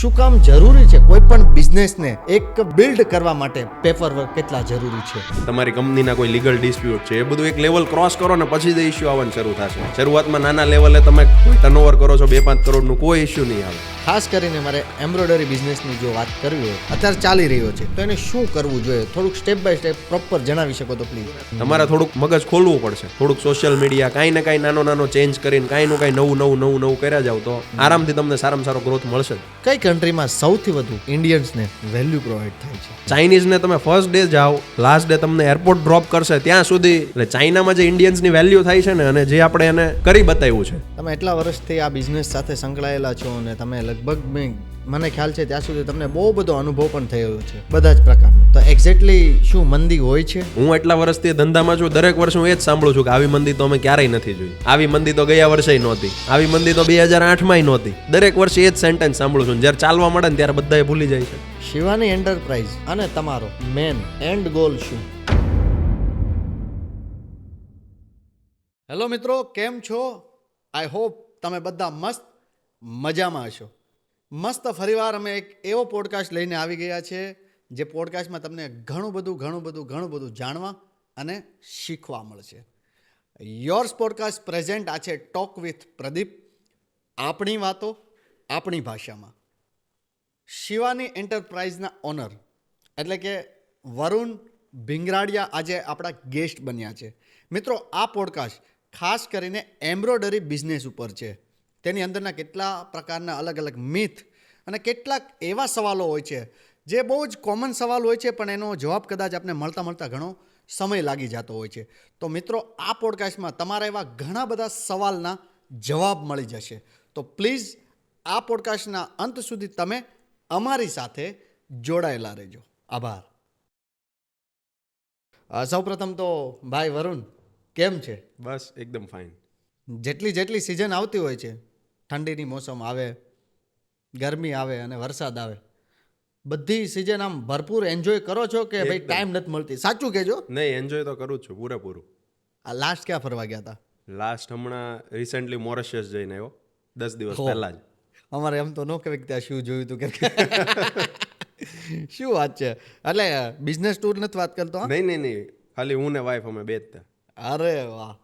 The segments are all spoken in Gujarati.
શું કામ જરૂરી છે કોઈ પણ બિઝનેસને એક બિલ્ડ કરવા માટે પેપર વર્ક કેટલા જરૂરી છે? તમારી કંપનીના કોઈ લીગલ ડિસ્પ્યુટ છે, એ બધું એક લેવલ ક્રોસ કરો ને પછી જ ઇસ્યુ આવવાનું શરૂ થશે. શરૂઆતમાં નાના લેવલે તમે કોઈ ટર્નઓવર કરો છો 2-5 કરોડનું, કોઈ ઇસ્યુ નહીં આવે. ખાસ કરીને મારે એમ્બ્રોઇડરી બિઝનેસની જો વાત કરવી હોય, અત્યારે ચાલી રહ્યો છે, તો એને શું કરવું જોઈએ? થોડુંક સ્ટેપ બાય સ્ટેપ પ્રોપર જણાવી શકો તો પ્લીઝ. તમારે થોડુંક મગજ ખોલવું પડશે, થોડુંક સોશિયલ મીડિયા કાંઈ ને કાંઈ નાનો ચેન્જ કરીને કાંઈનું કાંઈ નવું કર્યા જાવ તો આરામથી તમને સારામાં સારો ગ્રોથ મળશે. કઈ કન્ટ્રીમાં સૌથી વધુ ઇન્ડિયન્સને વેલ્યુ પ્રોવાઈડ થાય છે? ચાઇનીઝને તમે ફર્સ્ટ ડે જાઓ, લાસ્ટ ડે તમને એરપોર્ટ ડ્રોપ કરશે ત્યાં સુધી. એટલે ચાઇનામાં જે ઇન્ડિયન્સની વેલ્યુ થાય છે ને, અને જે આપણે એને કરી બતાવ્યું છે. તમે એટલા વર્ષથી આ બિઝનેસ સાથે સંકળાયેલા છો અને તમે લગભગ મને ખ્યાલ છે ત્યાં સુધી તમને બહુ બધો અનુભવ પણ થયો છે બધા જ પ્રકારનો. તો એક્ઝેક્ટલી શું મંદી હોય છે? હું એટલા વર્ષથી ધંધામાં છું, દરેક વર્ષે હું એ જ સાંભળું છું કે આવી મંદી તો અમે ક્યારેય નથી જોઈ. આવી મંદી તો ગયા વર્ષે નહોતી, આવી મંદી તો 2008માં નહોતી. દરેક વર્ષે એ જ સેન્ટેન્સ સાંભળું છું. જ્યારે ચાલવા મળે ને ત્યારે બધા ભૂલી જાય છે. શિવાની એન્ટરપ્રાઇઝ અને તમારો મેન એન્ડ ગોલ શું? હેલો મિત્રો, કેમ છો? આઈ હોપ તમે બધા મસ્ત મજામાં હશો. મસ્ત ફરીવાર અમે એક એવો પોડકાસ્ટ લઈને આવી ગયા છે જે પોડકાસ્ટમાં તમને ઘણું બધું જાણવા અને શીખવા મળશે. યોર્સ પોડકાસ્ટ પ્રેઝન્ટ આ છે ટોક વિથ પ્રદીપ. આપણી વાતો આપણી ભાષામાં. શિવાની એન્ટરપ્રાઇઝના ઓનર એટલે કે વરુણ ભીંગરાડિયા આજે આપણા ગેસ્ટ બન્યા છે. મિત્રો, આ પોડકાસ્ટ ખાસ કરીને એમ્બ્રોઇડરી બિઝનેસ ઉપર છે. તેની અંદરના કેટલા પ્રકારના અલગ મિથ અને કેટલાક એવા સવાલો હોય છે જે બહુ જ કોમન સવાલ હોય છે, પણ એનો જવાબ કદાચ આપણે મળતા ઘણો સમય લાગી જતો હોય છે. તો મિત્રો, આ પોડકાસ્ટમાં તમારા એવા ઘણા બધા સવાલના જવાબ મળી જશે. તો પ્લીઝ આ પોડકાસ્ટના અંત સુધી તમે અમારી સાથે જોડાયેલા રહેજો. આભાર. સૌપ્રથમ તો ભાઈ વરુણ, કેમ છે? બસ એકદમ ફાઇન. જેટલી સિઝન આવતી હોય છે, ઠંડીની મોસમ આવે, ગરમી આવે અને વરસાદ આવે, બધી સિઝન આમ ભરપૂર એન્જોય કરો છો કે ભાઈ ટાઈમ નથી મળતી? સાચું કહેજો. નહીં, એન્જોય તો કરું જ છું પૂરેપૂરું. આ લાસ્ટ ક્યાં ફરવા ગયા હતા? લાસ્ટ હમણાં રિસેન્ટલી મોરિશિયસ જઈને આવ્યો, 10 દિવસ પહેલા જ. અમારે એમ તો ન કહેવાય કે ત્યાં શું જોયું હતું કે શું વાત છે? એટલે બિઝનેસ ટૂર નથી વાત કરતો? નહીં, ખાલી હું ને વાઈફ અમે બે જ હતા. અરે વાહ!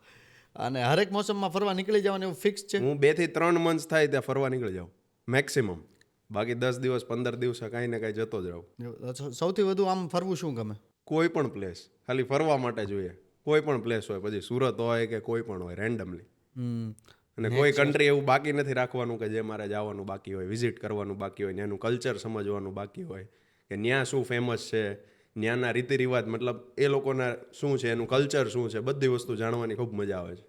અને હરેક મોસમમાં ફરવા નીકળી જવાનું એવું ફિક્સ છે? હું 2 થી 3 મંથ થાય ત્યાં ફરવા નીકળી જાઉં મેક્સિમમ. બાકી 10 દિવસ 15 દિવસે કાંઈ ને કાંઈ જતો જ રહું. સૌથી વધુ આમ ફરવું શું ગમે? કોઈ પણ પ્લેસ ખાલી ફરવા માટે જોઈએ. કોઈ પણ પ્લેસ હોય, પછી સુરત હોય કે કોઈ પણ હોય, રેન્ડમલી. અને કોઈ કન્ટ્રી એવું બાકી નથી રાખવાનું કે જે મારે જવાનું બાકી હોય, વિઝિટ કરવાનું બાકી હોય, ત્યાંનું કલ્ચર સમજવાનું બાકી હોય, કે ત્યાં શું ફેમસ છે, ત્યાંના રીતિ રિવાજ, મતલબ એ લોકોના શું છે, એનું કલ્ચર શું છે, બધી વસ્તુ જાણવાની ખૂબ મજા આવે છે.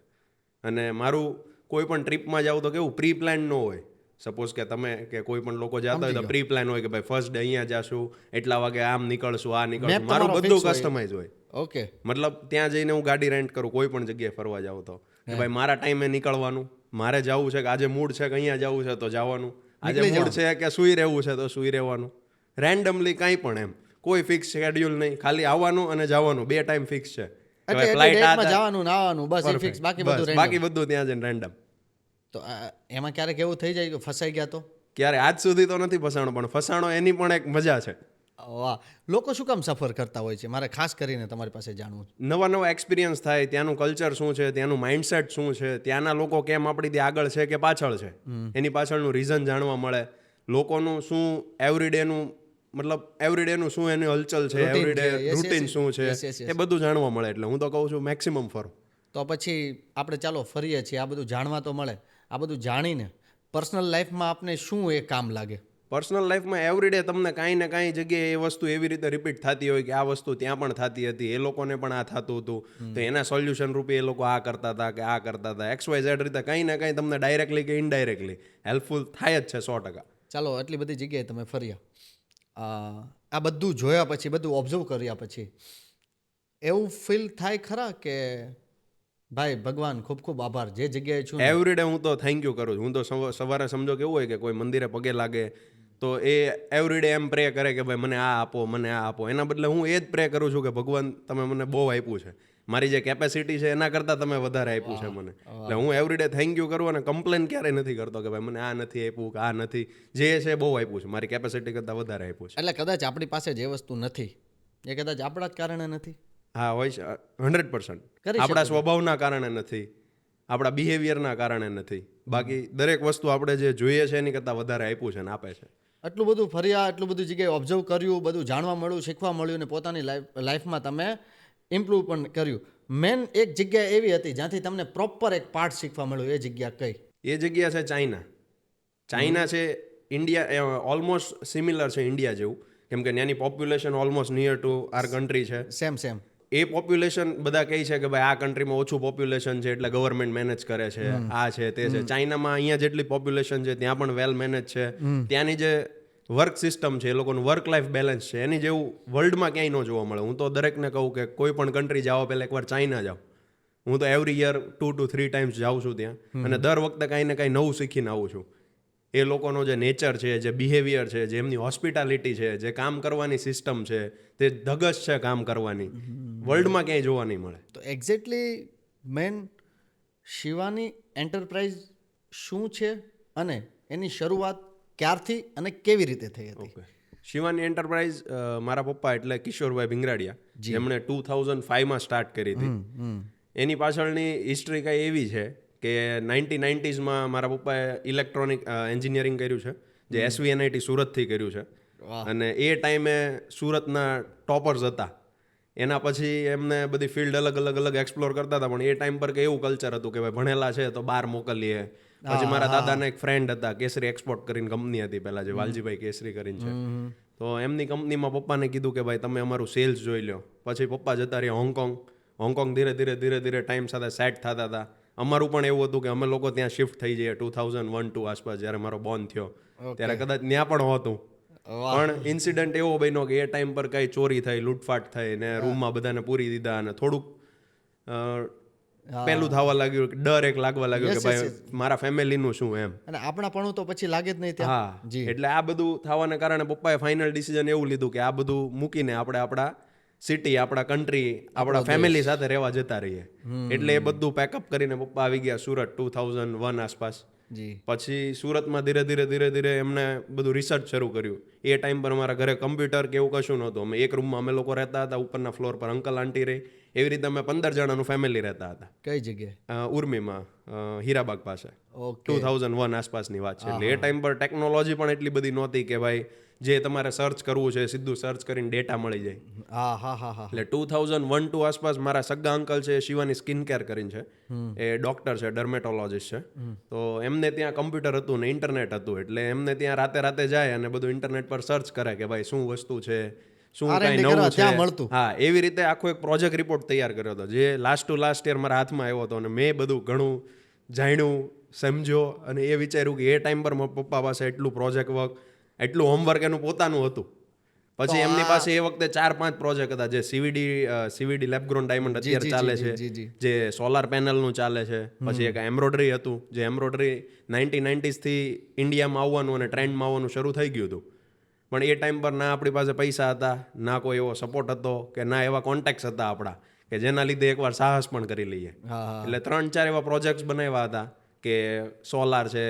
અને મારું કોઈ પણ ટ્રીપમાં જાવ તો કેવું પ્રી પ્લાન ન હોય. સપોઝ કે તમે કે કોઈ પણ લોકો જતા હોય તો પ્રી પ્લાન હોય કે ભાઈ ફર્સ્ટ ડે અહીંયા જાશું, એટલા વાગે આમ નીકળશું, આ નીકળશું. મારું બધું કસ્ટમાઇઝ હોય. ઓકે. મતલબ ત્યાં જઈને હું ગાડી રેન્ટ કરું કોઈ પણ જગ્યાએ ફરવા જાઉં તો, કે ભાઈ મારા ટાઈમે નીકળવાનું, મારે જવું છે કે આજે મૂડ છે કે અહીંયા જવું છે તો જવાનું, આજે મૂડ છે કે સૂઈ રહેવું છે તો સૂઈ રહેવાનું. રેન્ડમલી કાંઈ પણ એમ કોઈ ફિક્સ શેડ્યુલ નહીં, ખાલી આવવાનું અને જવાનું, 2 ટાઈમ ફિક્સ છે. જવાનું નાવાનું બસ ફિક્સ, બાકી બધું ત્યાં જઈને રેન્ડમ. તો એમાં ક્યારેક એવું થઈ જાય કે ફસાઈ ગયા તો? ક્યારે આજ સુધી તો નથી ફસાણો, પણ ફસાણો એની પણ એક મજા છે. વાહ! લોકો શું કામ સફર કરતા હોય છે? મારે ખાસ કરીને તમારી પાસે જાણવું. નવા એક્સપિરિયન્સ થાય, ત્યાંનું કલ્ચર શું છે, ત્યાંનું માઇન્ડસેટ શું છે, ત્યાંના લોકો કેમ આપણી ત્યાં આગળ છે કે પાછળ છે, એની પાછળનું રીઝન જાણવા મળે. લોકોનું શું એવરીડેનું શું એની હલચલ છે, એવરીડે રૂટીન શું છે, એ બધું જાણવા મળે. એટલે હું તો કહું છું મેક્સિમમ ફરો. તો પછી આપણે ચાલો ફરીએ છીએ, આ બધું જાણવા તો મળે. આ બધું જાણીને પર્સનલ લાઈફમાં આપને શું એ કામ લાગે? પર્સનલ લાઈફમાં એવરીડે તમને કાંઈ ને કાંઈ જગ્યાએ એ વસ્તુ એવી રીતે રિપીટ થતી હોય કે આ વસ્તુ ત્યાં પણ થતી હતી, એ લોકોને પણ આ થતું હતું, તો એના સોલ્યુશન રૂપે એ લોકો આ કરતા હતા કે આ કરતા હતા. XYZ રીતે કાંઈ ને કાંઈ તમને ડાયરેક્ટલી કે ઇનડાયરેક્ટલી હેલ્પફુલ થાય જ છે 100%. ચાલો, આટલી બધી જગ્યાએ તમે ફર્યા, આ બધું જોયા પછી, બધું ઓબ્ઝર્વ કર્યા પછી એવું ફીલ થાય ખરા કે ભાઈ ભગવાન ખૂબ ખૂબ આભાર, જે જગ્યાએ છું? એવરીડે હું તો થેન્ક યુ કરું છું. હું તો સવારે સમજો કેવું હોય કે કોઈ મંદિરે પગે લાગે તો એ એવરીડે એમ પ્રે કરે કે ભાઈ મને આ આપો, મને આ આપો. એના બદલે હું એ જ પ્રે કરું છું કે ભગવાન તમે મને બહુ આપ્યું છે, મારી જે કેપેસિટી છે એના કરતાં તમે વધારે આપ્યું છે મને. એટલે હું એવરીડે થેન્ક યુ કરું અને કમ્પ્લેન ક્યારેય નથી કરતો કે ભાઈ મને આ નથી આપ્યું કે આ નથી. જે છે બહુ આપ્યું છે, મારી કેપેસિટી કરતાં વધારે આપ્યું છે. એટલે કદાચ આપણી પાસે જે વસ્તુ નથી એ કદાચ આપણા જ કારણે નથી. હા હોય છે 100%. કરી આપણા સ્વભાવના કારણે નથી, આપણા બિહેવિયરના કારણે નથી. બાકી દરેક વસ્તુ આપણે જે જોઈએ છે એની કરતાં વધારે આપ્યું છે ને આપે છે. આટલું બધું ફર્યા, આટલું બધું જગ્યાએ ઓબ્ઝર્વ કર્યું, બધું જાણવા મળ્યું, શીખવા મળ્યું અને પોતાની લાઈફમાં તમે ઇમ્પ્રૂવ પણ કર્યું. મેન એક જગ્યા એવી હતી જ્યાંથી તમને પ્રોપર એક પાર્ટ શીખવા મળ્યું, એ જગ્યા કઈ? એ જગ્યા છે ચાઇના. ચાઇના છે ઇન્ડિયા ઓલમોસ્ટ સિમિલર છે ઇન્ડિયા જેવું, કેમ કે ત્યાંની population almost near to our country છે. સેમ એ પોપ્યુલેશન બધા કહે છે કે ભાઈ આ કન્ટ્રીમાં ઓછું પોપ્યુલેશન છે એટલે ગવર્મેન્ટ મેનેજ કરે છે, આ છે તે છે. ચાઇનામાં અહીંયા જેટલી પોપ્યુલેશન છે ત્યાં પણ વેલ મેનેજ છે. ત્યાંની જે વર્ક સિસ્ટમ છે, એ લોકોનું વર્ક લાઈફ બેલેન્સ છે, એની જેવું વર્લ્ડમાં ક્યાંય ન જોવા મળે. હું તો દરેકને કહું કે કોઈ પણ કન્ટ્રી જાઓ પહેલાં એકવાર ચાઇના જાઓ. હું તો એવરી યર 2 to 3 ટાઈમ્સ જાઉં છું ત્યાં, અને દર વખતે કાંઈ ને કાંઈ નવું શીખીને આવું છું. એ લોકોનો જે નેચર છે, જે બિહેવિયર છે, જે એમની હોસ્પિટાલિટી છે, જે કામ કરવાની સિસ્ટમ છે, તે ધગશ છે કામ કરવાની, વર્લ્ડમાં ક્યાંય જોવા નહીં મળે. તો એક્ઝેક્ટલી મેન શિવાની એન્ટરપ્રાઇઝ શું છે અને એની શરૂઆત ક્યારથી અને કેવી રીતે થઈ હતી? શિવાની એન્ટરપ્રાઇઝ મારા પપ્પા એટલે કિશોરભાઈ ભીંગરાડિયા, જેમણે 2005માં સ્ટાર્ટ કરી હતી. એની પાછળની હિસ્ટ્રી કાંઈ એવી છે કે 1990sમાં મારા પપ્પાએ ઇલેક્ટ્રોનિક એન્જિનિયરિંગ કર્યું છે, જે SVNIT સુરતથી કર્યું છે. અને એ ટાઈમે સુરતના ટોપર્સ હતા. એના પછી એમને બધી ફિલ્ડ અલગ એક્સપ્લોર કરતા હતા, પણ એ ટાઈમ પર કે એવું કલ્ચર હતું કે ભાઈ ભણેલા છે તો બહાર મોકલીએ. પછી મારા દાદાના એક ફ્રેન્ડ હતા, કેસરી એક્સપોર્ટ કરીને કંપની હતી પહેલાં, જે વાલજીભાઈ કેસરી કરીને છે. તો એમની કંપનીમાં પપ્પાને કીધું કે ભાઈ તમે અમારું સેલ્સ જોઈ લો. પછી પપ્પા જતા રહ્યા હોંગકોંગ ધીરે ધીરે ટાઈમ સાથે સેટ થતા હતા. અમારું પણ એવું હતું કે અમે લોકો ત્યાં શિફ્ટ થઈ જઈએ 2001-2 આસપાસ, જ્યારે મારો બોર્ન થયો ત્યારે કદાચ ત્યાં પણ હોતું. પણ ઇન્સિડન્ટ એવો બન્યો કે એ ટાઈમ પર કઈ ચોરી થઈ, લૂંટફાટ થઈ ને રૂમમાં બધાને પૂરી દીધા, અને થોડુંક પેલું થવા લાગ્યું, ડર એક લાગવા લાગ્યો કે ભાઈ મારા ફેમિલીનું શું એમ. અને આપણા પણ તો પછી લાગે જ નહીં ત્યાં. હા, એટલે આ બધું થવાને કારણે પપ્પાએ ફાઇનલ ડિસિઝન એવું લીધું કે આ બધું મૂકીને આપણે આપણા સિટી, આપણા કન્ટ્રી, આપણા ફેમિલી સાથે રહેવા જતા રહીએ. એટલે એ બધું પેકઅપ કરીને પપ્પા આવી ગયા સુરત 2001 આસપાસ. પછી સુરતમાં ધીરે ધીરે એમને બધું રિસર્ચ શરૂ કર્યું. એ ટાઈમ પર અમારા ઘરે કમ્પ્યુટર કે એવું કશું નહોતું. અમે એક રૂમમાં અમે લોકો રહેતા હતા, ઉપરના ફ્લોર પર અંકલ આંટી રહી. એવી રીતે અમે 15 જણાનું ફેમિલી રહેતા હતા. કઈ જગ્યાએ? ઉર્મીમાં, હીરાબાગ પાસે. 2001 આસપાસની વાત છે. એટલે એ ટાઈમ પર ટેકનોલોજી પણ એટલી બધી નહોતી કે ભાઈ જે તમારે સર્ચ કરવું છે સીધું સર્ચ કરીને ડેટા મળી જાય. એટલે 2001-2 આસપાસ મારા સગા અંકલ છે, શિવાની સ્કિન કેર કરીને છે, એ ડોક્ટર છે, ડર્મેટોલોજીસ્ટ છે. તો એમને ત્યાં કમ્પ્યુટર હતું ને ઇન્ટરનેટ હતું, એટલે એમને ત્યાં રાતે જાય અને બધું ઇન્ટરનેટ પર સર્ચ કરે કે ભાઈ શું વસ્તુ છે, શું કાંઈ નવું છે. હા, એવી રીતે આખો એક પ્રોજેક્ટ રિપોર્ટ તૈયાર કર્યો હતો, જે લાસ્ટ ટુ લાસ્ટ યર મારા હાથમાં આવ્યો હતો. અને મેં બધું ઘણું જાણ્યું, સમજ્યો, અને એ વિચાર્યું કે એ ટાઈમ પર મારા પપ્પા પાસે એટલું પ્રોજેક્ટ વર્ક, એટલું હોમવર્ક એનું પોતાનું હતું. પછી એમની પાસે એ વખતે 4-5 પ્રોજેક્ટ હતા, જે CVD લેબગ્રોન ડાયમંડ અત્યારે ચાલે છે, જે સોલાર પેનલનું ચાલે છે. પછી એક એમ્બ્રોઇડરી હતું, જે એમ્બ્રોઇડરી 1990s થી ઇન્ડિયામાં આવવાનું અને ટ્રેન્ડમાં આવવાનું શરૂ થઈ ગયું હતું. પણ એ ટાઈમ પર ના આપણી પાસે પૈસા હતા, ના કોઈ એવો સપોર્ટ હતો, કે ના એવા કોન્ટેક્ટ્સ હતા આપણા કે જેના લીધે એકવાર સાહસ પણ કરી લઈએ. એટલે 3-4 એવા પ્રોજેક્ટ્સ બનાવ્યા હતા કે સોલાર છે,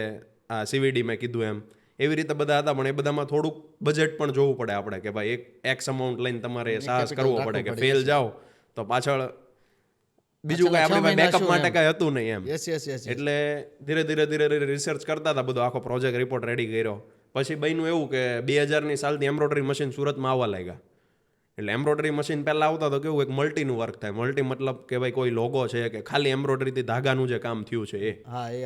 CVD મેં કીધું એમ, એવી રીતે બધા હતા. પણ એ બધામાં થોડુંક બજેટ પણ જોવું પડે આપણે, કે ભાઈ એક અમાઉન્ટ લઈને તમારે સાહસ કરવો પડે કે ફેલ જાઓ તો પાછળ બીજું કઈ આપણી પાસે બેકઅપ માટે કઈ હતું નહીં એમ. એટલે ધીરે રિસર્ચ કરતા હતા, બધો આખો પ્રોજેક્ટ રિપોર્ટ રેડી કર્યો. પછી બન્યું એવું કે 2000ની સાલથી એમ્બ્રોઇડરી મશીન સુરતમાં આવવા લાગ્યા. એટલે એમ્બ્રોઇડરી મશીન પહેલાં આવતા તો કેવું એક મલ્ટીનું વર્ક થાય. મલ્ટી મતલબ કે ભાઈ કોઈ લોગો છે કે ખાલી એમ્બ્રોઇડરીથી ધાગાનું જે કામ થયું છે એ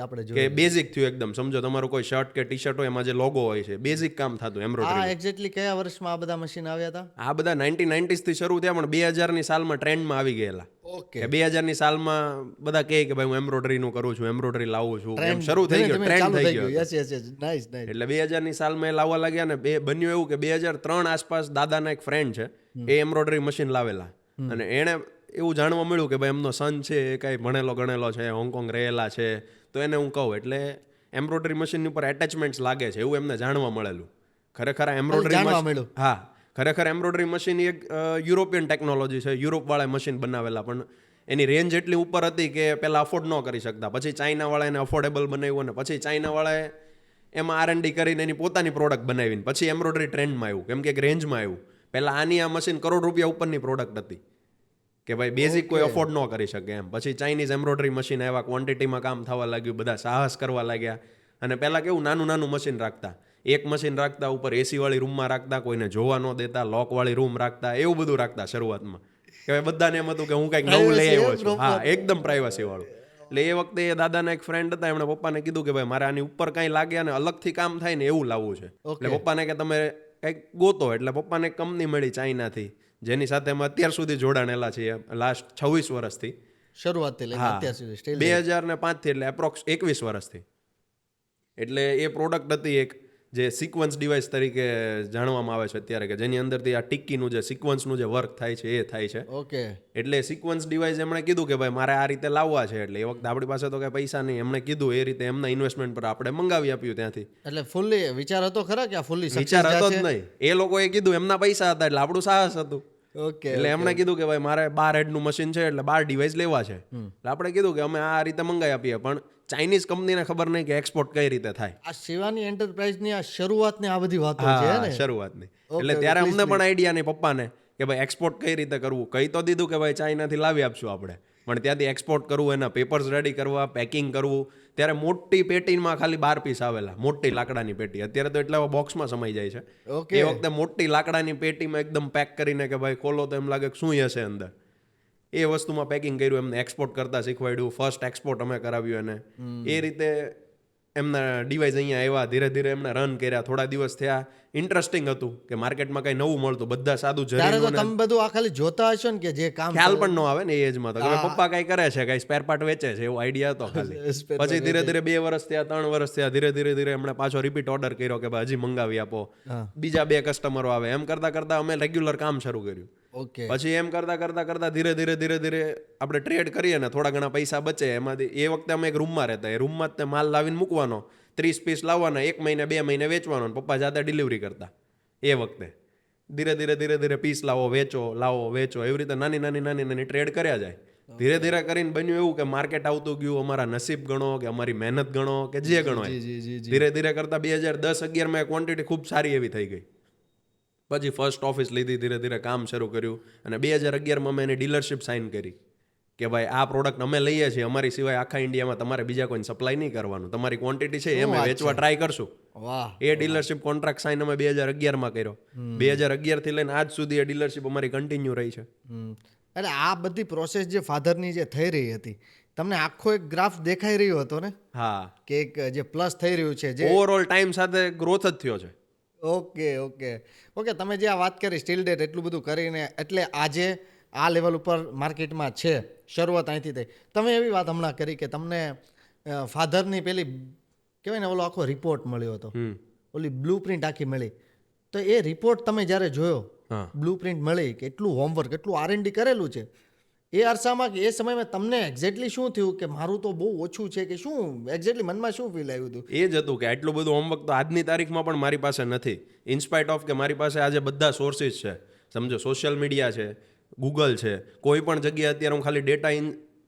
આપણે કે બેઝિક થયું એકદમ. સમજો તમારું કોઈ શર્ટ કે ટી શર્ટ હોય, એમાં જે લોગો હોય છે, બેઝિક કામ થતું એમ્બ્રોઇડરી. એક્ઝેક્ટલી કયા વર્ષમાં આ બધા મશીન આવ્યા હતા? આ બધા 1990s થી શરૂ થયા, પણ 2000ની સાલમાં ટ્રેન્ડમાં આવી ગયેલા. કે 2000ની સાલમાં બધા કહે કે ભાઈ હું એમ્બ્રોઇડરીનું કરું છું, એમ્બ્રોઇડરી લાવું છું, એમ શરૂ થઈ ગયો, ટ્રેન્ડ થઈ ગયો. એટલે 2000ની સાલમાં એ લાવવા લાગ્યા. ને બન્યું એવું કે 2003 આસપાસ દાદાના એક ફ્રેન્ડ છે, એ એમ્બ્રોઇડરી મશીન લાવેલા. અને એણે એવું જાણવા મળ્યું કે ભાઈ એમનો સન છે એ કાંઈ ભણેલો ગણેલો છે, હોંગકોંગ રહેલા છે. તો એને હું કહું એટલે એમ્બ્રોઇડરી મશીનની ઉપર એટેચમેન્ટ્સ લાગે છે એવું એમને જાણવા મળેલું. ખરેખર એમ્બ્રોઇડરી, હા, ખરેખર એમ્બ્રોઇડરી મશીન એક યુરોપિયન ટેકનોલોજી છે, યુરોપવાળા મશીન બનાવેલા. પણ એની રેન્જ એટલી ઉપર હતી કે પહેલાં અફોર્ડ ન કરી શકતા. પછી ચાઇનાવાળા એને અફોર્ડેબલ બનાવ્યું અને પછી ચાઇનાવાળાએ એમાં R&D કરીને એની પોતાની પ્રોડક્ટ બનાવીને પછી એમ્બ્રોઇડરી ટ્રેન્ડમાં આવ્યું, કેમ કે એક રેન્જમાં આવ્યું. પહેલાં આની આ મશીન કરોડ રૂપિયા ઉપરની પ્રોડક્ટ હતી કે ભાઈ બેઝિક કોઈ અફોર્ડ ન કરી શકે એમ. પછી ચાઇનીઝ એમ્બ્રોઇડરી મશીન આવ્યા, ક્વોન્ટિટીમાં કામ થવા લાગ્યું, બધા સાહસ કરવા લાગ્યા. અને પહેલાં કેવું નાનું મશીન રાખતા, એક મશીન રાખતા, ઉપર એસીવાળી રૂમમાં રાખતા, કોઈને જોવા ન દેતા, લોકવાળી રૂમ રાખતા, એવું બધું રાખતા શરૂઆતમાં. કે ભાઈ બધાને એમ હતું કે હું કંઈક નવું લઈ આવ્યો છું. હા, એકદમ પ્રાઇવસી વાળું. એટલે એ વખતે એ દાદાના એક ફ્રેન્ડ હતા, એમણે પપ્પાને કીધું કે ભાઈ મારે આની ઉપર કાંઈ લાગે અને અલગથી કામ થાય ને એવું લાવવું છે. એટલે પપ્પાને કે તમે કંઈક ગોતો. એટલે પપ્પાને એક કંપની મળી ચાઇનાથી, જેની સાથે અમે અત્યાર સુધી જોડાણેલા છીએ, લાસ્ટ 26 વર્ષથી. શરૂઆતથી લઈને અત્યાર સુધી સ્ટીલ 2005 થી, એટલે એપ્રોક્સ 21 વર્ષથી. એટલે એ પ્રોડક્ટ હતી એક જે સિક્વન્સ ડિવાઇસ તરીકે જાણવામાં આવે છે અત્યારે, કે જેની અંદરથી આ ટિક્કીનું જે સિક્વન્સનું જે વર્ક થાય છે એ થાય છે. ઓકે. એટલે સિક્વન્સ ડિવાઇસ એમણે કીધું કે ભાઈ મારે આ રીતે લાવવા છે. એટલે એ વખતે આપણી પાસે તો કંઈ પૈસા નહીં, એમણે કીધું એ રીતે એમના ઇન્વેસ્ટમેન્ટ પર આપણે મંગાવી આપ્યું ત્યાંથી. એટલે ફૂલ્લી વિચાર હતો ખરા કે આ ફૂલ્લી વિચાર હતો જ નહીં, એ લોકોએ કીધું, એમના પૈસા હતા એટલે આપણું સાહસ હતું. ઓકે. એટલે એમણે કીધું કે ભાઈ મારે 12 હેડનું મશીન છે એટલે 12 ડિવાઇસ લેવા છે. એટલે આપણે કીધું કે અમે આ રીતે મંગાવી આપીએ, પણ ચાઇનીઝ કંપનીને ખબર નહીં કે એક્સપોર્ટ કઈ રીતે થાય. આ શિવાની એન્ટરપ્રાઇઝની આ શરૂઆતની આ બધી વાતો છે ને, શરૂઆતની. એટલે ત્યારે અમને પણ આઈડિયા નહીં પપ્પાને કે ભાઈ એક્સપોર્ટ કઈ રીતે કરવું. કહી તો દીધું કે ભાઈ ચાઇનાથી લાવી આપશું આપણે, પણ ત્યાંથી એક્સપોર્ટ કરવું, એના પેપર્સ રેડી કરવા, પેકિંગ કરવું. ત્યારે મોટી પેટીમાં ખાલી 12 પીસ આવેલા, મોટી લાકડાની પેટી. અત્યારે તો એટલા બોક્સમાં સમાઈ જાય છે. એ વખતે મોટી લાકડાની પેટીમાં એકદમ પેક કરીને કે ભાઈ ખોલો તો એમ લાગે કે શું હશે અંદર. એ વસ્તુમાં પેકિંગ કર્યું, એમને એક્સપોર્ટ કરતા શીખવાડ્યું. ફર્સ્ટ એક્સપોર્ટ અમે કરાવ્યું એને. એ રીતે એમના ડિવાઇસ અહીંયા આવ્યા, ધીરે ધીરે એમને રન કર્યા. થોડા દિવસ થયા, ઇન્ટરેસ્ટિંગ હતું કે માર્કેટમાં કંઈ નવું મળતું. બધા સાદું જરીનું, તમે બધું આ ખાલી જોતા હશો ને કે જે કામ ખ્યાલ પણ ન આવે ને એ એજમાં તો કે પપ્પા કંઈ કરે છે, કંઈ સ્પેર પાર્ટ વેચે છે, એવો આઈડિયા હતો ખાલી. પછી ધીરે ધીરે 2 વર્ષ થયા, 3 વર્ષ થયા, ધીરે ધીરે એમણે પાછો રિપીટ ઓર્ડર કર્યો કે ભાઈ હજી મંગાવી આપો. બીજા 2 કસ્ટમરો આવે. એમ કરતા કરતા અમે રેગ્યુલર કામ શરૂ કર્યું. ઓકે. પછી એમ કરતા ધીરે ધીરે આપણે ટ્રેડ કરીએ ને થોડા ઘણા પૈસા બચે એમાંથી. એ વખતે અમે એક રૂમમાં રહેતા, એ રૂમમાં જ માલ લાવીને મૂકવાનો, 30 પીસ લાવવાના, 1 મહિને 2 મહિને વેચવાનો, પપ્પા જાતે ડિલિવરી કરતા. એ વખતે ધીરે ધીરે પીસ લાવો વેચો, એવી રીતે નાની ટ્રેડ કર્યા જાય. ધીરે ધીરે કરીને બન્યું એવું કે માર્કેટ આવતું ગયું, અમારા નસીબ ગણો કે અમારી મહેનત ગણો કે જે ગણો, ધીરે ધીરે કરતા 2010-11 ક્વોન્ટિટી ખૂબ સારી એવી થઈ ગઈ. પછી ફર્સ્ટ ઓફિસ લીધી, ધીરે ધીરે કામ શરૂ કર્યું, અને 2011 મેં એની ડીલરશિપ સાઇન કરી કે ભાઈ આ પ્રોડક્ટ અમે લઈએ છીએ, અમારી સિવાય આખા ઇન્ડિયામાં તમારે બીજા કોઈને સપ્લાય નહીં કરવાનું, તમારી ક્વોન્ટિટી છે એમ વેચવા ટ્રાય કરશું. વાહ. એ ડીલરશિપ કોન્ટ્રાક્ટ સાઇન અમે 2011 કર્યો. 2011 થી લઈને આજ સુધી એ ડીલરશિપ અમારી કન્ટિન્યુ રહી છે. એટલે આ બધી પ્રોસેસ જે ફાધરની જે થઈ રહી હતી, તમને આખો એક ગ્રાફ દેખાઈ રહ્યો હતો ને? હા, કે એક જે પ્લસ થઈ રહ્યું છે, જે ઓવરઓલ ટાઈમ સાથે ગ્રોથ જ થયો છે. ઓકે. તમે જે આ વાત કરી સ્ટીલ ડેટ એટલું બધું કરીને, એટલે આજે આ લેવલ ઉપર માર્કેટમાં છે. શરૂઆત અહીંથી થઈ. તમે એવી વાત હમણાં કરી કે તમને ફાધરની પેલી કહેવાય ને ઓલો આખો રિપોર્ટ મળ્યો હતો, ઓલી બ્લુ પ્રિન્ટ આખી મળી. તો એ રિપોર્ટ તમે જ્યારે જોયો, બ્લુ પ્રિન્ટ મળી, કે એટલું હોમવર્ક, એટલું R&D કરેલું છે, એ અરસામાં કે એ સમયમાં તમને એક્ઝેક્ટલી શું થયું કે મારું તો બહુ ઓછું છે, કે શું એક્ઝેક્ટલી મનમાં શું ફીલ આવ્યું હતું? એ જ હતું કે આટલું બધું હોમવર્ક તો આજની તારીખમાં પણ મારી પાસે નથી. ઇન્સ્પાઇટ ઓફ કે મારી પાસે આજે બધા સોર્સિસ છે, સમજો સોશિયલ મીડિયા છે, ગૂગલ છે, કોઈ પણ જગ્યાએ અત્યારે હું ખાલી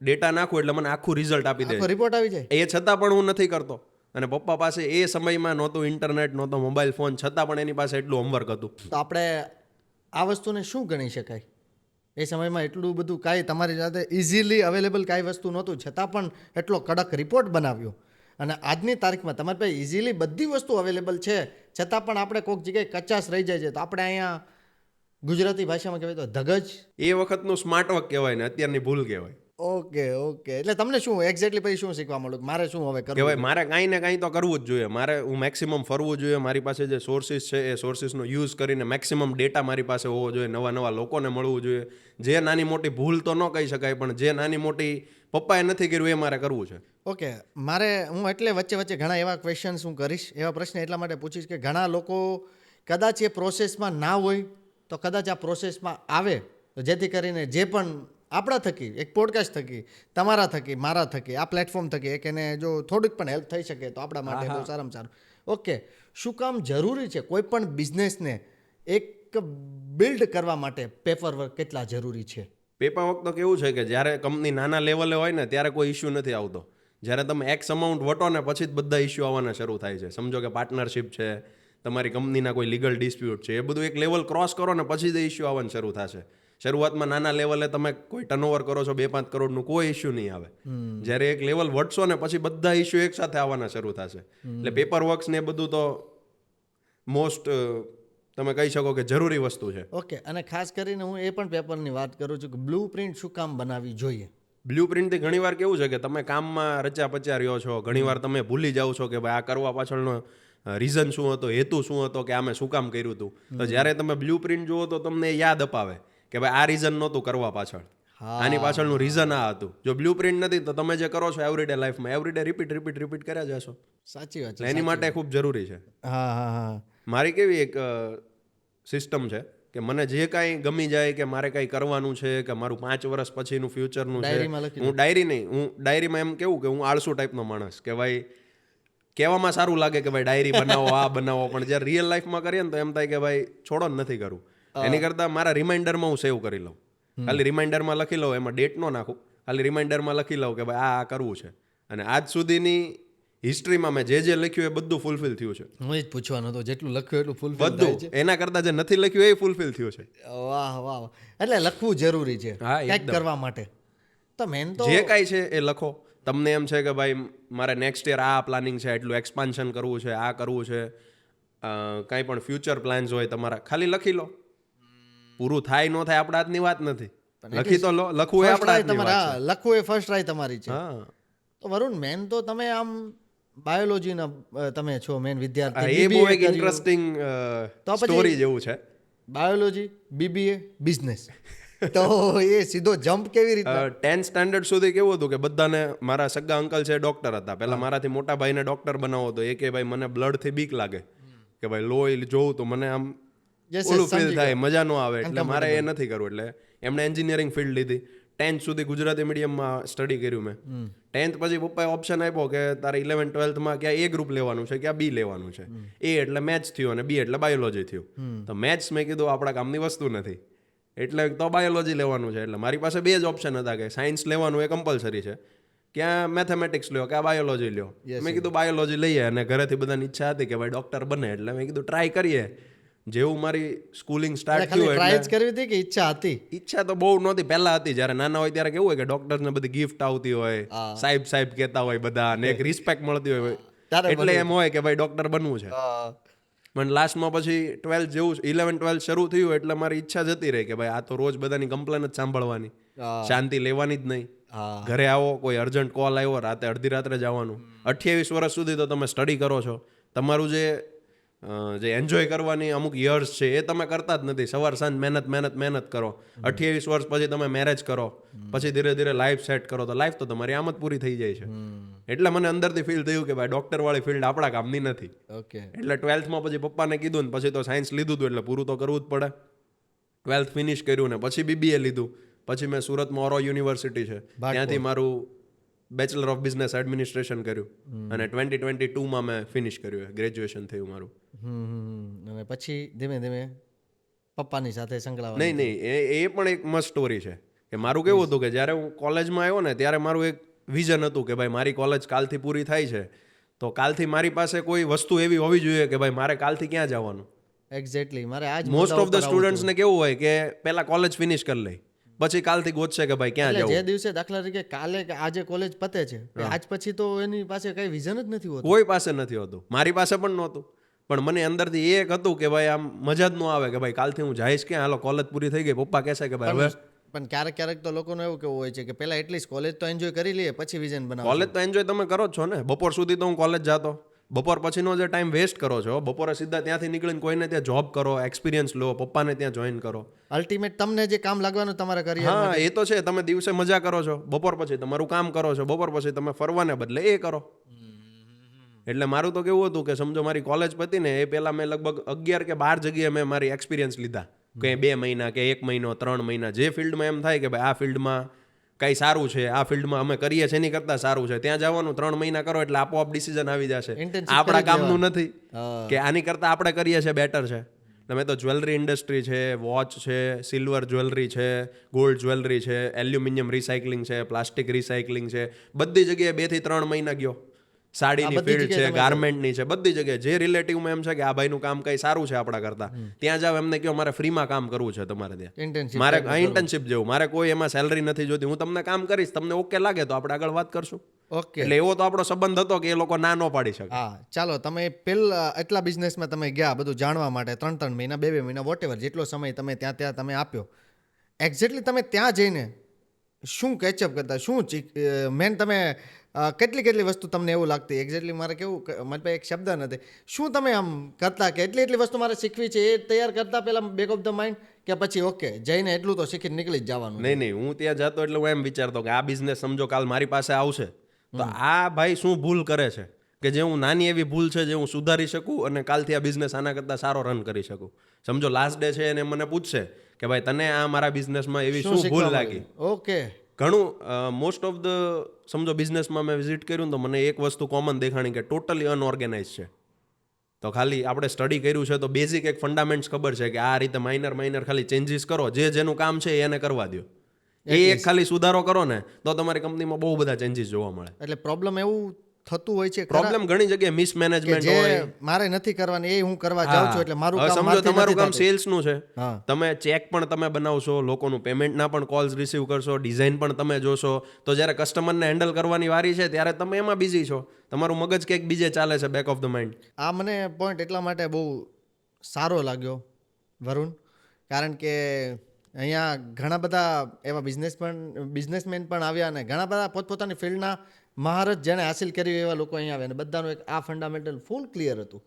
ડેટા નાખું એટલે મને આખું રિઝલ્ટ આપી દે, રિપોર્ટ આવી જાય. એ છતાં પણ હું નથી કરતો. અને પપ્પા પાસે એ સમયમાં નહોતું ઇન્ટરનેટ, નહોતો મોબાઈલ ફોન, છતાં પણ એની પાસે એટલું હોમવર્ક હતું. તો આપણે આ વસ્તુને શું ગણી શકાય? એ સમયમાં એટલું બધું કાંઈ તમારી સાથે ઇઝીલી અવેલેબલ કાંઈ વસ્તુ નહોતું, છતાં પણ એટલો કડક રિપોર્ટ બનાવ્યો. અને આજની તારીખમાં તમારી પાસે ઇઝીલી બધી વસ્તુ અવેલેબલ છે, છતાં પણ આપણે કોઈક જગ્યાએ કચાશ રહી જાય છે. તો આપણે અહીંયા ગુજરાતી ભાષામાં કહેવાય તો ધગજ. એ વખતનું સ્માર્ટ વર્ક કહેવાય ને અત્યારની ભૂલ કહેવાય. ઓકે. એટલે તમને શું એક્ઝેક્ટલી પછી શું શીખવા મળ્યું? મારે શું હવે કરવું? કહેવાય મારે કાંઈ ને કાંઈ તો કરવું જ જોઈએ. હું મેક્સિમમ ફરવું જોઈએ. મારી પાસે જે સોર્સિસ છે એ સોર્સિસનો યુઝ કરીને મેક્સિમમ ડેટા મારી પાસે હોવો જોઈએ. નવા લોકોને મળવું જોઈએ. જે નાની મોટી ભૂલ તો ન કહી શકાય, પણ જે નાની મોટી પપ્પાએ નથી કર્યું એ મારે કરવું છે. ઓકે. હું એટલે વચ્ચે ઘણા એવા ક્વેશ્ચન્સ હું કરીશ, એવા પ્રશ્ન એટલા માટે પૂછીશ કે ઘણા લોકો કદાચ એ પ્રોસેસમાં ના હોય તો કદાચ આ પ્રોસેસમાં આવે, તો જેથી કરીને જે પણ આપણા થકી, એક પોડકાસ્ટ થકી, તમારા થકી, મારા થકી, આ પ્લેટફોર્મ થકી એક એને જો થોડીક પણ હેલ્પ થઈ શકે તો આપણા માટે બહુ સારામાં સારું. ઓકે. શું કામ જરૂરી છે કોઈ પણ બિઝનેસને એક બિલ્ડ કરવા માટે પેપર વર્ક કેટલા જરૂરી છે? પેપર વર્ક તો કેવું છે કે જ્યારે કંપની નાના લેવલે હોય ને ત્યારે કોઈ ઇશ્યુ નથી આવતો. જ્યારે તમે એક્સ અમાઉન્ટ વટો ને પછી જ બધા ઇશ્યુ આવવાના શરૂ થાય છે. સમજો કે પાર્ટનરશિપ છે, તમારી કંપનીના કોઈ લીગલ ડિસ્પ્યુટ છે, એ બધું એક લેવલ ક્રોસ કરો ને પછી જ ઇશ્યુ આવવાનું શરૂ થશે. શરૂઆતમાં નાના લેવલે તમે કોઈ ટર્નઓવર કરો છો 2-5 કરોડનું, કોઈ ઇશ્યુ નહીં આવે. જ્યારે એક લેવલ વટશો ને પછી બધા ઇશ્યુ એક સાથે આવવાના શરૂ થશે. એટલે પેપર વર્ક્સ ને એ બધું તો મોસ્ટ તમે કહી શકો કે જરૂરી વસ્તુ છે. ઓકે, અને ખાસ કરીને હું એ પણ પેપરની વાત કરું છું કે બ્લુ પ્રિન્ટ શું કામ બનાવવી જોઈએ? બ્લુ પ્રિન્ટથી ઘણીવાર કેવું છે કે તમે કામમાં રચ્યા પચ્યા રહ્યો છો, ઘણીવાર તમે ભૂલી જાઓ છો કે ભાઈ આ કરવા પાછળનો રીઝન શું હતો, હેતુ શું હતો, કે આમે શું કામ કર્યું હતું. તો જ્યારે તમે બ્લુ પ્રિન્ટ જુઓ તો તમને યાદ અપાવે કે ભાઈ આ રીઝન નહોતું કરવા પાછળ, આની પાછળનું રીઝન આ હતું. જો બ્લુ પ્રિન્ટ નથી તો તમે જે કરો છો એવરીડે લાઈફમાં એવરીડે રિપીટ કર્યા જશો. સાચી વાત છે. એની માટે ખૂબ જરૂરી છે. હા હા હા. મારી કેવી એક સિસ્ટમ છે કે મને જે કાંઈ ગમી જાય કે મારે કાંઈ કરવાનું છે કે મારું 5 વર્ષ પછીનું ફ્યુચરનું છે, હું ડાયરીમાં એમ કેવું કે હું આળસુ ટાઈપનો માણસ કે ભાઈ કહેવામાં સારું લાગે કે ભાઈ ડાયરી બનાવો, આ બનાવો, પણ જ્યારે રિયલ લાઈફમાં કરીએ ને તો એમ થાય કે ભાઈ છોડો ને નથી કરવું. એની કરતાં મારા રિમાઇન્ડરમાં હું સેવ કરી લઉં. ખાલી રિમાઇન્ડરમાં લખી લઉં, એમાં ડેટ ન નાખું, ખાલી રિમાઇન્ડરમાં લખી લઉં કે ભાઈ આ કરવું છે. અને આજ સુધીની હિસ્ટ્રીમાં મેં જે લખ્યું એ બધું ફૂલફિલ થયું છે. હું જ પૂછવાનું હતું, જેટલું લખ્યું એટલું ફૂલફિલ બધું. એના કરતાં જે નથી લખ્યું એ ફૂલફિલ થયું છે. વાહ વાહ. એટલે લખવું જરૂરી છે કંઈક કરવા માટે. તો મેન તો જે કાંઈ છે એ લખો. તમને એમ છે કે ભાઈ મારે નેક્સ્ટ યર આ પ્લાનિંગ છે, એટલું એક્સપાન્શન કરવું છે, આ કરવું છે, કાંઈ પણ ફ્યુચર પ્લાન્સ હોય તમારા, ખાલી લખી લો. પૂરું થાય ન થાય આપણા હાથની વાત નથી. લખી તો લો. લખવું એ આપણા હાથની વાત છે. લખવું એ ફર્સ્ટ ટ્રાય તમારી છે. હા. તો વરુણ, મેન તો તમે આમ બાયોલોજીના તમે છો મેન વિદ્યાર્થી. એ બહુ એક ઇન્ટરેસ્ટિંગ સ્ટોરી જેવું છે. બાયોલોજી, બીબીએ, બિઝનેસ, તો એ સીધો જમ્પ કેવી રીતે? 10th સ્ટાન્ડર્ડ સુધી કેવું હતું કે બધાને, મારા સગા અંકલ છે ડોક્ટર હતા, પહેલા મારાથી મોટા ભાઈને ડોક્ટર બનાવો તો એ કે ભાઈ મને બ્લડથી બીક લાગે કે ભાઈ લોહી જોઉં તો મને આમ ઓલું ફીલ થાય, મજા ન આવે, એટલે મારે એ નથી કરવું. એટલે એમણે એન્જિનિયરિંગ ફિલ્ડ લીધી. 10th સુધી ગુજરાતી મીડિયમમાં સ્ટડી કર્યું મેં. 10th પછી પપ્પાએ ઓપ્શન આપ્યો કે તારે 11th-12thમાં ક્યાં એ ગ્રુપ લેવાનું છે ક્યાં બી લેવાનું છે. એ એટલે મેથ્સ થયું અને બી એટલે બાયોલોજી થયું. તો મેથ્સ મેં કીધું આપણા કામની વસ્તુ નથી, એટલે તો બાયોલોજી લેવાનું છે. એટલે મારી પાસે 2 જ ઓપ્શન હતા કે સાયન્સ લેવાનું એ કમ્પલસરી છે, ક્યાં મેથેમેટિક્સ લ્યો ક્યાં બાયોલોજી લ્યો. મેં કીધું બાયોલોજી લઈએ, અને ઘરેથી બધાની ઈચ્છા હતી કે ભાઈ ડોક્ટર બને, એટલે મેં કીધું ટ્રાય કરીએ. જેવું મારી સ્કૂલિંગ સ્ટાર્ટ થયું ટ્રાય જ કરવી હતી કે ઈચ્છા હતી? ઈચ્છા તો બહુ નહોતી, પહેલા હતી. જ્યારે નાના હોય ત્યારે કેવું હોય કે ડોક્ટરને બધી ગિફ્ટ આવતી હોય, સાહેબ કહેતા હોય બધા, અને એક રિસ્પેક્ટ મળતી હોય, એટલે એમ હોય કે ભાઈ ડોક્ટર બનવું છે. પણ લાસ્ટમાં પછી 12th જેવું 11th-12th શરૂ થયું એટલે મારી ઈચ્છા જતી રહી કે ભાઈ આ તો રોજ બધાની કમ્પ્લેન જ સાંભળવાની, શાંતિ લેવાની જ નહીં. ઘરે આવો, કોઈ અર્જન્ટ કોલ આવ્યો, રાતે અડધી રાત્રે જવાનું. 28 વર્ષ સુધી તો તમે સ્ટડી કરો છો, તમારું જે એન્જોય કરવાની અમુક યર્સ છે એ તમે કરતા જ નથી. સવાર સાંજ મહેનત કરો. 28 વર્ષ પછી તમે મેરેજ કરો, પછી ધીરે ધીરે લાઈફ સેટ કરો, તો લાઈફ તો તમારી આમ જ પૂરી થઈ જાય છે. એટલે મને અંદરથી ફીલ થયું કે ભાઈ ડોક્ટર વાળી ફિલ્ડ આપણા કામની નથી. ઓકે. એટલે 12thમાં પછી પપ્પાને કીધું ને પછી તો સાયન્સ લીધું હતું એટલે પૂરું તો કરવું જ પડે. 12th ફિનિશ કર્યું ને પછી બીબીએ લીધું. પછી મેં સુરતમાં ઓરો યુનિવર્સિટી છે ત્યાંથી મારું બેચલર ઓફ બિઝનેસ એડમિનિસ્ટ્રેશન કર્યું અને 2022માં મેં ફિનિશ કર્યું, ગ્રેજ્યુએશન થયું મારું. અને પછી ધીમે ધીમે પપ્પાની સાથે સંકળાવા? નહીં, એ પણ એક મસ્ત સ્ટોરી છે કે મારું કેવું હતું કે જ્યારે હું કોલેજમાં આવ્યો ને ત્યારે મારું એક વિઝન હતું કે ભાઈ મારી કોલેજ કાલથી પૂરી થાય છે તો કાલથી મારી પાસે કોઈ વસ્તુ એવી હોવી જોઈએ કે ભાઈ મારે કાલથી ક્યાં જવાનું. એક્ઝેક્ટલી. મારે આજ મોસ્ટ ઓફ ધ સ્ટુડન્ટ્સને કેવું હોય કે પહેલા કોલેજ ફિનિશ કરી લે, પછી કાલથી ગોતશે કે ભાઈ ક્યાં જવું. જે દિવસે દાખલા તરીકે કાલે કે આજે કોલેજ પતે છે, આજ પછી તો એની પાસે કઈ વિઝન જ નથી હોતું. કોઈ પાસે નથી હોતું, મારી પાસે પણ નહોતું. પણ મને અંદરથી એ એક હતું કે ભાઈ આમ મજા જ ન આવે કે ભાઈ કાલથી હું જઈશ ક્યાં, હાલો કોલેજ પૂરી થઈ ગઈ, પપ્પા કહેશે કે ભાઈ હવે. પણ ક્યારેક તો લોકોનું એવું કેવું હોય છે કે પહેલા એટલીસ્ટ કોલેજ તો એન્જોય કરી લઈએ પછી વિઝન બનાવો. કોલેજ તો એન્જોય તમે કરો જ છો ને. બપોર સુધી તો હું કોલેજ જતો, બપોર પછીનો જે ટાઈમ વેસ્ટ કરો છો, બપોરે સીધા ત્યાંથી નીકળીને કોઈને ત્યાં જોબ કરો, એક્સપિરિયન્સ લો, પપ્પાને ત્યાં જોઈન કરો. અલ્ટિમેટ તમને જે કામ લાગવાનું તમારા કરિયર. હા, એ તો છે. તમે દિવસે મજા કરો છો, બપોર પછી તમારું કામ કરો છો, બપોર પછી તમે ફરવાને બદલે એ કરો. એટલે મારું તો કેવું હતું કે સમજો મારી કોલેજ પતી ને એ પહેલાં મેં લગભગ 11 કે 12 જગ્યાએ મેં મારી એક્સપિરિયન્સ લીધા, કે 2 મહિના કે 1 મહિનો 3 મહિના, જે ફિલ્ડમાં એમ થાય કે ભાઈ આ ફિલ્ડમાં કંઈ સારું છે, આ ફિલ્ડમાં અમે કરીએ છીએ એની કરતાં સારું છે, ત્યાં જવાનું. 3 મહિના કરો એટલે આપોઆપ ડિસિઝન આવી જશે આપણા કામનું નથી કે આની કરતાં આપણે કરીએ છીએ બેટર છે. તમે તો જ્વેલરી ઇન્ડસ્ટ્રી છે, વોચ છે, સિલ્વર જ્વેલરી છે, ગોલ્ડ જ્વેલરી છે, એલ્યુમિનિયમ રિસાયકલિંગ છે, પ્લાસ્ટિક રિસાયકલિંગ છે, બધી જગ્યાએ 2 થી 3 મહિના ગયો. સાડીની બધી ફિલ્ડ જગ્યાએ છે, તમે ગાર્મેન્ટની છે, બધી જગ્યાએ જે રિલેટિવમાં એમ છે કે આ ભાઈનું કામ કંઈ સારું છે આપણા કરતાં, ત્યાં જાવ એમને કહો મારે ફ્રીમાં કામ કરવું છે તમારે ત્યાં, Internship મારે type નું ઇન્ટર્નશિપ જેવું, મારે કોઈ એમાં સેલરી નથી જોતી, હું તમને કામ કરીશ, તમને ઓકે લાગે તો આપણે આગળ વાત કરશું. ઓકે. એટલે એવો તો આપણો સંબંધ હતો કે એ લોકો ના ન પાડી શકે. હા, ચાલો તમે એટલા બિઝનેસમાં તમે ગયા બધું જાણવા માટે 3 મહિના 2 મહિના વોટેવર જેટલો સમય તમે ત્યાં તમે આપ્યો, એક્ઝેક્ટલી તમે ત્યાં જઈને શું કેચઅપ કરતા, શું મેન તમે કેટલી વસ્તુ તમને એવું લાગતી એક્ઝેક્ટલી મારે કેવું મારી પાસે એક શબ્દ નથી, શું તમે આમ કરતા કે એટલી વસ્તુ મારે શીખવી છે એ તૈયાર કરતા પહેલા બેક ઓફ ધ માઇન્ડ, કે પછી ઓકે જઈને એટલું તો શીખીને નીકળી જ જવાનું? નહીં, હું ત્યાં જતો એટલે હું એમ વિચારતો કે આ બિઝનેસ સમજો કાલ મારી પાસે આવશે તો આ ભાઈ શું ભૂલ કરે છે કે જે હું નાની એવી ભૂલ છે જે હું સુધારી શકું અને કાલથી આ બિઝનેસ આના કરતાં સારો રન કરી શકું. સમજો લાસ્ટ ડે છે અને મને પૂછશે કે ભાઈ તને આ મારા બિઝનેસમાં એવી શું ભૂલ લાગી. ઓકે. ઘણું મોસ્ટ ઓફ ધ સમજો બિઝનેસમાં મેં વિઝિટ કર્યું ને તો મને એક વસ્તુ કોમન દેખાણી કે ટોટલી અનઓર્ગેનાઇઝ છે. તો ખાલી આપણે સ્ટડી કર્યું છે તો બેઝિક એક ફંડામેન્ટ્સ ખબર છે કે આ રીતે માઇનર ખાલી ચેન્જીસ કરો, જેનું કામ છે એને કરવા દો. એ એક ખાલી સુધારો કરો ને તો તમારી કંપનીમાં બહુ બધા ચેન્જીસ જોવા મળે. એટલે પ્રોબ્લેમ એવું થતું હોય છે, પ્રોબ્લેમ ઘણી જગ્યાએ મિસમેનેજમેન્ટ જે હોય. મારે નથી કરવાની એ હું કરવા જાઉં છું એટલે મારું કામ સમજો મારથી તમારું નથી કામ થતું. સેલ્સનું છે, હા. તમે ચેક પણ તમે બનાવશો, લોકોનું પેમેન્ટના પણ કોલ્સ રિસીવ કરશો, ડિઝાઇન પણ તમે જોશો, તો જ્યારે કસ્ટમરને હેન્ડલ કરવાની વારી છે ત્યારે તમે એમાં બિઝી છો, તમારું મગજ કંઈક બીજે ચાલે છે બેક ઓફ ધ માઇન્ડ. આ મને પોઈન્ટ એટલા માટે બહુ સારો લાગ્યો વરુણ, કારણ કે અહીંયા ઘણા બધા એવા બિઝનેસમેન પણ આવ્યા અને ઘણા બધા પોતપોતાની ફિલ્ડના મહારત જેણે હાસિલ કરી એવા લોકો અહીંયા આવ્યા અને બધાનું એક આ ફંડામેન્ટલ ફૂલ ક્લિયર હતું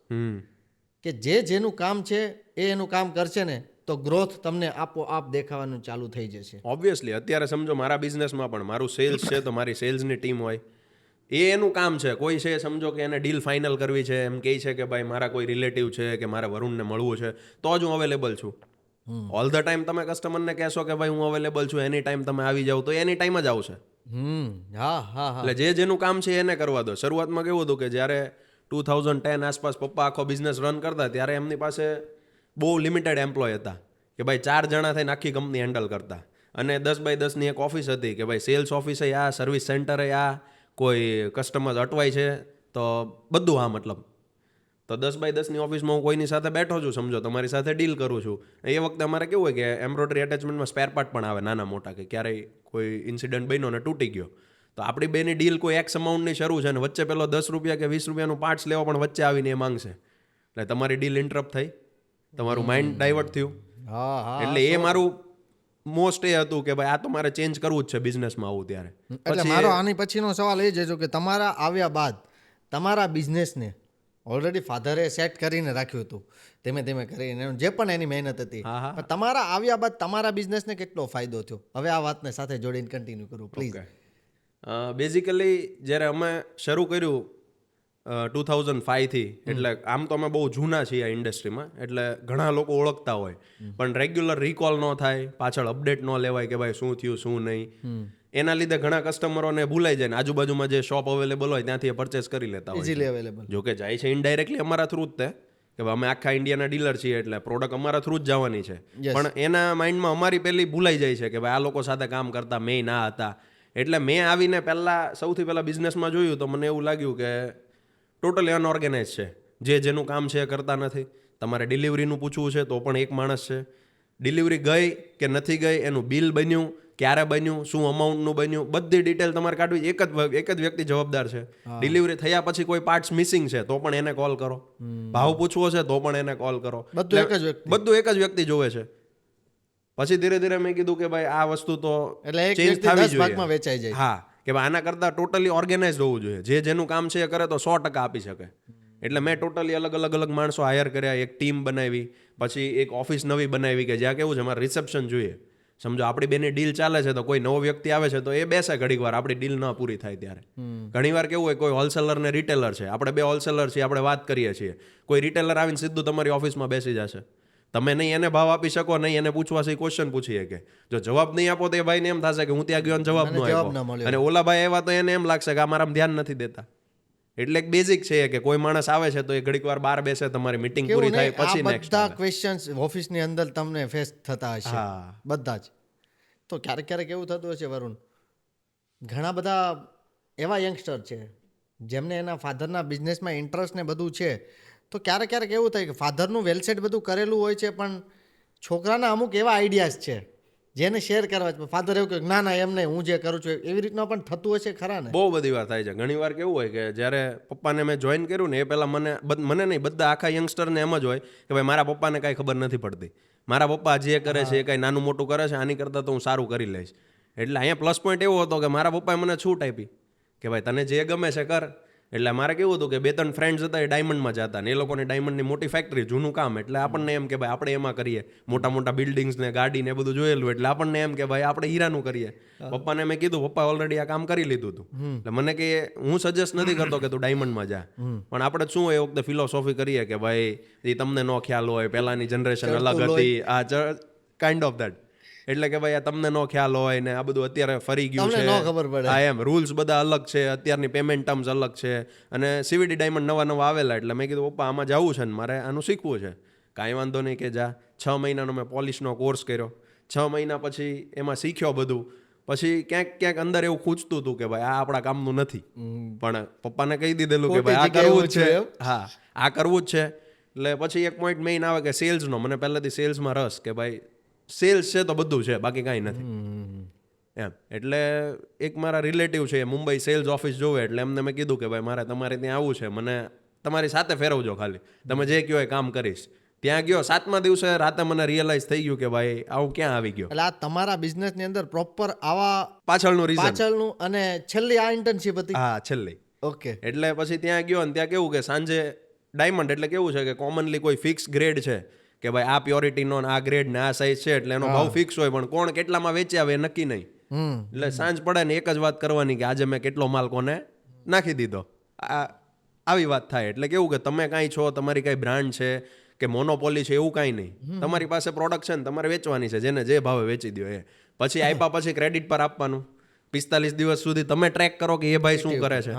કે જેનું કામ છે એ એનું કામ કરશે ને તો ગ્રોથ તમને આપોઆપ દેખાવાનું ચાલુ થઈ જશે. ઓબ્વિયસલી અત્યારે સમજો મારા બિઝનેસમાં પણ મારું સેલ્સ છે તો મારી સેલ્સની ટીમ હોય, એનું કામ છે. કોઈ છે સમજો કે એને ડીલ ફાઇનલ કરવી છે, એમ કહે છે કે ભાઈ મારા કોઈ રિલેટિવ છે કે મારે વરુણને મળવું છે તો જ હું અવેલેબલ છું. ઓલ ધ ટાઈમ તમે કસ્ટમરને કહેશો કે ભાઈ હું અવેલેબલ છું, એની ટાઈમ તમે આવી જાઓ તો એની ટાઈમ જ આવશે. હા. એટલે જેનું કામ છે એને કરવા દો. શરૂઆતમાં કેવું હતું કે જ્યારે 2010 આસપાસ પપ્પા આખો બિઝનેસ રન કરતા ત્યારે એમની પાસે બહુ લિમિટેડ એમ્પ્લોય હતા કે ભાઈ 4 જણા થઈને આખી કંપની હેન્ડલ કરતા અને 10x10ની એક ઓફિસ હતી કે ભાઈ સેલ્સ ઓફિસે આ, સર્વિસ સેન્ટરે આ, કોઈ કસ્ટમર અટવાય છે તો બધું આ મતલબ. તો 10x10ની ઓફિસમાં હું કોઈની સાથે બેઠો છું, સમજો તમારી સાથે ડીલ કરું છું. એ વખતે અમારે કેવું હોય કે એમ્બ્રોઇડરી એટેચમેન્ટમાં સ્પેર પાર્ટ પણ આવે નાના મોટા, કે ક્યારેય કોઈ ઇન્સિડન્ટ બન્યો ને તૂટી ગયો તો આપણી બેની ડીલ કોઈ એક્સ અમાઉન્ટની શરૂ છે અને વચ્ચે પેલો 10 રૂપિયા કે 20 રૂપિયાનું પાર્ટ્સ લેવા પણ વચ્ચે આવીને એ માંગશે, એટલે તમારી ડીલ ઇન્ટરપ્ટ થઈ, તમારું માઇન્ડ ડાયવર્ટ થયું. એટલે એ મારું મોસ્ટ એ હતું કે ભાઈ આ તો મારે ચેન્જ કરવું જ છે બિઝનેસમાં આવું ત્યારે. એટલે મારો આની પછીનો સવાલ એ જ છે કે તમારા આવ્યા બાદ તમારા બિઝનેસને ઓલરેડી ફાધરે સેટ કરીને રાખ્યું હતું ધીમે કરીને જે પણ એની મહેનત હતી, પણ તમારા આવ્યા બાદ તમારા બિઝનેસને કેટલો ફાયદો થયો? હવે આ વાતને સાથે જોડીને કન્ટિન્યુ કરું પ્લીઝ. બેઝિકલી જ્યારે અમે શરૂ કર્યું 2005 થી, એટલે આમ તો અમે બહુ જૂના છીએ આ ઇન્ડસ્ટ્રીમાં, એટલે ઘણા લોકો ઓળખતા હોય પણ રેગ્યુલર રિકોલ ન થાય, પાછળ અપડેટ ન લેવાય કે ભાઈ શું થયું શું નહીં. એના લીધે ઘણા કસ્ટમરોને ભૂલાઈ જાય ને આજુબાજુમાં જે શોપ અવેલેબલ હોય ત્યાંથી એ પરચેસ કરી લેતા હોય. Easily available. જોકે જાય છે ઇનડાયરેક્ટલી અમારા થ્રુ જ તે કે ભાઈ અમે આખા ઇન્ડિયાના ડીલર છીએ એટલે પ્રોડક્ટ અમારા થ્રુ જ જવાની છે, પણ એના માઇન્ડમાં અમારી પહેલી ભૂલાઈ જાય છે કે ભાઈ આ લોકો સાથે કામ કરતા મેં ના હતા. એટલે મેં આવીને સૌથી પહેલાં બિઝનેસમાં જોયું તો મને એવું લાગ્યું કે ટોટલી અનઓર્ગેનાઇઝ છે. જેનું કામ છે એ કરતા નથી. તમારે ડિલિવરીનું પૂછવું છે તો પણ એક માણસ છે, ડિલિવરી ગઈ કે નથી ગઈ, એનું બિલ બન્યું, ક્યારે બન્યું, શું અમાઉન્ટનું બન્યું, બધી ડિટેલ તમારે કાઢવી, એક જ વ્યક્તિ જવાબદાર છે. ડિલિવરી થયા પછી કોઈ પાર્ટ્સ મિસિંગ છે તો પણ એને કોલ કરો, ભાવ પૂછવો છે તો પણ એને કોલ કરો, બધું એક જ વ્યક્તિ જોવે છે. પછી ધીરે ધીરે મેં કીધું કે ભાઈ આ વસ્તુ તો ચેન્જ થવી જોઈએ. હા, કે ભાઈ આના કરતાં ટોટલી ઓર્ગેનાઇઝ હોવું જોઈએ. જેનું કામ છે એ કરે તો 100% આપી શકે. એટલે મેં ટોટલી અલગ માણસો હાયર કર્યા, એક ટીમ બનાવી, પછી એક ઓફિસ નવી બનાવી કે જ્યાં કેવું છે મારે રિસેપ્શન જોઈએ. સમજો આપણી બેની ડીલ ચાલે છે તો કોઈ નવો વ્યક્તિ આવે છે તો એ બેસે ઘડીક વાર આપણી ડીલ ન પૂરી થાય ત્યારે. ઘણીવાર કેવું હોય કોઈ હોલસેલર ને રિટેલર છે, આપણે બે હોલસેલર છીએ, આપણે વાત કરીએ છીએ, કોઈ રિટેલર આવીને સીધું તમારી ઓફિસમાં બેસી જશે, તમે નહીં એને ભાવ આપી શકો, નહીં એને પૂછવા છે ક્વેશ્ચન પૂછી શકે. જો જવાબ નહીં આપો તો એ ભાઈને એમ થશે કે હું ત્યાં ગયો જવાબ ન આપ્યો, અને ઓલા ભાઈ આવ્યા તો એને એમ લાગશે કે આ મારામાં ધ્યાન નથી દેતા. એટલે એક બેઝિક છે કે કોઈ માણસ આવે છે તો એ ઘડીક વાર બહાર બેસે, તમારી મીટિંગ કેવું પૂરી થાય નહીં, આ પછી નેક્સ્ટ બધા ક્વેશ્ચન્સ ઓફિસની અંદર તમને ફેસ થતા હશે, હા. બધા જ. તો ક્યારેક ક્યારેક એવું થતું હશે વરુણ, ઘણા બધા એવા યંગસ્ટર છે જેમને એના ફાધરના બિઝનેસમાં ઇન્ટરેસ્ટ ને બધું છે, તો ક્યારેક ક્યારેક એવું થાય કે ફાધરનું વેલસેટ બધું કરેલું હોય છે, પણ છોકરાના અમુક એવા આઈડિયાઝ છે જેને શેર કરવા છે, ફાધર એવું કહે કે ના ના એમ નહીં, હું જે કરું છું એવી રીતના પણ થતું હશે ખરા ને? બહુ બધી વાર થાય છે. ઘણી વાર કેવું હોય કે જ્યારે પપ્પાને મેં જોઈન કર્યું ને એ પહેલાં મને નહીં, બધા આખા યંગસ્ટરને એમ જ હોય કે ભાઈ મારા પપ્પાને કાંઈ ખબર નથી પડતી, મારા પપ્પા જે કરે છે એ કાંઈ નાનું મોટું કરે છે, આની કરતાં તો હું સારું કરી લઈશ. એટલે અહીંયા પ્લસ પોઈન્ટ એવો હતો કે મારા પપ્પાએ મને છૂટ આપી કે ભાઈ તને જે ગમે છે કર. એટલે મારે કેવું હતું કે 2-3 ફ્રેન્ડ્સ હતા એ ડાયમંડમાં જતા ને એ લોકોની ડાયમંડની મોટી ફેક્ટરી, જૂનું કામ, એટલે આપણને એમ કે ભાઈ આપણે એમાં કરીએ, મોટા મોટા બિલ્ડિંગ્સ ને ગાડી ને બધું જોયેલું, એટલે આપણને એમ કે ભાઈ આપણે હીરાનું કરીએ. પપ્પાને મેં કીધું, પપ્પા ઓલરેડી આ કામ કરી લીધું હતું, એટલે મને કે હું સજેસ્ટ નથી કરતો કે તું ડાયમંડમાં જા, પણ આપણે શું એ વખતે ફિલોસોફી કરીએ કે ભાઈ એ તમને નો ખ્યાલ હોય, પહેલાની જનરેશન અલગ હતી, આ કાઇન્ડ ઓફ દેટ. એટલે કે ભાઈ આ તમને નો ખ્યાલ હોય ને આ બધું અત્યારે ફરી ગયું તમને છે, નો ખબર પડે. હા એમ રૂલ્સ બધા અલગ છે, અત્યારની પેમેન્ટ ટર્મ્સ અલગ છે, અને સીવીડી ડાયમંડ નવા આવેલા, એટલે મેં કીધું પપ્પા આમાં જવું છે ને મારે આનું શીખવું છે. કાંઈ વાંધો નહીં કે જા. 6 મહિનાનો મેં પોલિશનો કોર્સ કર્યો, 6 મહિના પછી એમાં શીખ્યો બધું. પછી ક્યાંક અંદર એવું ખૂંચતું હતું કે ભાઈ આ આપણા કામનું નથી, પણ પપ્પાને કહી દીધેલું કે ભાઈ આ કરવું જ છે, હા આ કરવું જ છે. એટલે પછી એક પોઈન્ટ મેઇન આવે કે સેલ્સનો, મને પહેલેથી સેલ્સમાં રસ, કે ભાઈ સેલ્સ છે તો બધું છે, બાકી કાંઈ નથી એમ. એટલે એક મારા રિલેટિવ છે, મુંબઈ સેલ્સ ઓફિસ જોવે, એટલે એમને મેં કીધું કે ભાઈ મારે તમારે ત્યાં આવવું છે, મને તમારી સાથે ફેરવજો, ખાલી તમે જે કહો એ કામ કરીશ. ત્યાં ગયો, 7મા દિવસે રાતે મને રિયલાઇઝ થઈ ગયું કે ભાઈ આવું ક્યાં આવી ગયો. એટલે આ તમારા બિઝનેસની અંદર પ્રોપર આવા પાછળનું રીઝન, પાછળનું, અને છેલ્લી આ ઇન્ટર્નશિપ હતી. હા છેલ્લી. ઓકે. એટલે પછી ત્યાં ગયો ને ત્યાં કેવું કે સાંજે ડાયમંડ એટલે કેવું છે કે કોમનલી કોઈ ફિક્સ ગ્રેડ છે કે ભાઈ આ પ્યોરિટીનો આ ગ્રેડ ને આ સાઇઝ છે, એટલે એનો ભાવ ફિક્સ હોય, પણ કોણ કેટલામાં વેચે આવે એ નક્કી નહીં. એટલે સાંજ પડે ને એક જ વાત કરવાની કે આજે મેં કેટલો માલ કોને નાખી દીધો, આવી વાત થાય. એટલે કેવું કે તમે કાંઈ છો, તમારી કાંઈ બ્રાન્ડ છે કે મોનોપોલી છે એવું કાંઈ નહીં, તમારી પાસે પ્રોડક્ટ છે ને તમારે વેચવાની છે, જેને જે ભાવે વેચી દો એ. પછી આપ્યા પછી ક્રેડિટ પર આપવાનું, 45 દિવસ સુધી તમે ટ્રેક કરો કે એ ભાઈ શું કરે છે.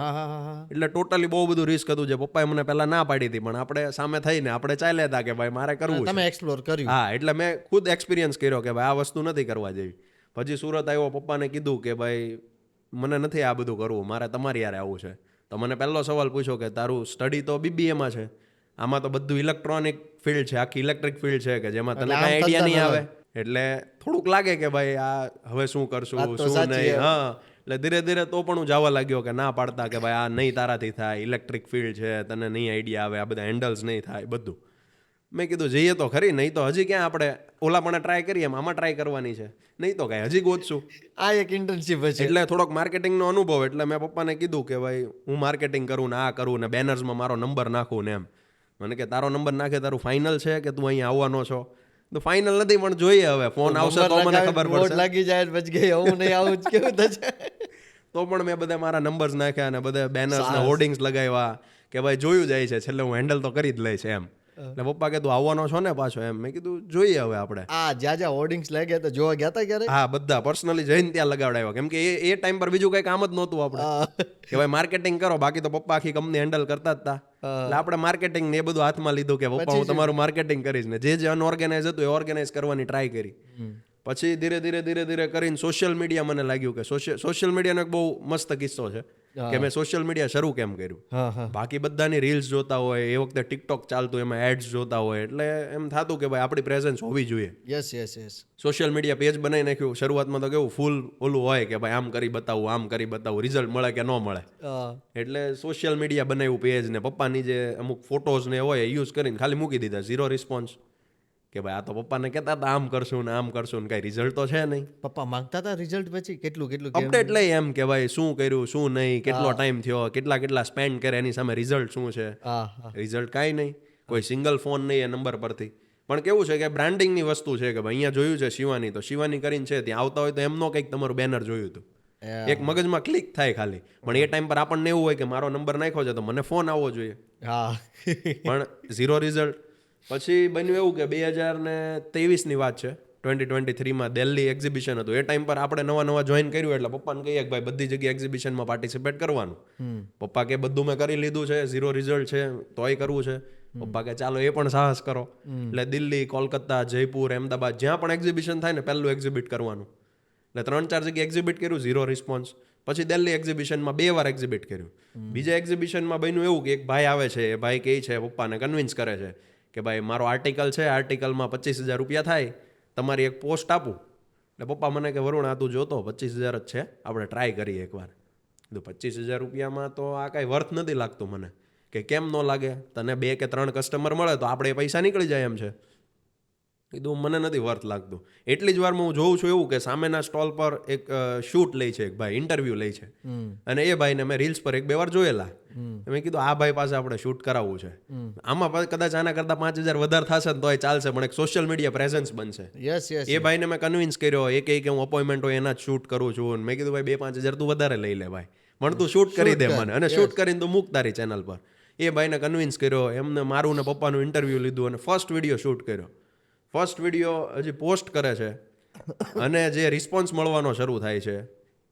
એટલે ટોટલી બહુ બધું રિસ્ક હતું, જે પપ્પાએ મને પહેલા ના પાડી હતી, પણ આપણે સામે થઈને આપણે ચાલ્યા હતા કે ભાઈ મારે કરવું છે. તમે એક્સપ્લોર કર્યું. હા, એટલે મેં ખુદ એક્સપિરિયન્સ કર્યો કે ભાઈ આ વસ્તુ નથી કરવા જેવી. પછી સુરત આવ્યો, પપ્પાને કીધું કે ભાઈ મને નથી આ બધું કરવું, મારે તમારી યારે આવવું છે. તો મને પહેલો સવાલ પૂછ્યો કે તારું સ્ટડી તો BBAમાં છે, આમાં તો બધું ઇલેક્ટ્રોનિક ફિલ્ડ છે, આખી ઇલેક્ટ્રિક ફિલ્ડ છે, કે જેમાં તને કાંઈ આઈડિયા નહીં આવે. એટલે થોડુંક લાગે કે ભાઈ આ હવે શું કરશું શું નહીં. હા, એટલે ધીરે ધીરે તો પણ હું જવા લાગ્યો કે ના પાડતા કે ભાઈ આ નહીં તારાથી થાય, ઇલેક્ટ્રિક ફિલ્ડ છે, તને નહીં આઈડિયા આવે, આ બધા હેન્ડલ્સ નહીં થાય બધું. મેં કીધું જઈએ તો ખરી, નહીં તો હજી ક્યાં આપણે ઓલા પણ ટ્રાય કરીએ, આમાં ટ્રાય કરવાની છે, નહીં તો કાંઈ હજી ગોતશું. આ એક ઇન્ટર્નશિપ છે. એટલે થોડોક માર્કેટિંગનો અનુભવ, એટલે મેં પપ્પાને કીધું કે ભાઈ હું માર્કેટિંગ કરું ને આ કરું ને બેનર્સમાં મારો નંબર નાખું ને એમ. મને કે તારો નંબર નાખે તારું ફાઇનલ છે કે તું અહીંયા આવવાનો છો? તો ફાઇનલ નથી, પણ જોઈએ હવે ફોન આવશે તો મને ખબર પડશે. લાગી જાય પછી ગઈ હું નહીં આવું કેવું થશે. તો પણ મેં બધા મારા નંબર્સ નાખ્યા અને બધા બેનર્સ ને હોર્ડિંગ્સ લગાવ્યા કે ભાઈ જોયું જાય છે, છેલ્લે હું હેન્ડલ તો કરી જ લઈશ એમ. એટલે પપ્પા કે તું આવવાનો છો ને પાછો એમ. મેં કીધું જોઈએ હવે આપણે. જ્યાં હોર્ડિંગ્સ લાગ્યા તો જોવા ગયા હતા ક્યારે? હા, બધા પર્સનલી જઈને ત્યાં લગાવડાવ્યા, કેમ કે એ ટાઈમ પર બીજું કઈ કામ જ નહોતું આપણે કે ભાઈ માર્કેટિંગ કરો, બાકી તો પપ્પા આખી કંપની હેન્ડલ કરતા જ હતા. એટલે આપણે માર્કેટિંગ ને એ બધું હાથમાં લીધું કે પપ્પા હું તમારું માર્કેટિંગ કરીશ, ને જે અનઓર્ગેનાઇઝ હતું એ ઓર્ગેનાઇઝ કરવાની ટ્રાય કરી. પછી ધીરે ધીરે કરીને સોશિયલ મીડિયા મને લાગ્યું કે સોશિયલ મીડિયાનો એક બહુ મસ્ત કિસ્સો છે કે મેં સોશિયલ મીડિયા શરૂ કેમ કર્યું. બાકી બધાની રીલ્સ જોતા હોય, એ વખતે ટિકટોક ચાલતું, એમાં એડ્સ જોતા હોય, એટલે એમ થતું કે ભાઈ આપણી પ્રેઝન્સ હોવી જોઈએ. યસ. સોશિયલ મીડિયા પેજ બનાવી નાખ્યું. શરૂઆતમાં તો કેવું ફૂલ ઓલું હોય કે ભાઈ આમ કરી બતાવું, રિઝલ્ટ મળે કે ન મળે. એટલે સોશિયલ મીડિયા બનાવ્યું પેજ, ને પપ્પાની જે અમુક ફોટોઝ ને હોય યુઝ કરીને ખાલી મૂકી દીધા. 0 રિસ્પોન્સ કે ભાઈ આ તો પપ્પાને કહેતા હતા આમ કરશું ને કઈ રિઝલ્ટ તો છે નહીં. પપ્પા માંગતા હતા રિઝલ્ટ પછી કેટલું અપડેટ લઈ એમ કે ભાઈ શું કર્યું શું નહીં, કેટલો ટાઈમ થયો, કેટલા સ્પેન્ડ કરે, એની સામે રિઝલ્ટ શું છે. રિઝલ્ટ કાંઈ નહીં, કોઈ સિંગલ ફોન નહીં એ નંબર પરથી. પણ કેવું છે કે બ્રાન્ડિંગની વસ્તુ છે કે ભાઈ અહીંયા જોયું છે શિવાની, તો શિવાની કરીને છે ત્યાં આવતા હોય તો એમનો કંઈક તમારું બેનર જોયું હતું, એક મગજમાં ક્લિક થાય ખાલી. પણ એ ટાઈમ પર આપણને એવું હોય કે મારો નંબર નાખ્યો છે તો મને ફોન આવવો જોઈએ, પણ 0 રિઝલ્ટ. પછી બન્યું એવું કે 2023ની વાત છે, 2023માં દિલ્હી એક્ઝિબિશન હતું. એ ટાઈમ પર આપણે નવા જોઈન કર્યું એટલે પપ્પાને કહીએ કે ભાઈ બધી જગ્યાએ એક્ઝિબિશનમાં પાર્ટિસિપેટ કરવાનું. પપ્પા કે બધું મેં કરી લીધું છે, 0 રિઝલ્ટ છે, તોય કરવું છે. પપ્પા કે ચાલો એ પણ સાહસ કરો. એટલે દિલ્હી, કોલકાતા, જયપુર, અમદાવાદ જ્યાં પણ એક્ઝિબિશન થાય ને પહેલું એક્ઝિબિટ કરવાનું. એટલે 3-4 જગ્યાએ એક્ઝિબિટ કર્યું, 0 રિસ્પોન્સ. પછી દિલ્હી એક્ઝિબિશનમાં 2 વાર એક્ઝિબિટ કર્યું. બીજા એક્ઝિબિશનમાં બન્યું એવું કે એક ભાઈ આવે છે, એ ભાઈ કહે છે પપ્પાને કન્વિન્સ કરે છે કે ભાઈ મારો આર્ટિકલ છે, આર્ટિકલમાં 25,000 રૂપિયા થાય, તમારી એક પોસ્ટ આપું. એટલે પપ્પા મને કે વરુણ આ તું જોતો 25,000 જ છે, આપણે ટ્રાય કરીએ એકવાર. કીધું 25,000 રૂપિયામાં તો આ કાંઈ વર્થ નથી લાગતું મને. કે કેમ ન લાગે, તને 2 કે 3 કસ્ટમર મળે તો આપણે એ પૈસા નીકળી જાય એમ છે. કીધું મને નથી વર્થ લાગતું. એટલી જ વારમાં હું જોઉં છું એવું કે સામેના સ્ટોલ પર એક શૂટ લે છે, એક ભાઈ ઇન્ટરવ્યૂ લે છે, અને એ ભાઈને મેં રીલ્સ પર 1-2 વાર જોયેલા. મેં કીધું આ ભાઈ પાસે આપણે શૂટ કરાવવું છે. આમાં કદાચ આના કરતાં 5,000 વધારે થશે ને તોય ચાલશે, પણ એક સોશિયલ મીડિયા પ્રેઝન્સ બનશે. Yes yes. એ ભાઈને મેં કન્વિન્સ કર્યો, એ કહે કે હું અપોઇન્ટમેન્ટ હોય એના જ શૂટ કરું છું. મેં કીધું ભાઈ 2-5,000 તું વધારે લઈ લે ભાઈ, પણ તું શૂટ કરી દે મને, અને શૂટ કરીને તું મૂક તારી ચેનલ પર. એ ભાઈને કન્વિન્સ કર્યો, એમને મારું ને પપ્પાનું ઇન્ટરવ્યૂ લીધું અને ફર્સ્ટ વિડીયો શૂટ કર્યો. ફર્સ્ટ વિડીયો હજી પોસ્ટ કરે છે અને જે રિસ્પોન્સ મળવાનો શરૂ થાય છે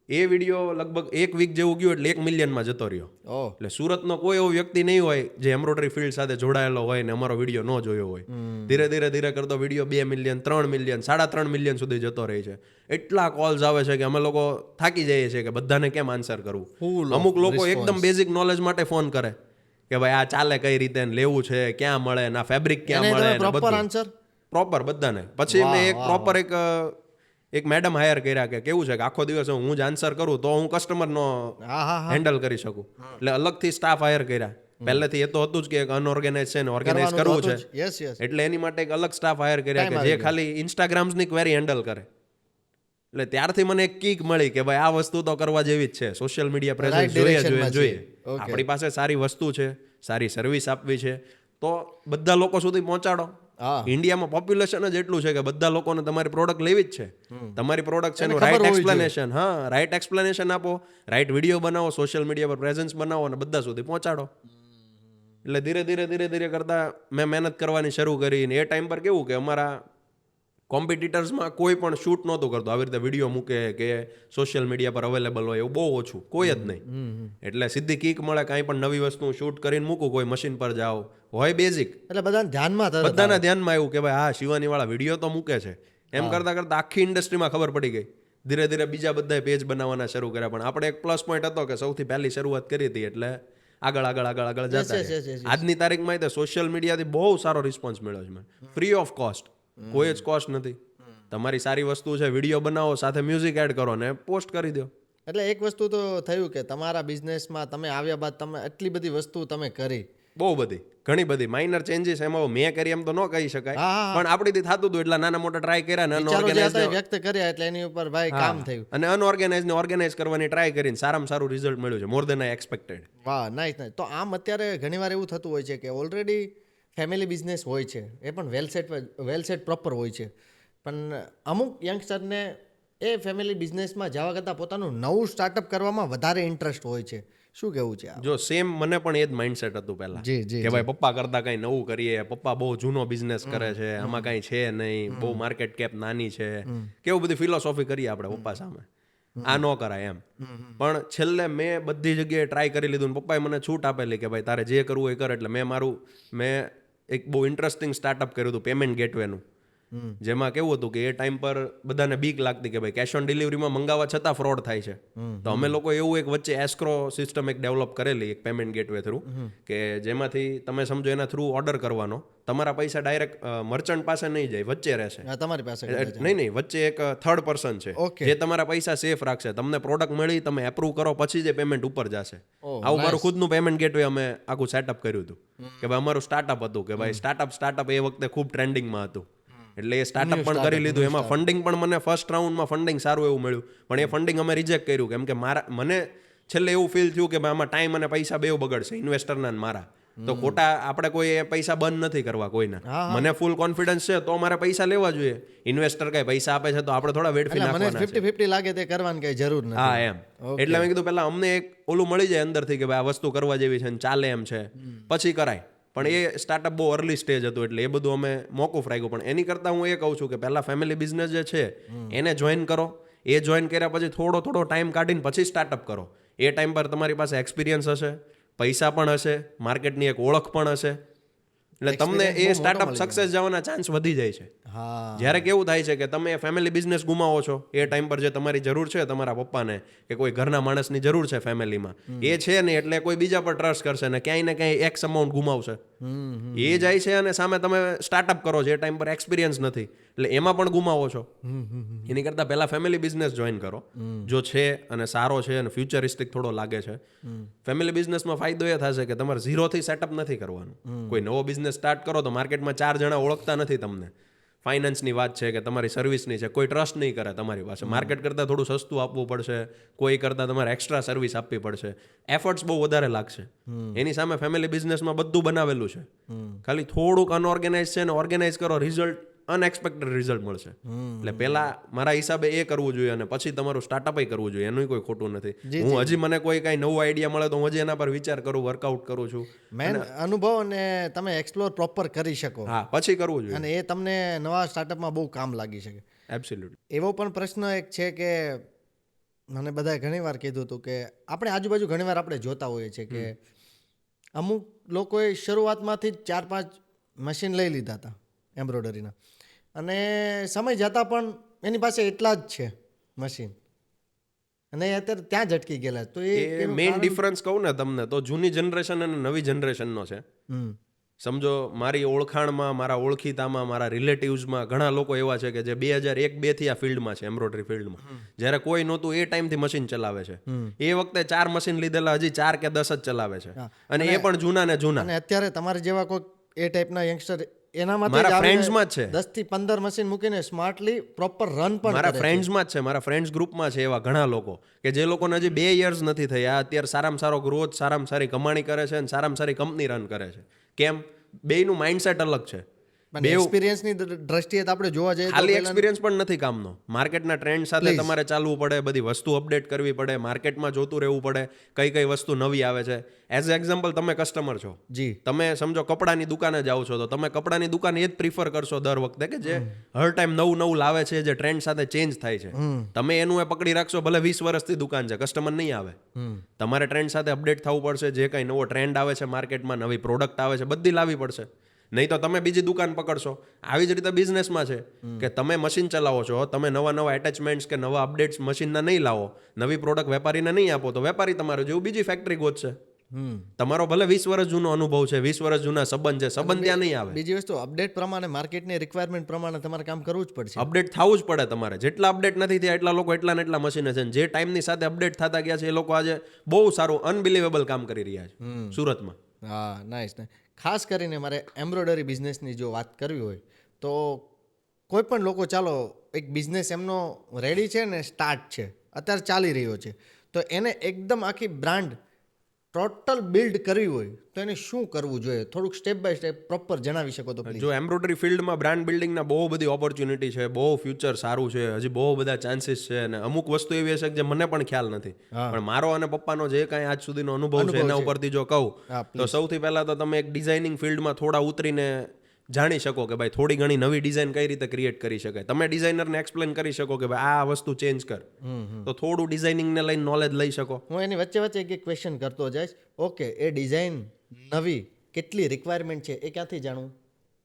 એ વિડીયો લગભગ 1 વીક જેવું ગયું એટલે 1 મિલિયનમાં જતો રહ્યો. એટલે સુરતનો કોઈ એવો વ્યક્તિ નહીં હોય જે એમ્બ્રોઇડરી ફિલ્ડ સાથે જોડાયેલો હોય ને અમારો વિડીયો ન જોયો હોય. ધીરે કરતો વિડીયો 2 મિલિયન, 3 મિલિયન, 3.5 મિલિયન સુધી જતો રહે છે. એટલા કોલ્સ આવે છે કે અમે લોકો થાકી જઈએ છીએ કે બધાને કેમ આન્સર કરવું. અમુક લોકો એકદમ બેઝિક નોલેજ માટે ફોન કરે કે ભાઈ આ ચાલે કઈ રીતે, લેવું છે ક્યાં મળે, ના ફેબ્રિક ક્યાં મળે, પ્રોપર આન્સર પ્રોપર બધાને. પછી મેં એક પ્રોપર એક મેડમ હાયર કર્યા કે કેવું છે કે આખો દિવસ હું જ આન્સર કરું તો હું કસ્ટમરનો હેન્ડલ કરી શકું. એટલે અલગથી સ્ટાફ હાયર કર્યા. પહેલેથી એ તો હતું જ કે એક અનઓર્ગેનાઇઝ છે ને ઓર્ગેનાઇઝ કરવું છે, યસ યસ. એટલે એની માટે એક અલગ સ્ટાફ હાયર કર્યા કે જે ખાલી ઇન્સ્ટાગ્રામ્સની ક્વેરી હેન્ડલ કરે. એટલે ત્યારથી મને એક કીક મળી કે ભાઈ આ વસ્તુ તો કરવા જેવી જ છે. સોશિયલ મીડિયા પ્રેઝન્સ જોઈએ. આપણી પાસે સારી વસ્તુ છે, સારી સર્વિસ આપવી છે, તો બધા લોકો સુધી પહોંચાડો. ઇન્ડિયામાં પોપ્યુલેશન જ એટલું છે કે બધા લોકોને તમારી પ્રોડક્ટ લેવી જ છે. તમારી પ્રોડક્ટ છે એનું રાઈટ એક્સપ્લેનેશન, રાઈટ એક્સપ્લેનેશન આપો, રાઈટ વિડીયો બનાવો, સોશિયલ મીડિયા પર પ્રેઝન્સ બનાવો અને બધા સુધી પહોંચાડો. એટલે ધીરે કરતા મેં મહેનત કરવાની શરૂ કરી. ને એ ટાઈમ પર કેવું કે અમારા કોમ્પિટિટર્સમાં કોઈ પણ શૂટ નહોતું કરતું આવી રીતે વિડીયો મૂકે કે સોશિયલ મીડિયા પર અવેલેબલ હોય, એવું બહુ ઓછું, કોઈ જ નહીં. એટલે સીધી કીક મળે, કાંઈ પણ નવી વસ્તુ શૂટ કરીને મૂકું, કોઈ મશીન પર જાઓ, હોય બેઝિક, એટલે બધાના ધ્યાનમાં આવ્યું કે ભાઈ હા શિવાની વાળા વિડીયો તો મૂકે છે. એમ કરતા આખી ઇન્ડસ્ટ્રીમાં ખબર પડી ગઈ. ધીરે બીજા બધા પેજ બનાવવાના શરૂ કર્યા. પણ આપણે એક પ્લસ પોઈન્ટ હતો કે સૌથી પહેલી શરૂઆત કરી હતી એટલે આગળ જતા. આજની તારીખમાં તે સોશિયલ મીડિયાથી બહુ સારો રિસ્પોન્સ મળ્યો છે મને, ફ્રી ઓફ કોસ્ટ, કોઈ જ કોસ્ટ નથી. તમારી સારી વસ્તુ છે, વિડીયો બનાવો, સાથે મ્યુઝિક એડ કરો ને પોસ્ટ કરી દો. એટલે એક વસ્તુ તો થયું કે તમારા બિઝનેસમાં તમે આવ્યા બાદ તમે એટલી બધી વસ્તુ તમે કરી, બહુ બધી, ઘણી બધી માઇનર ચેન્જીસ એમાં મેં કરી એમ તો ન કહી શકાય, પણ આપણીથી થતું હતું એટલા નાના મોટા ટ્રાય કર્યા ને અનઓર્ગેનાઇઝ વ્યક્ત કર્યા એટલે એની ઉપર ભાઈ કામ થયું. અને અનઓર્ગેનાઇઝ ને ઓર્ગેનાઇઝ કરવાની ટ્રાય કરીને સારામાં સારું રિઝલ્ટ મળ્યું છે, મોર દેન આઈ એક્સપેક્ટેડ. વાહ, નાઈસ. તો આમ અત્યારે ઘણીવાર એવું થતું હોય છે કે ઓલરેડી ફેમિલી બિઝનેસ હોય છે, એ પણ વેલ સેટ પ્રોપર હોય છે, પણ અમુક યંગસ્ટરને એ ફેમિલી બિઝનેસમાં જવા કરતાં પોતાનું નવું સ્ટાર્ટઅપ કરવામાં વધારે ઇન્ટરેસ્ટ હોય છે. શું કેવું છે? જો સેમ મને પણ એ જ માઇન્ડસેટ હતું પહેલા કે ભાઈ પપ્પા કરતા કંઈ નવું કરીએ, પપ્પા બહુ જૂનો બિઝનેસ કરે છે, આમાં કાંઈ છે નહીં, બહુ માર્કેટ કેપ નાની છે, કેવું બધી ફિલોસોફી કરીએ આપણે પપ્પા સામે, આ ન કરાય એમ. પણ છેલ્લે મેં બધી જગ્યાએ ટ્રાય કરી લીધું ને પપ્પાએ મને છૂટ આપેલી કે ભાઈ તારે જે કરવું એ કર. એટલે મેં એક બહુ ઇન્ટરેસ્ટિંગ સ્ટાર્ટઅપ કર્યું હતું પેમેન્ટ ગેટવેનું, જેમાં કેવું હતું કે એ ટાઈમ પર બધાને બીક લાગતી કે ભાઈ કેશ ઓન ડિલિવરીમાં મંગાવવા છતાં ફ્રોડ થાય છે. તો અમે લોકો એવું એક વચ્ચે એસ્ક્રો સિસ્ટમ એક ડેવલપ કરેલી એક પેમેન્ટ ગેટવે થ્રુ, કે જેમાંથી તમે સમજો એના થ્રુ ઓર્ડર કરવાનો, તમારા પૈસા ડાયરેક્ટ મર્ચન્ટ પાસે નહીં જાય, વચ્ચે રહેશે. તમારી પાસે નહીં, વચ્ચે એક થર્ડ પર્સન છે જે તમારા પૈસા સેફ રાખશે. તમને પ્રોડક્ટ મળી, તમે એપ્રુવ કરો પછી જે પેમેન્ટ ઉપર જશે. આવું મારું ખુદનું પેમેન્ટ ગેટવે અમે આખું સેટઅપ કર્યું હતું કે ભાઈ અમારું સ્ટાર્ટઅપ હતું કે ભાઈ સ્ટાર્ટઅપ એ વખતે ખૂબ ટ્રેન્ડિંગમાં હતું. એટલે એ સ્ટાર્ટઅપ પણ કરી લીધું. એમાં ફંડિંગ પણ મને ફર્સ્ટ રાઉન્ડમાં ફંડિંગ સારું એવું મળ્યું, પણ એ ફંડિંગ અમે રિજેક્ટ કર્યું કેમ કે મને છેલ્લે એવું ફીલ થયું કે આમાં ટાઈમ અને પૈસા બેવ બગડશે, ઇન્વેસ્ટરના ને મારા. તો ખોટા આપણે કોઈ પૈસા બંધ નથી કરવા કોઈના. મને ફૂલ કોન્ફિડન્સ છે તો મારે પૈસા લેવા જોઈએ. ઇન્વેસ્ટર કઈ પૈસા આપે છે તો આપણે થોડા વેડફી નાખવાના છે. 50-50 લાગે તે કરવાની કઈ જરૂર નથી. હા એમ. એટલે મેં કીધું પહેલા અમને એક ઓલું મળી જાય અંદરથી કે ભાઈ આ વસ્તુ કરવા જેવી છે ને ચાલે એમ છે, પછી કરાય. પણ એ સ્ટાર્ટઅપ બહુ અર્લી સ્ટેજ હતું એટલે એ બધું અમે મોકૂફ રાખ્યું. પણ એની કરતાં હું એ કહું છું કે પહેલાં ફેમિલી બિઝનેસ જે છે એને જોઈન કરો. એ જોઈન કર્યા પછી થોડો ટાઈમ કાઢીને પછી સ્ટાર્ટઅપ કરો. એ ટાઈમ પર તમારી પાસે એક્સપિરિયન્સ હશે, પૈસા પણ હશે, માર્કેટની એક ઓળખ પણ હશે, એટલે તમને એ સ્ટાર્ટઅપ સક્સેસ જવાના ચાન્સ વધી જાય છે. હા, જ્યારે કેવું થાય છે કે તમે ફેમિલી બિઝનેસ ગુમાવો છો એ ટાઈમ પર જે તમારી જરૂર છે તમારા પપ્પાને કે કોઈ ઘરના માણસની જરૂર છે ફેમિલીમાં, એ છે ને એટલે કોઈ બીજા પર ટ્રસ્ટ કરશે ને ક્યાંય ને ક્યાંય એક્સ અમાઉન્ટ ગુમાવશે. એ જાય છે અને સામે તમે સ્ટાર્ટઅપ કરો છો એ ટાઈમ પર એક્સપિરિયન્સ નથી એટલે એમાં પણ ગુમાવો છો. એની કરતાં પહેલાં ફેમિલી બિઝનેસ જોઈન કરો જો છે અને સારો છે અને ફ્યુચરિસ્ટિક થોડો લાગે છે. ફેમિલી બિઝનેસમાં ફાયદો એ થશે કે તમારે ઝીરોથી સેટઅપ નથી કરવાનું. કોઈ નવો બિઝનેસ સ્ટાર્ટ કરો તો માર્કેટમાં 4 જણા ઓળખતા નથી તમને. ફાઇનાન્સની વાત છે કે તમારી સર્વિસની છે, કોઈ ટ્રસ્ટ નહીં કરે તમારી પાસે. માર્કેટ કરતાં થોડું સસ્તું આપવું પડશે, કોઈ કરતાં તમારે એક્સ્ટ્રા સર્વિસ આપવી પડશે, એફર્ટ્સ બહુ વધારે લાગશે. એની સામે ફેમિલી બિઝનેસમાં બધું બનાવેલું છે, ખાલી થોડુંક અનઓર્ગેનાઇઝ છે ને ઓર્ગેનાઇઝ કરો, રિઝલ્ટ અનએક્સપેક્ટેડ રિઝલ્ટ મળશે. એટલે પહેલાં મારા હિસાબે એ કરવું જોઈએ અને પછી તમારું સ્ટાર્ટઅપ કરવું જોઈએ, એનું કોઈ ખોટું નથી. હું હજી મને કોઈ કાંઈ નવું આઈડિયા મળે તો હું હજી એના પર વિચાર કરું, વર્કઆઉટ કરું છું. મેન અનુભવ અને તમે એક્સપ્લોર પ્રોપર કરી શકો. હા, પછી કરવું જોઈએ અને એ તમને નવા સ્ટાર્ટઅપમાં બહુ કામ લાગી શકે. એબ્સોલ્યુટલી. એવો પણ પ્રશ્ન એક છે કે મને બધાએ ઘણીવાર કીધું હતું કે આપણે આજુબાજુ ઘણીવાર આપણે જોતા હોઈએ છીએ કે અમુક લોકોએ શરૂઆતમાંથી જ 4-5 મશીન લઈ લીધા હતા એમ્બ્રોઇડરીના, અને સમય જતાં પણ એની પાસે એટલા જ છે મશીન અને અત્યારે ત્યાં જ અટકી ગયેલા. તો એ મેઇન ડિફરન્સ કહું ને તમને તો જૂની જનરેશન અને નવી જનરેશનનો છે. સમજો મારી ઓળખાણમાં, મારા ઓળખીતામાં, મારા રિલેટિવ્સમાં ઘણા લોકો એવા છે કે જે 2001-2 થી આ ફિલ્ડમાં છે, એમ્બ્રોઇડરી ફિલ્ડમાં. જ્યારે કોઈ નહોતું એ ટાઈમથી મશીન ચલાવે છે. એ વખતે 4 મશીન લીધેલા હજી 4 કે 10 જ ચલાવે છે, અને એ પણ જૂના ને જૂના. અને અત્યારે તમારે જેવા કોઈ એ ટાઈપના યંગસ્ટર એનામાં મારા ફ્રેન્ડ્સમાં જ છે 10 થી 15 મશીન મૂકીને સ્માર્ટલી પ્રોપર રન પણ મારા ફ્રેન્ડ્સમાં જ છે, મારા ફ્રેન્ડ્સ ગ્રુપમાં છે એવા ઘણા લોકો કે જે લોકોને હજી 2 યર્સ નથી થયા, અત્યારે સારામાં સારો ગ્રોથ, સારામાં સારી કમાણી કરે છે અને સારામાં સારી કંપની રન કરે છે. કેમ? બેયનું માઇન્ડસેટ અલગ છે. એક્સપિરિયન્સની દ્રષ્ટિએ તો આપણે જોવા જઈએ ખાલી એક્સપિરિયન્સ પણ નથી કામનો. માર્કેટના ટ્રેન્ડ સાથે તમારે ચાલવું પડે, બધી વસ્તુ અપડેટ કરવી પડે, માર્કેટમાં જોતું રહેવું પડે કઈ કઈ વસ્તુ નવી આવે છે. એઝ એક્ઝામ્પલ તમે કસ્ટમર છો, જી, તમે સમજો કપડાની દુકાને જાઓ છો તો તમે કપડાની દુકાન એ જ પ્રિફર કરશો દર વખતે કે જે હર ટાઈમ નવું લાવે છે, જે ટ્રેન્ડ સાથે ચેન્જ થાય છે. તમે એનું એ પકડી રાખશો, ભલે 20 વર્ષથી દુકાન છે, કસ્ટમર નહીં આવે. તમારે ટ્રેન્ડ સાથે અપડેટ થવું પડશે. જે કંઈ નવો ટ્રેન્ડ આવે છે માર્કેટમાં, નવી પ્રોડક્ટ આવે છે, બધી લાવવી પડશે. નહીં તો તમે બીજી દુકાન પકડશો. આવી જ રીતે બિઝનેસમાં છે કે તમે મશીન ચલાવો છો, તમે નવા એટેચમેન્ટ્સ કે નવા અપડેટ્સ મશીનના નહીં લાવો, નવી પ્રોડક્ટ વેપારીને નહીં આપો, તો વેપારી તમારો જેવું બીજી ફેક્ટરી ગોતશે. તમારો ભલે 20 વર્ષ જૂનો અનુભવ છે, 20 વર્ષ જૂના સંબંધ છે, સંબંધ ત્યાં નહીં આવે. બીજી વસ્તુ, અપડેટ પ્રમાણે માર્કેટની રિક્વાયરમેન્ટ પ્રમાણે તમારે કામ કરવું જ પડશે. અપડેટ થવું જ પડે તમારે. જેટલા અપડેટ નથી થયા એટલા લોકો એટલા ને એટલા મશીન છે. જે ટાઈમની સાથે અપડેટ થતા ગયા છે એ લોકો આજે બહુ સારું અનબિલીવેબલ કામ કરી રહ્યા છે સુરતમાં. હા, નાઇસ. ખાસ કરીને મારે એમ્બ્રોઇડરી બિઝનેસની જો વાત કરવી હોય તો કોઈ પણ લોકો, ચાલો એક બિઝનેસ એમનો રેડી છે ને, સ્ટાર્ટ છે, અત્યારે ચાલી રહ્યો છે, તો એને એકદમ આખી બ્રાન્ડ ટોટલ બિલ્ડ કરવી હોય તો એને શું કરવું જોઈએ? થોડુંક સ્ટેપ બાય સ્ટેપ પ્રોપર જણાવી શકો તો પ્લીઝ. જો એમ્બ્રોઇડરી ફિલ્ડમાં બ્રાન્ડ બિલ્ડિંગના બહુ બધી ઓપોર્ચ્યુનિટી છે, બહુ ફ્યુચર સારું છે, હજી બહુ બધા ચાન્સીસ છે, અને અમુક વસ્તુ એવી હશે કે જે મને પણ ખ્યાલ નથી, પણ મારો અને પપ્પાનો જે કાંઈ આજ સુધીનો અનુભવ છે એના ઉપરથી જો કહું તો સૌથી પહેલાં તો તમે એક ડિઝાઇનિંગ ફિલ્ડમાં થોડા ઉતરીને જાણી શકો કે ભાઈ થોડી ઘણી નવી ડિઝાઇન કઈ રીતે ક્રિએટ કરી શકાય. તમે ડિઝાઇનરને એક્સપ્લેન કરી શકો કે ભાઈ આ વસ્તુ ચેન્જ કર, તો થોડું ડિઝાઇનિંગને લઈને નોલેજ લઈ શકો. હું એની વચ્ચે એક ક્વેશ્ચન કરતો જઈશ. ઓકે, એ ડિઝાઇન નવી કેટલી રિક્વાયરમેન્ટ છે એ ક્યાંથી જાણવું?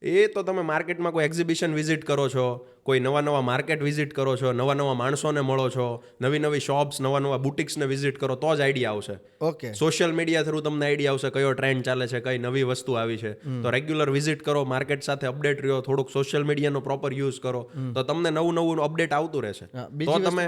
એ તો તમે માર્કેટમાં કોઈ એક્ઝિબિશન વિઝિટ કરો છો, કોઈ નવા માર્કેટ વિઝિટ કરો છો, નવા માણસોને મળો છો, નવી શોપ્સ, નવા બુટિક્સને વિઝિટ કરો તો જ આઈડિયા આવશે. ઓકે, સોશિયલ મીડિયા થ્રુ તમને આઈડિયા આવશે કયો ટ્રેન્ડ ચાલે છે, કઈ નવી વસ્તુ આવી છે. તો રેગ્યુલર વિઝિટ કરો, માર્કેટ સાથે અપડેટ રહ્યો, થોડુંક સોશિયલ મીડિયાનો પ્રોપર યુઝ કરો, તો તમને નવું અપડેટ આવતું રહેશે. તો તમે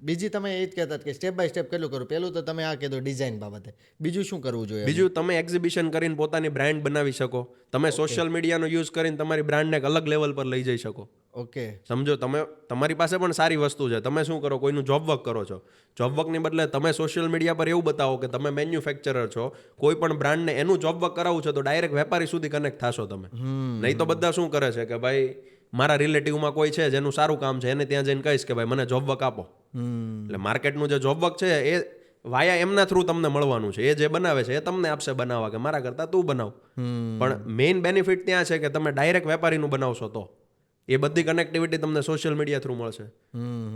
બીજી તમે એ જ કહેતા કે સ્ટેપ બાય સ્ટેપ કેટલું કરું? પહેલું તો તમે આ કીધું ડિઝાઇન બાબતે, બીજું શું કરવું જોઈએ? બીજું, તમે એક્ઝિબિશન કરીને પોતાની બ્રાન્ડ બનાવી શકો. તમે સોશિયલ મીડિયાનો યુઝ કરીને તમારી બ્રાન્ડને એક અલગ લેવલ પર લઈ જઈ શકો. ઓકે, સમજો તમારી પાસે પણ સારી વસ્તુ છે, તમે શું કરો, કોઈનું જોબ વર્ક કરો છો, જોબ વર્કની બદલે તમે સોશિયલ મીડિયા પર એવું બતાવો કે તમે મેન્યુફેક્ચરર છો, કોઈ પણ બ્રાન્ડને એનું જોબ વર્ક કરાવવું છે, તો ડાયરેક્ટ વેપારી સુધી કનેક્ટ થશો તમે. નહીં તો બધા શું કરે છે કે ભાઈ મારા રિલેટિવમાં કોઈ છે જેનું સારું કામ છે, એને ત્યાં જઈને કહીશ કે ભાઈ મને જોબ વર્ક આપો. એટલે માર્કેટનું જે જોબ વર્ક છે એ વાયા એમના થ્રુ તમને મળવાનું છે. એ જે બનાવે છે એ તમને આપશે બનાવવા કે મારા કરતાં તું બનાવ. પણ મેઇન બેનિફિટ ત્યાં છે કે તમે ડાયરેક્ટ વેપારીનું બનાવશો તો એ બધી કનેક્ટિવિટી તમને સોશિયલ મીડિયા થ્રુ મળશે.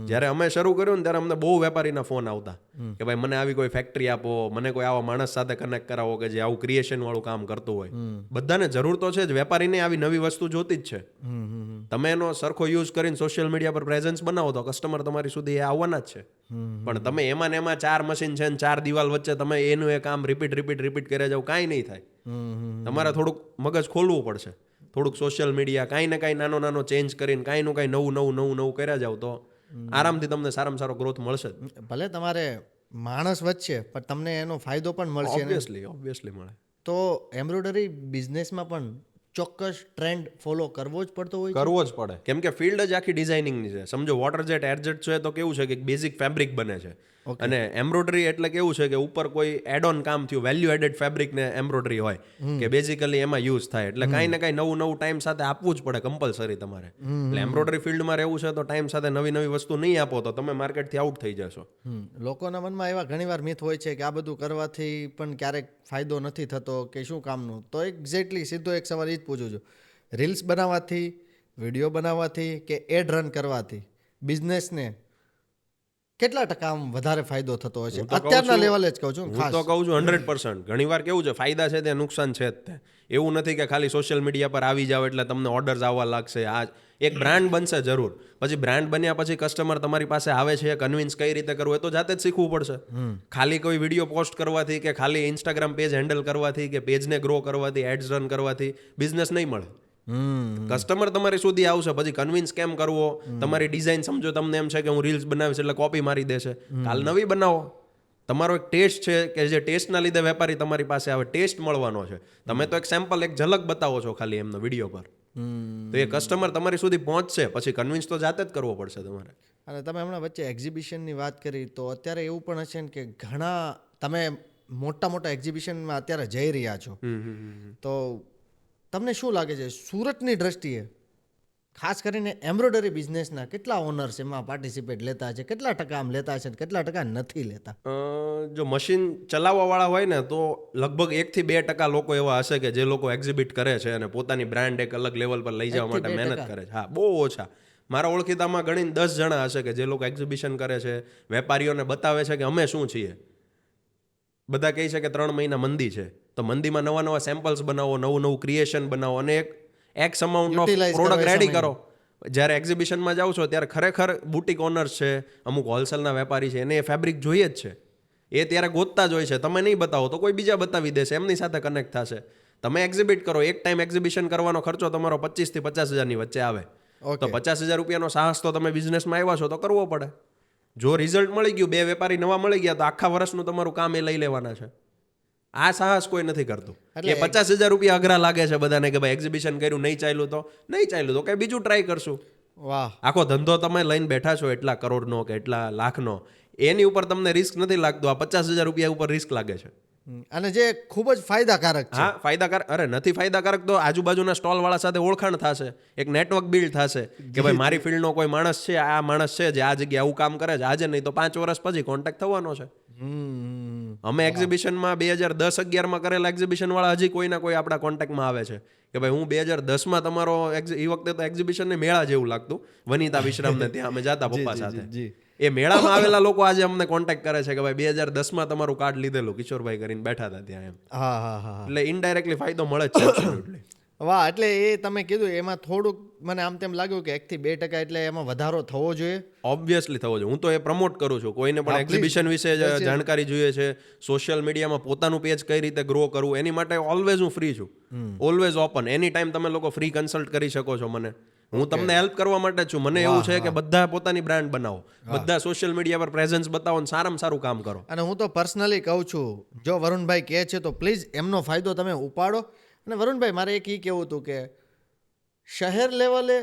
જ્યારે અમે શરૂ કર્યું ને ત્યારે અમને બહુ વેપારીના ફોન આવતા કે ભાઈ મને આવી કોઈ ફેક્ટરી આપો, મને કોઈ આવા માણસ સાથે કનેક્ટ કરાવો કે જે આવું ક્રિએશન વાળું કામ કરતું હોય. બધાને જરૂર તો છે જ, વેપારીને આવી નવી વસ્તુ જોતી જ છે. તમે એનો સરખો યુઝ કરીને સોશિયલ મીડિયા પર પ્રેઝન્સ બનાવો તો કસ્ટમર તમારી સુધી એ આવવાના જ છે. પણ તમે એમાં ને એમાં 4 મશીન છે ને 4 દિવાલ વચ્ચે તમે એનું એ કામ રિપીટ કરે જાવ, કાંઈ નહીં થાય. તમારે થોડુંક મગજ ખોલવું પડશે, થોડુંક સોશિયલ મીડિયા કાંઈ ને કાંઈ નાનો ચેન્જ કરીને કાંઈનું કાંઈ નવું કર્યા જાવ તો આરામથી તમને સારામાં સારો ગ્રોથ મળશે. ભલે તમારે માણસ વચ્ચે પણ તમને એનો ફાયદો પણ મળશે ને. ઓબ્વિયસલી મળે. તો એમ્બ્રોઇડરી બિઝનેસમાં પણ ચોક્કસ ટ્રેન્ડ ફોલો કરવો જ પડતો હોય છે. કરવો જ પડે, કેમ કે ફિલ્ડ જ આખી ડિઝાઇનિંગની છે. સમજો વોટર જેટ એરજેટ છે તો કેવું છે કે બેઝિક ફેબ્રિક બને છે, અને એમ્બ્રોઇડરી એટલે કેવું છે કે ઉપર કોઈ એડ ઓન કામ થયું, વેલ્યુ એડેડ ફેબ્રિક ને એમ્બ્રોઇડરી હોય કે બેઝિકલી એમાં યુઝ થાય. એટલે કાંઈ ને કાંઈ નવું ટાઈમ સાથે આપવું જ પડે કમ્પલસરી તમારે. એટલે એમ્બ્રોઇડરી ફિલ્ડમાં રહેવું છે તો ટાઈમ સાથે નવી વસ્તુ નહીં આપો તો તમે માર્કેટથી આઉટ થઈ જશો. લોકોના મનમાં એવા ઘણીવાર મિથ હોય છે કે આ બધું કરવાથી પણ ક્યારેક ફાયદો નથી થતો કે શું કામનું. તો એક્ઝેક્ટલી સીધો એક સવાલ એ જ પૂછું છું, રીલ્સ બનાવવાથી, વિડીયો બનાવવાથી કે એડ રન કરવાથી બિઝનેસને કેટલા ટકા આમ વધારે ફાયદો થતો હોય છે? અત્યારના લેવલે જ કહું છું. હું તો કહું છું 100%. ઘણીવાર કેવું છે, ફાયદા છે ત્યાં નુકસાન છે જ તે. એવું નથી કે ખાલી સોશિયલ મીડિયા પર આવી જાવ એટલે તમને ઓર્ડર્સ આવવા લાગશે. આ એક બ્રાન્ડ બનશે જરૂર, પછી બ્રાન્ડ બન્યા પછી કસ્ટમર તમારી પાસે આવે છે, કન્વિન્સ કઈ રીતે કરવું એ તો જાતે જ શીખવું પડશે. ખાલી કોઈ વિડીયો પોસ્ટ કરવાથી કે ખાલી ઇન્સ્ટાગ્રામ પેજ હેન્ડલ કરવાથી કે પેજને ગ્રો કરવાથી, એડ્સ રન કરવાથી બિઝનેસ નહીં મળે. કસ્ટમર તમારી સુધી આવશે, પછી કન્વિન્સ કેમ કરવો, તમારી ડિઝાઇન સમજો તમને એમ છે કે હું રીલ્સ બનાવીશ એટલે કોપી મારી દેશે, કાલ નવી બનાવો. તમારો એક ટેસ્ટ છે કે જે ટેસ્ટના લીધે વેપારી તમારી પાસે આવે, ટેસ્ટ મળવાનો છે. તમે તો એક સેમ્પલ, એક ઝલક બતાવો છો ખાલી એમનો વિડીયો પર, તો એ કસ્ટમર તમારી સુધી પહોંચશે, પછી કન્વિન્સ તો જાતે જ કરવો પડશે તમારે. અને તમે હમણાં વચ્ચે એક્ઝિબિશનની વાત કરી, તો અત્યારે એવું પણ હશે ને કે ઘણા તમે મોટા એક્ઝિબિશનમાં અત્યારે જઈ રહ્યા છો, તો તમને શું લાગે છે સુરતની દ્રષ્ટિએ ખાસ કરીને એમ્બ્રોઇડરી બિઝનેસના કેટલા ઓનર્સ એમાં પાર્ટિસિપેટ લેતા છે, કેટલા ટકા આમ લેતા છે, કેટલા ટકા નથી લેતા? જો મશીન ચલાવવાવાળા હોય ને તો લગભગ 1 થી 2% લોકો એવા હશે કે જે લોકો એક્ઝિબિટ કરે છે અને પોતાની બ્રાન્ડ એક અલગ લેવલ પર લઈ જવા માટે મહેનત કરે છે. હા, બહુ ઓછા. મારા ઓળખીતામાં ગણીને 10 જણા હશે કે જે લોકો એક્ઝિબિશન કરે છે, વેપારીઓને બતાવે છે કે અમે શું છીએ. બધા કહે છે કે 3 મહિના મંદી છે, તો મંદીમાં નવા સેમ્પલ્સ બનાવો, નવું ક્રિએશન બનાવો અને x amount of product ready કરો. જ્યારે એક્ઝિબિશનમાં જાઓ છો ત્યારે ખરેખર બુટિક ઓનર્સ છે, અમુક હોલસેલના વેપારી છે, એને એ ફેબ્રિક જોઈએ જ છે. એ ત્યારે ગોતતા જ હોય છે. તમે નહીં બતાવો તો કોઈ બીજા બતાવી દેશે, એમની સાથે કનેક્ટ થશે. તમે એક્ઝિબિટ કરો, એક ટાઈમ એક્ઝિબિશન કરવાનો ખર્ચો તમારો 25 થી 50 હજારની વચ્ચે આવે, તો 50,000 રૂપિયાનો સાહસ તો તમે બિઝનેસમાં આવ્યા છો તો કરવો પડે. જો રિઝલ્ટ મળી ગયું, 2 વેપારી નવા મળી ગયા, તો આખા વર્ષનું તમારું કામ એ લઈ લેવાના છે. આ સાહસ કોઈ નથી કરતું. એ 50,000 રૂપિયા અઘરા લાગે છે બધાને કે ભાઈ એક્ઝિબિશન કર્યું, નહીં ચાલ્યું તો કંઈ બીજું ટ્રાય કરશું. વાહ, આખો ધંધો તમે લઈને બેઠા છો એટલા કરોડનો કે એટલા લાખનો, એની ઉપર તમને રિસ્ક નથી લાગતું. આ 50,000 રૂપિયા ઉપર રિસ્ક લાગે છે, અને જે ખૂબ જ ફાયદાકારક છે. હા, ફાયદાકારક. અરે નથી ફાયદાકારક તો આજુબાજુના સ્ટોલ વાળા સાથે ઓળખાણ થશે, એક નેટવર્ક બિલ્ડ થશે કે ભાઈ મારી ફિલ્ડનો કોઈ માણસ છે, આ માણસ છે જે આ જગ્યાએ આવું કામ કરે છે, આજે નહીં તો 5 વર્ષ પછી કોન્ટેક્ટ થવાનો છે. અમે એક્ઝિબિશનમાં 2010-11માં કરેલા એક્ઝિબિશન વાળા હજી કોઈના કોઈ આપણા કોન્ટેક્ટમાં આવે છે કે ભાઈ હું 2010માં તમારો એ વખતે તો એક્ઝિબિશનને મેળા જેવું લાગતું, વનિતા વિશ્રામને ત્યાં અમે જાતા પપ્પા સાથે. એ મેળામાં આવેલા લોકો આજે અમને કોન્ટેક્ટ કરે છે કે ભાઈ 2010માં તમારું કાર્ડ લીધેલું, કિશોરભાઈ કરીને બેઠા હતા ત્યાં એમ. હા. એટલે ઇનડાયરેક્ટલી ફાયદો મળે જ છે એબ્સોલ્યુટલી. વાહ, એટલે એ તમે કીધું એમાં થોડુંક મને આમ તેમ લાગ્યું કે 1 થી 2% એટલે એમાં વધારો થવો જોઈએ. ઓબ્વિયસલી થવો જોઈએ. હું તો એ પ્રમોટ કરું છું. કોઈને પણ એક્ઝિબિશન વિશે જાણકારી જોઈએ છે, સોશિયલ મીડિયામાં પોતાનું પેજ કઈ રીતે ગ્રો કરવું, એની માટે ઓલવેઝ હું ફ્રી છું, ઓલવેઝ ઓપન. એની ટાઈમ તમે લોકો ફ્રી કન્સલ્ટ કરી શકો છો મને. હું તમને હેલ્પ કરવા માટે જ છું. મને એવું છે કે બધા પોતાની બ્રાન્ડ બનાવો, બધા સોશિયલ મીડિયા પર પ્રેઝન્સ બતાવો અને સારામાં સારું કામ કરો. અને હું તો પર્સનલી કહું છું, જો વરુણભાઈ કહે છે તો પ્લીઝ એમનો ફાયદો તમે ઉપાડો. અને વરુણભાઈ, મારે એક એ કહેવું હતું કે શહેર લેવલે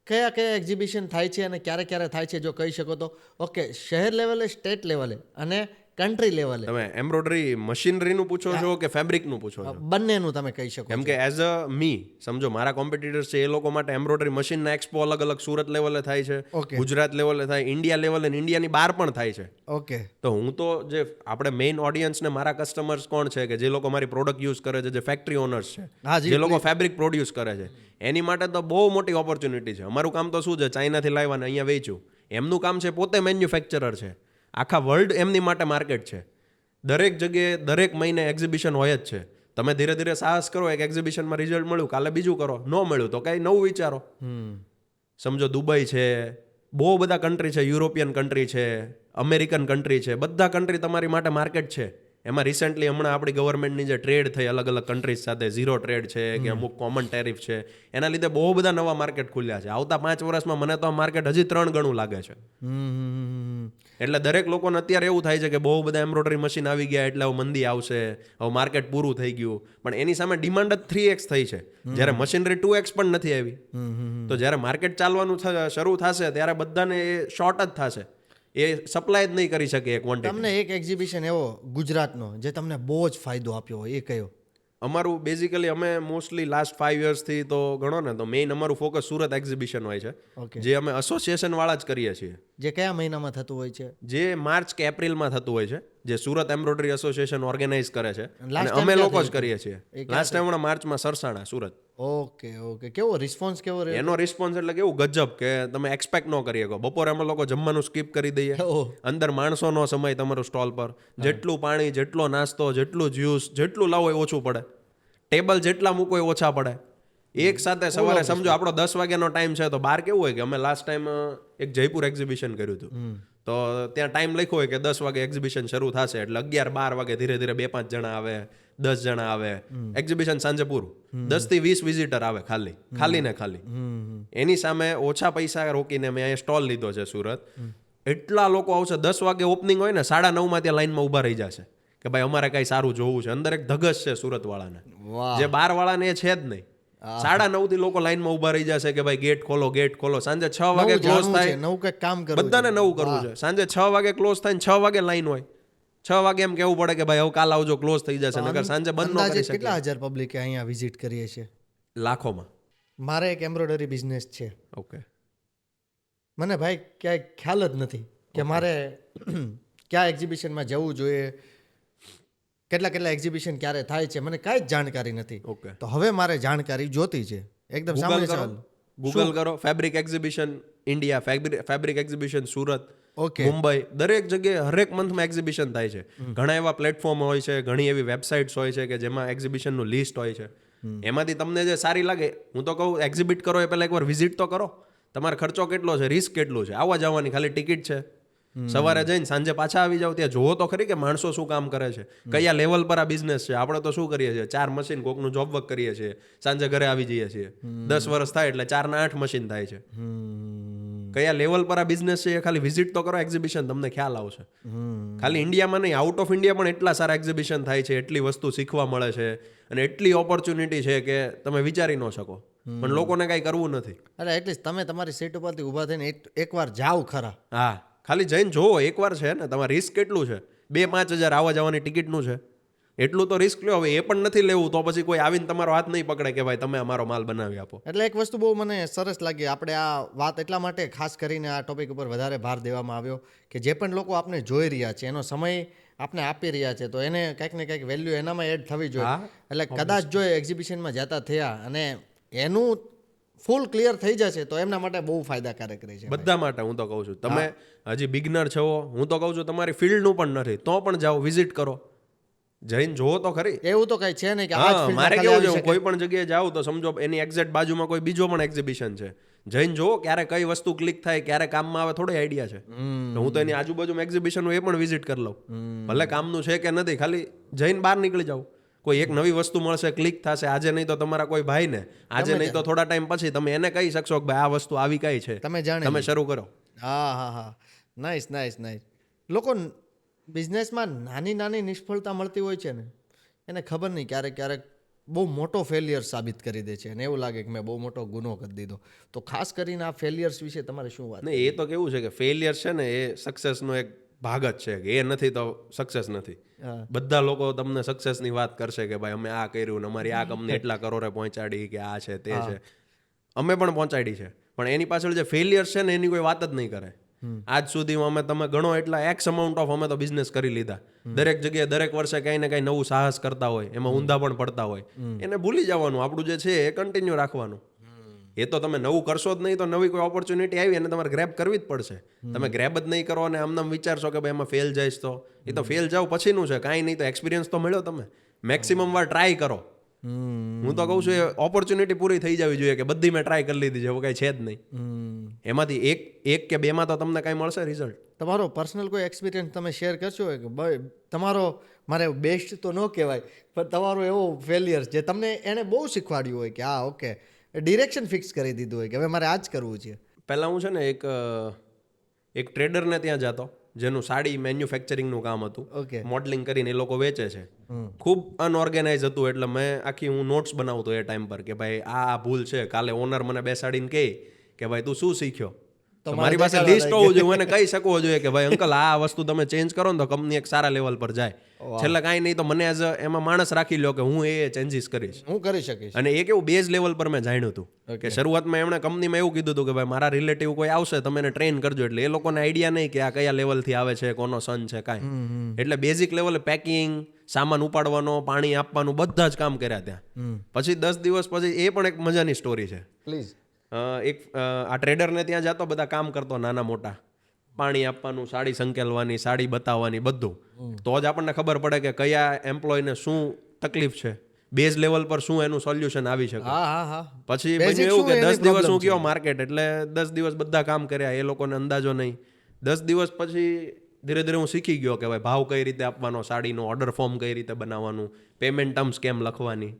કયા એક્ઝિબિશન થાય છે અને ક્યારે થાય છે, જો કહી શકો તો. ઓકે, શહેર લેવલે, સ્ટેટ લેવલે અને કન્ટ્રી લેવલે તમે એમ્બ્રોઇડરી મશીનરીનું પૂછો છો કે ફેબ્રિકનું પૂછો છો? બંનેનું તમે કહી શકો. કેમ કે એઝ અ સમજો મારા કોમ્પિટિટર્સ છે એ લોકો માટે એમ્બ્રોઇડરી મશીનના એક્સપો અલગ અલગ સુરત લેવલે થાય છે, Okay. ગુજરાત લેવલે થાય, ઇન્ડિયા લેવલે અને ઇન્ડિયાની બહાર પણ થાય છે. ઓકે. તો હું તો જે આપણે મેઇન ઓડિયન્સ ને મારા કસ્ટમર્સ કોણ છે કે જે લોકો મારી પ્રોડક્ટ યુઝ કરે છે, જે ફેક્ટરી ઓનર્સ છે, હા જી, જે લોકો ફેબ્રિક પ્રોડ્યુસ કરે છે, એની માટે તો બહુ મોટી ઓપોર્ચ્યુનિટી છે. અમારું કામ તો શું છે, ચાઇનાથી લાવ્યા ને અહીંયા વેચ્યું. એમનું કામ છે પોતે મેન્યુફેક્ચરર છે, આખા વર્લ્ડ એમની માટે માર્કેટ છે. દરેક જગ્યાએ દરેક મહિને એક્ઝિબિશન હોય જ છે. તમે ધીરે ધીરે સાહસ કરો, એક એક્ઝિબિશનમાં રિઝલ્ટ મળ્યું, કાલે બીજું કરો, ન મળ્યું તો કંઈ નવું વિચારો. સમજો દુબઈ છે, બહુ બધા કન્ટ્રી છે, યુરોપિયન કન્ટ્રી છે, અમેરિકન કન્ટ્રી છે, બધા કન્ટ્રી તમારી માટે માર્કેટ છે. એમાં રિસેન્ટલી હમણાં આપણી ગવર્મેન્ટની જે ટ્રેડ થઈ અલગ અલગ કન્ટ્રીઝ સાથે, ઝીરો ટ્રેડ છે કે અમુક કોમન ટેરિફ છે, એના લીધે બહુ બધા નવા માર્કેટ ખુલ્યા છે. આવતા 5 વર્ષમાં મને તો આ માર્કેટ હજી 3 ગણું લાગે છે. એટલે દરેક લોકોને અત્યારે એવું થાય છે કે બહુ બધા એમ્બ્રોઇડરી મશીન આવી ગયા એટલે હવે મંદી આવશે, હવે માર્કેટ પૂરું થઈ ગયું. પણ એની સામે ડિમાન્ડ જ 3x થઈ છે, જ્યારે મશીનરી 2x પણ નથી આવી. તો જ્યારે માર્કેટ ચાલવાનું શરૂ થશે ત્યારે બધાને એ શોર્ટ જ થશે, એ સપ્લાય જ નહીં કરી શકે એ ક્વોન્ટિટી. તમને એક એક્ઝિબિશન એવો ગુજરાતનો જે તમને બહુ જ ફાયદો આપ્યો હોય એ કયો? અમારું બેઝિકલી અમે મોસ્ટલી લાસ્ટ 5 યર્સથી તો ગણો ને તો મેઇન અમારું ફોકસ સુરત એક્ઝિબિશન હોય છે, Okay. જે અમે એસોસિએશન વાળા જ કરીએ છીએ, જે કયા મહિનામાં થતું હોય છે? જે માર્ચ કે એપ્રિલમાં થતું હોય છે, જે સુરત એમ્બ્રોઇડરી એસોસિએશન ઓર્ગેનાઇઝ કરે છે last અને time અમે ક્યાં લોકો જ થયું કરીએ એ છીએ. ક્યાં લાસ્ટ ટાઈમ હમણાં માર્ચમાં સરસાણા સુરત. Okay okay. કેવો રિસ્પોન્સ કેવો રહ્યો? એનો રિસ્પોન્સ એટલે કેવું ગજબ કે તમે એક્સપેક્ટ ન કરી શકો. બપોરે અમે લોકો જમવાનું સ્કીપ કરી દઈએ, ઓહ. અંદર માણસોનો સમય તમારું સ્ટોલ પર, જેટલું પાણી, જેટલો નાસ્તો, જેટલું જ્યુસ, જેટલું લાવો એ ઓછું પડે, ટેબલ જેટલા મૂકો એ ઓછા પડે. એક સાથે સવારે સમજો આપણો 10 વાગ્યાનો ટાઈમ છે તો બહાર કેવું હોય કે અમે લાસ્ટ ટાઈમ એક જયપુર એક્ઝિબિશન કર્યું હતું, તો ત્યાં ટાઈમ લખ્યો હોય કે 10 વાગે એક્ઝિબિશન શરૂ થશે, એટલે 11-12 વાગે ધીરે ધીરે 2-5 જણા આવે, 10 જણા આવે, એક્ઝિબિશન સાંજે પૂરું. 10 થી 20 વિઝિટર આવે ખાલી ને ખાલી. એની સામે ઓછા પૈસા રોકીને મેં અહીંયા સ્ટોલ લીધો છે સુરત. એટલા લોકો આવશે, 10 વાગે ઓપનિંગ હોય ને 9:30 ત્યાં લાઈનમાં ઊભા રહી જશે કે ભાઈ અમારે કાંઈ સારું જોવું છે. અંદર એક ધગશ છે સુરત વાળાને, વાહ. જે 12 વાળાને એ છે જ નહીં. 9:30 થી લોકો લાઈનમાં ઊભા રહી જશે કે ભાઈ ગેટ ખોલો, ગેટ ખોલો. સાંજે 6 વાગે નવું ક્લોઝ જાણવું છે, થાય, નવું કંઈક કામ કરવું છે. બધાને નવું કરવું છે. સાંજે 6 વાગે ક્લોઝ થાય ને 6 વાગે લાઈન હોય, 6 વાગે એમ કેવું પડે કે ભાઈ હવે કાલ આવજો, ક્લોઝ થઈ જશે, નકર સાંજે બંધ ન અંદાજે કરી શકે. કેટલા હજાર પબ્લિકે અહીંયા વિઝિટ કરીએ છે? લાખોમાં. મારે એક એમ્બ્રોઇડરી બિઝનેસ છે, ઓકે. મને ભાઈ ક્યાંય ખ્યાલ જ નથી કે મારે કયા એક્ઝિબિશનમાં જવું જોઈએ, કેટલા એક્ઝિબિશન ક્યારે થાય છે, મને કાંઈ જ જાણકારી નથી. ઓકે. તો હવે મારે જાણકારી જોતી છે. એકદમ ગૂગલ સામાન્ય કરો, સવાલ. ગૂગલ કરો fabric exhibition India, fabric exhibition Surat, okay. Mumbai, દરેક જગ્યાએ હરેક મંથમાં એક્ઝિબિશન થાય છે. ઘણા એવા પ્લેટફોર્મ હોય છે, ઘણી એવી વેબસાઇટ્સ હોય છે કે જેમાં એક્ઝિબિશનનું લિસ્ટ હોય છે. એમાંથી તમને જે સારી લાગે, હું તો કહું એક્ઝિબિટ કરો એ પહેલાં એકવાર વિઝિટ તો કરો. તમારો ખર્ચો કેટલો છે, રિસ્ક કેટલું છે, આવવા જવાની ખાલી ટિકિટ છે. સવારે જઈને સાંજે પાછા આવી જાવ, ત્યાં જોવો તો ખરી કે માણસો શું કામ કરે છે, કયા લેવલ પર આ બિઝનેસ છે. આપણે તો શું કરીએ છીએ, 4 મશીન કોકનું જોબ વર્ક કરીએ છીએ, સાંજે ઘરે આવી જઈએ છીએ. 10 વર્ષ થાય એટલે 4 ના 8 મશીન થાય છે. કયા લેવલ પર આ બિઝનેસ છે એ ખાલી વિઝિટ તો કરો એક્ઝિબિશન, તમને ખ્યાલ આવશે. ખાલી ઇન્ડિયામાં નહીં, આઉટ ઓફ ઇન્ડિયા પણ એટલા સારા એક્ઝિબિશન થાય છે, એટલી વસ્તુ શીખવા મળે છે અને એટલી ઓપોર્ચ્યુનિટી છે કે તમે વિચારી ન શકો. પણ લોકોને કાંઈ કરવું નથી. અરે એટલીસ્ટ તમે તમારી સીટ ઉપરથી ઊભા થઈને એકવાર જાઓ ખરા. હા, ખાલી જઈને જોવો એકવાર છે ને. તમારે રિસ્ક કેટલું છે, 2-5 હજાર આવવા જવાની ટિકિટનું છે, એટલું તો રિસ્ક લ્યો. હવે એ પણ નથી લેવું તો પછી કોઈ આવીને તમારો હાથ નહીં પકડે કે ભાઈ તમે અમારો માલ બનાવી આપો. એટલે એક વસ્તુ બહુ મને સરસ લાગી. આપણે આ વાત એટલા માટે ખાસ કરીને આ ટોપિક ઉપર વધારે ભાર દેવામાં આવ્યો કે જે પણ લોકો આપણે જોઈ રહ્યા છે, એનો સમય આપણે આપી રહ્યા છે, તો એને કંઈક ને કંઈક વેલ્યુ એનામાં એડ થવી જોઈએ. હા, એટલે કદાચ જો એક્ઝિબિશનમાં જતા થયા અને એનું ફૂલ ક્લિયર થઈ જશે તો એમના માટે બહુ ફાયદાકારક રહેશે. બધા માટે હું તો કહું છું. તમે હજી બિગનર છો, હું તો કહું છું તમારી ફિલ્ડનું પણ નથી તો પણ જાઓ, વિઝિટ કરો, જઈને જોવો તો ખરી. એવું તો કઈ છે નહીં કે આ જ હા, field માં મારે ખાલી કેવું આવી છે, હું શકે. કોઈ પણ જગ્યાએ જાઉં તો સમજો એની એક્ઝેક્ટ બાજુમાં કોઈ બીજો પણ એક્ઝિબિશન છે, જઈને જોવો ક્યારે કઈ વસ્તુ ક્લિક થાય, ક્યારે કામમાં આવે, થોડી આઈડિયા છે. તો હું તો એની આજુબાજુમાં એક્ઝિબિશન હોય એ પણ વિઝિટ કરી લઉં. ભલે કામનું છે કે નથી, ખાલી જઈને બહાર નીકળી જાવ. કોઈ એક નવી વસ્તુ મળશે, ક્લિક થશે, આજે નહીં તો તમારા કોઈ ભાઈને, આજે નહીં તો થોડા ટાઈમ પછી તમે એને કહી શકશો કે ભાઈ આ વસ્તુ આવી કઈ છે, તમે જાણે તમે શરૂ કરો. હા. નાઇસ. લોકો બિઝનેસમાં નાની નિષ્ફળતા મળતી હોય છે ને, એને ખબર નહીં ક્યારેક બહુ મોટો ફેલિયર સાબિત કરી દે છે અને એવું લાગે કે મેં બહુ મોટો ગુનો કરી દીધો. તો ખાસ કરીને આ ફેલિયર્સ વિશે તમારે શું વાત? નહીં, એ તો કેવું છે કે ફેલિયર છે ને એ સક્સેસનો એક ભાગ જ છે કે એ નથી તો સક્સેસ નથી. હા. બધા લોકો તમને સક્સેસની વાત કરશે કે ભાઈ અમે આ કર્યું ને અમારી આ કંપની એટલા કરોડે પહોંચાડી કે આ છે તે છે. અમે પણ પહોંચાડી છે, પણ એની પાછળ જે ફેલિયર છે ને એની કોઈ વાત જ નહીં કરે. આજ સુધીમાં તમે ગણો એટલા એક્સ અમાઉન્ટ ઓફ અમે તો બિઝનેસ કરી લીધા. દરેક જગ્યાએ દરેક વર્ષે કંઈ ને કંઈ નવું સાહસ કરતા હોય, એમાં ઊંધા પણ પડતા હોય. એને ભૂલી જવાનું, આપણું જે છે એ કન્ટિન્યુ રાખવાનું. એ તો તમે નવું કરશો જ નહીં તો નવી કોઈ ઓપોર્ચ્યુનિટી આવી અને તમારે ગ્રેબ કરવી જ પડશે. તમે ગ્રેબ જ નહીં કરો અને આમ વિચારશો કે ભાઈ એમાં ફેલ જઈશ તો એ તો ફેલ જાવ પછીનું છે. કાંઈ નહીં તો એક્સપિરિયન્સ તો મળ્યો. તમે મેક્સિમમ વાર ટ્રાય કરો. હું તો કહું છું એ ઓપોર્ચ્યુનિટી પૂરી થઈ જવી જોઈએ કે બધી મેં ટ્રાય કરી લીધી છે, હવે કાંઈ છે જ નહીં. એમાંથી એક કે બેમાં તો તમને કાંઈ મળશે રિઝલ્ટ. તમારો પર્સનલ કોઈ એક્સપિરિયન્સ તમે શેર કરશો કે ભાઈ તમારો, મારે બેસ્ટ તો ન કહેવાય પણ તમારો એવો ફેલિયર જે તમને એને બહુ શીખવાડ્યું હોય કે હા ઓકે ડિરેક્શન ફિક્સ કરી દીધું હોય કે હવે મારે આ જ કરવું છે? પહેલાં હું છે ને એક ટ્રેડરને ત્યાં જતો જેનું સાડી મેન્યુફેક્ચરિંગનું કામ હતું. ઓકે. મોડલિંગ કરીને એ લોકો વેચે છે. ખૂબ અનઓર્ગેનાઇઝ હતું એટલે મેં હું નોટ્સ બનાવતો એ ટાઈમ પર કે ભાઈ આ ભૂલ છે. કાલે ઓનર મને બેસાડીને કહે કે ભાઈ તું શું શીખ્યો, તો મારી પાસે લિસ્ટ હોવું જોઈએ. હું એને કહી શકવો જોઈએ કે ભાઈ અંકલ આ વસ્તુ તમે ચેન્જ કરો ને તો કંપની એક સારા લેવલ પર જાય. છેલ્લે કાંઈ નહીં તો મને એઝ એમાં માણસ રાખી લો કે હું એ ચેન્જીસ કરીશ. હું કરી શકીશ. અને એ કેવું બેઝ લેવલ પર મેં જાણ્યું હતું કે શરૂઆતમાં એમણે કંપનીમાં એવું કીધું હતું કે ભાઈ મારા રિલેટિવ કોઈ આવશે તમે એને ટ્રેન કરજો. એટલે એ લોકોને આઈડિયા નહીં કે આ કયા લેવલથી આવે છે, કોનો સન છે, કાંઈ. એટલે બેઝિક લેવલે પેકિંગ, સામાન ઉપાડવાનો, પાણી આપવાનું બધા જ કામ કર્યા ત્યાં. પછી 10 દિવસ પછી એ પણ એક મજાની સ્ટોરી છે. પ્લીઝ. આ ટ્રેડરને ત્યાં જતો, બધા કામ કરતો નાના મોટા, પાણી આપવાનું, સાડી સંકેલવાની, સાડી બતાવવાની, બધું. તો જ આપણને ખબર પડે કે કયા એમ્પ્લોયને શું તકલીફ છે, બેઝ લેવલ પર શું એનું સોલ્યુશન આવી શકે. પછી બન્યું એવું કે 10 દિવસ હું ગયો માર્કેટ, એટલે 10 દિવસ બધા કામ કર્યા, એ લોકોને અંદાજો નહીં. 10 દિવસ પછી ધીરે ધીરે હું શીખી ગયો કે ભાઈ ભાવ કઈ રીતે આપવાનો, સાડીનો ઓર્ડર ફોર્મ કઈ રીતે બનાવવાનું, પેમેન્ટ ટર્મ્સ કેમ લખવાની.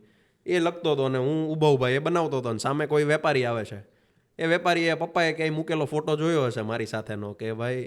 એ લખતો હતો અને હું ઊભા એ બનાવતો હતો. અને સામે કોઈ વેપારી આવે છે, એ વેપારીએ પપ્પાએ ક્યાંય મૂકેલો ફોટો જોયો હશે મારી સાથેનો કે ભાઈ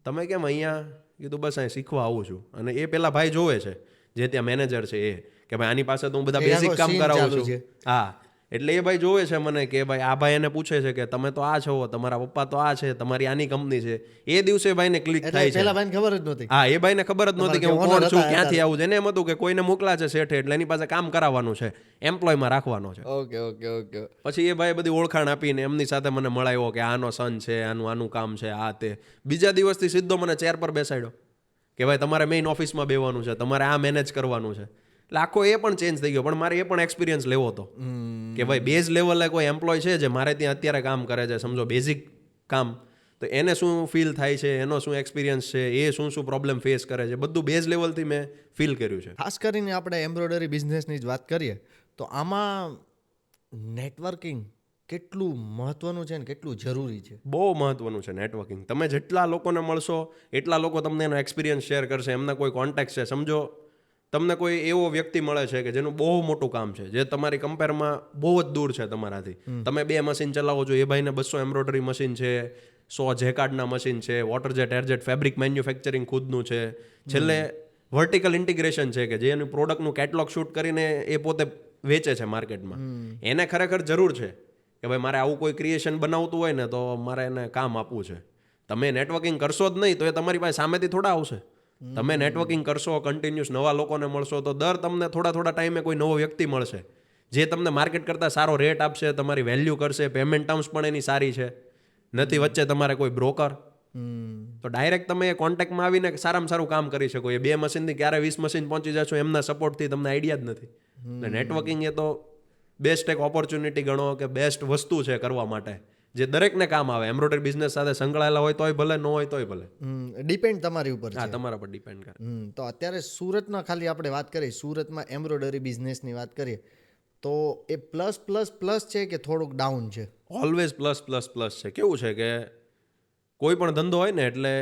તમે કેમ અહીંયા? કીધું બસ અહીં શીખવા આવું છું. અને એ પેલા ભાઈ જોવે છે જે ત્યાં મેનેજર છે એ કે ભાઈ આની પાસે તો હું બધા બેઝિક કામ કરાવું છું. હા, એટલે એ ભાઈ જોવે છે મને કે ભાઈ આ ભાઈ એને પૂછે છે કે તમે તો આ છો, તમારા પપ્પા તો આ છે, તમારી આની કંપની છે. એ દિવસે ભાઈને ક્લિક થાય છે. પેલા ભાઈને ખબર જ નહોતી. હા, એ ભાઈને ખબર જ નહોતી કે હું કોણ છું, ક્યાંથી આવું છે. એને એમ હતું કે કોઈને મોકલા છે શેઠે એટલે એની પાસે કામ કરાવવાનું છે, એમ્પ્લોયમાં રાખવાનો છે. ઓકે. પછી એ ભાઈ બધી ઓળખાણ આપીને એમની સાથે મને મળાવ્યો કે આનો સન છે, આનું કામ છે, આ તે. બીજા દિવસથી સીધો મને ચેર પર બેસાડ્યો કે ભાઈ તમારે મેઇન ઓફિસમાં બેવાનું છે, તમારે આ મેનેજ કરવાનું છે. એટલે આખો એ પણ ચેન્જ થઈ ગયો. પણ મારે એ પણ એક્સપિરિયન્સ લેવો હતો કે ભાઈ બેઝ લેવલે કોઈ એમ્પ્લોય છે જે મારે ત્યાં અત્યારે કામ કરે છે, સમજો બેઝિક કામ, તો એને શું ફીલ થાય છે, એનો શું એક્સપિરિયન્સ છે, એ શું પ્રોબ્લેમ ફેસ કરે છે, બધું બેઝ લેવલથી મેં ફીલ કર્યું છે. ખાસ કરીને આપણે એમ્બ્રોઇડરી બિઝનેસની જ વાત કરીએ તો આમાં નેટવર્કિંગ કેટલું મહત્વનું છે ને કેટલું જરૂરી છે? બહુ મહત્વનું છે નેટવર્કિંગ. તમે જેટલા લોકોને મળશો એટલા લોકો તમને એનો એક્સપિરિયન્સ શેર કરશે, એમના કોઈ કોન્ટેક્ટ છે. સમજો તમને કોઈ એવો વ્યક્તિ મળે છે કે જેનું બહુ મોટું કામ છે, જે તમારી કમ્પેરમાં બહુ જ દૂર છે તમારાથી. તમે 2 મશીન ચલાવો છો, એ ભાઈને 200 એમ્બ્રોઇડરી મશીન છે, 100 જેકાર્ડના મશીન છે, water jet, air jet, fabric manufacturing ખુદનું છે. છેલ્લે વર્ટિકલ ઇન્ટિગ્રેશન છે કે જે એનું પ્રોડક્ટનું કેટલોગ શૂટ કરીને એ પોતે વેચે છે માર્કેટમાં. એને ખરેખર જરૂર છે કે ભાઈ મારે આવું કોઈ ક્રિએશન બનાવતું હોય ને તો મારે એને કામ આપવું છે. તમે નેટવર્કિંગ કરશો જ નહીં તો એ તમારી પાસે સામેથી થોડા આવશે. તમે નેટવર્કિંગ કરશો, કન્ટિન્યુઅસ નવા લોકોને મળશો, તો તમને થોડા ટાઈમે કોઈ નવો વ્યક્તિ મળશે જે તમને માર્કેટ કરતાં સારો રેટ આપશે, તમારી વેલ્યુ કરશે, પેમેન્ટ ટર્મ્સ પણ એની સારી છે, નથી વચ્ચે તમારે કોઈ બ્રોકર. તો ડાયરેક્ટ તમે એ કોન્ટેક્ટમાં આવીને સારામાં સારું કામ કરી શકો. એ 2 મશીનથી ક્યારે 20 મશીન પહોંચી જશો એમના સપોર્ટથી તમને આઈડિયા જ નથી. એટલે નેટવર્કિંગ એ તો બેસ્ટ એક ઓપોર્ચ્યુનિટી ગણો કે બેસ્ટ વસ્તુ છે કરવા માટે, જે દરેકને કામ આવે. એમ્બ્રોઇડરી બિઝનેસ સાથે સંકળાયેલા હોય તોય ભલે, ન હોય તોય ભલે. ડિપેન્ડ તમારી ઉપર છે. હા, તમારા પર ડિપેન્ડ કરે. તો અત્યારે સુરતમાં ખાલી આપણે વાત કરીએ, સુરતમાં એમ્બ્રોઇડરી બિઝનેસની વાત કરીએ તો એ પ્લસ છે કે થોડુંક ડાઉન છે? ઓલવેઝ પ્લસ છે. કેવું છે કે કોઈ પણ ધંધો હોય ને, એટલે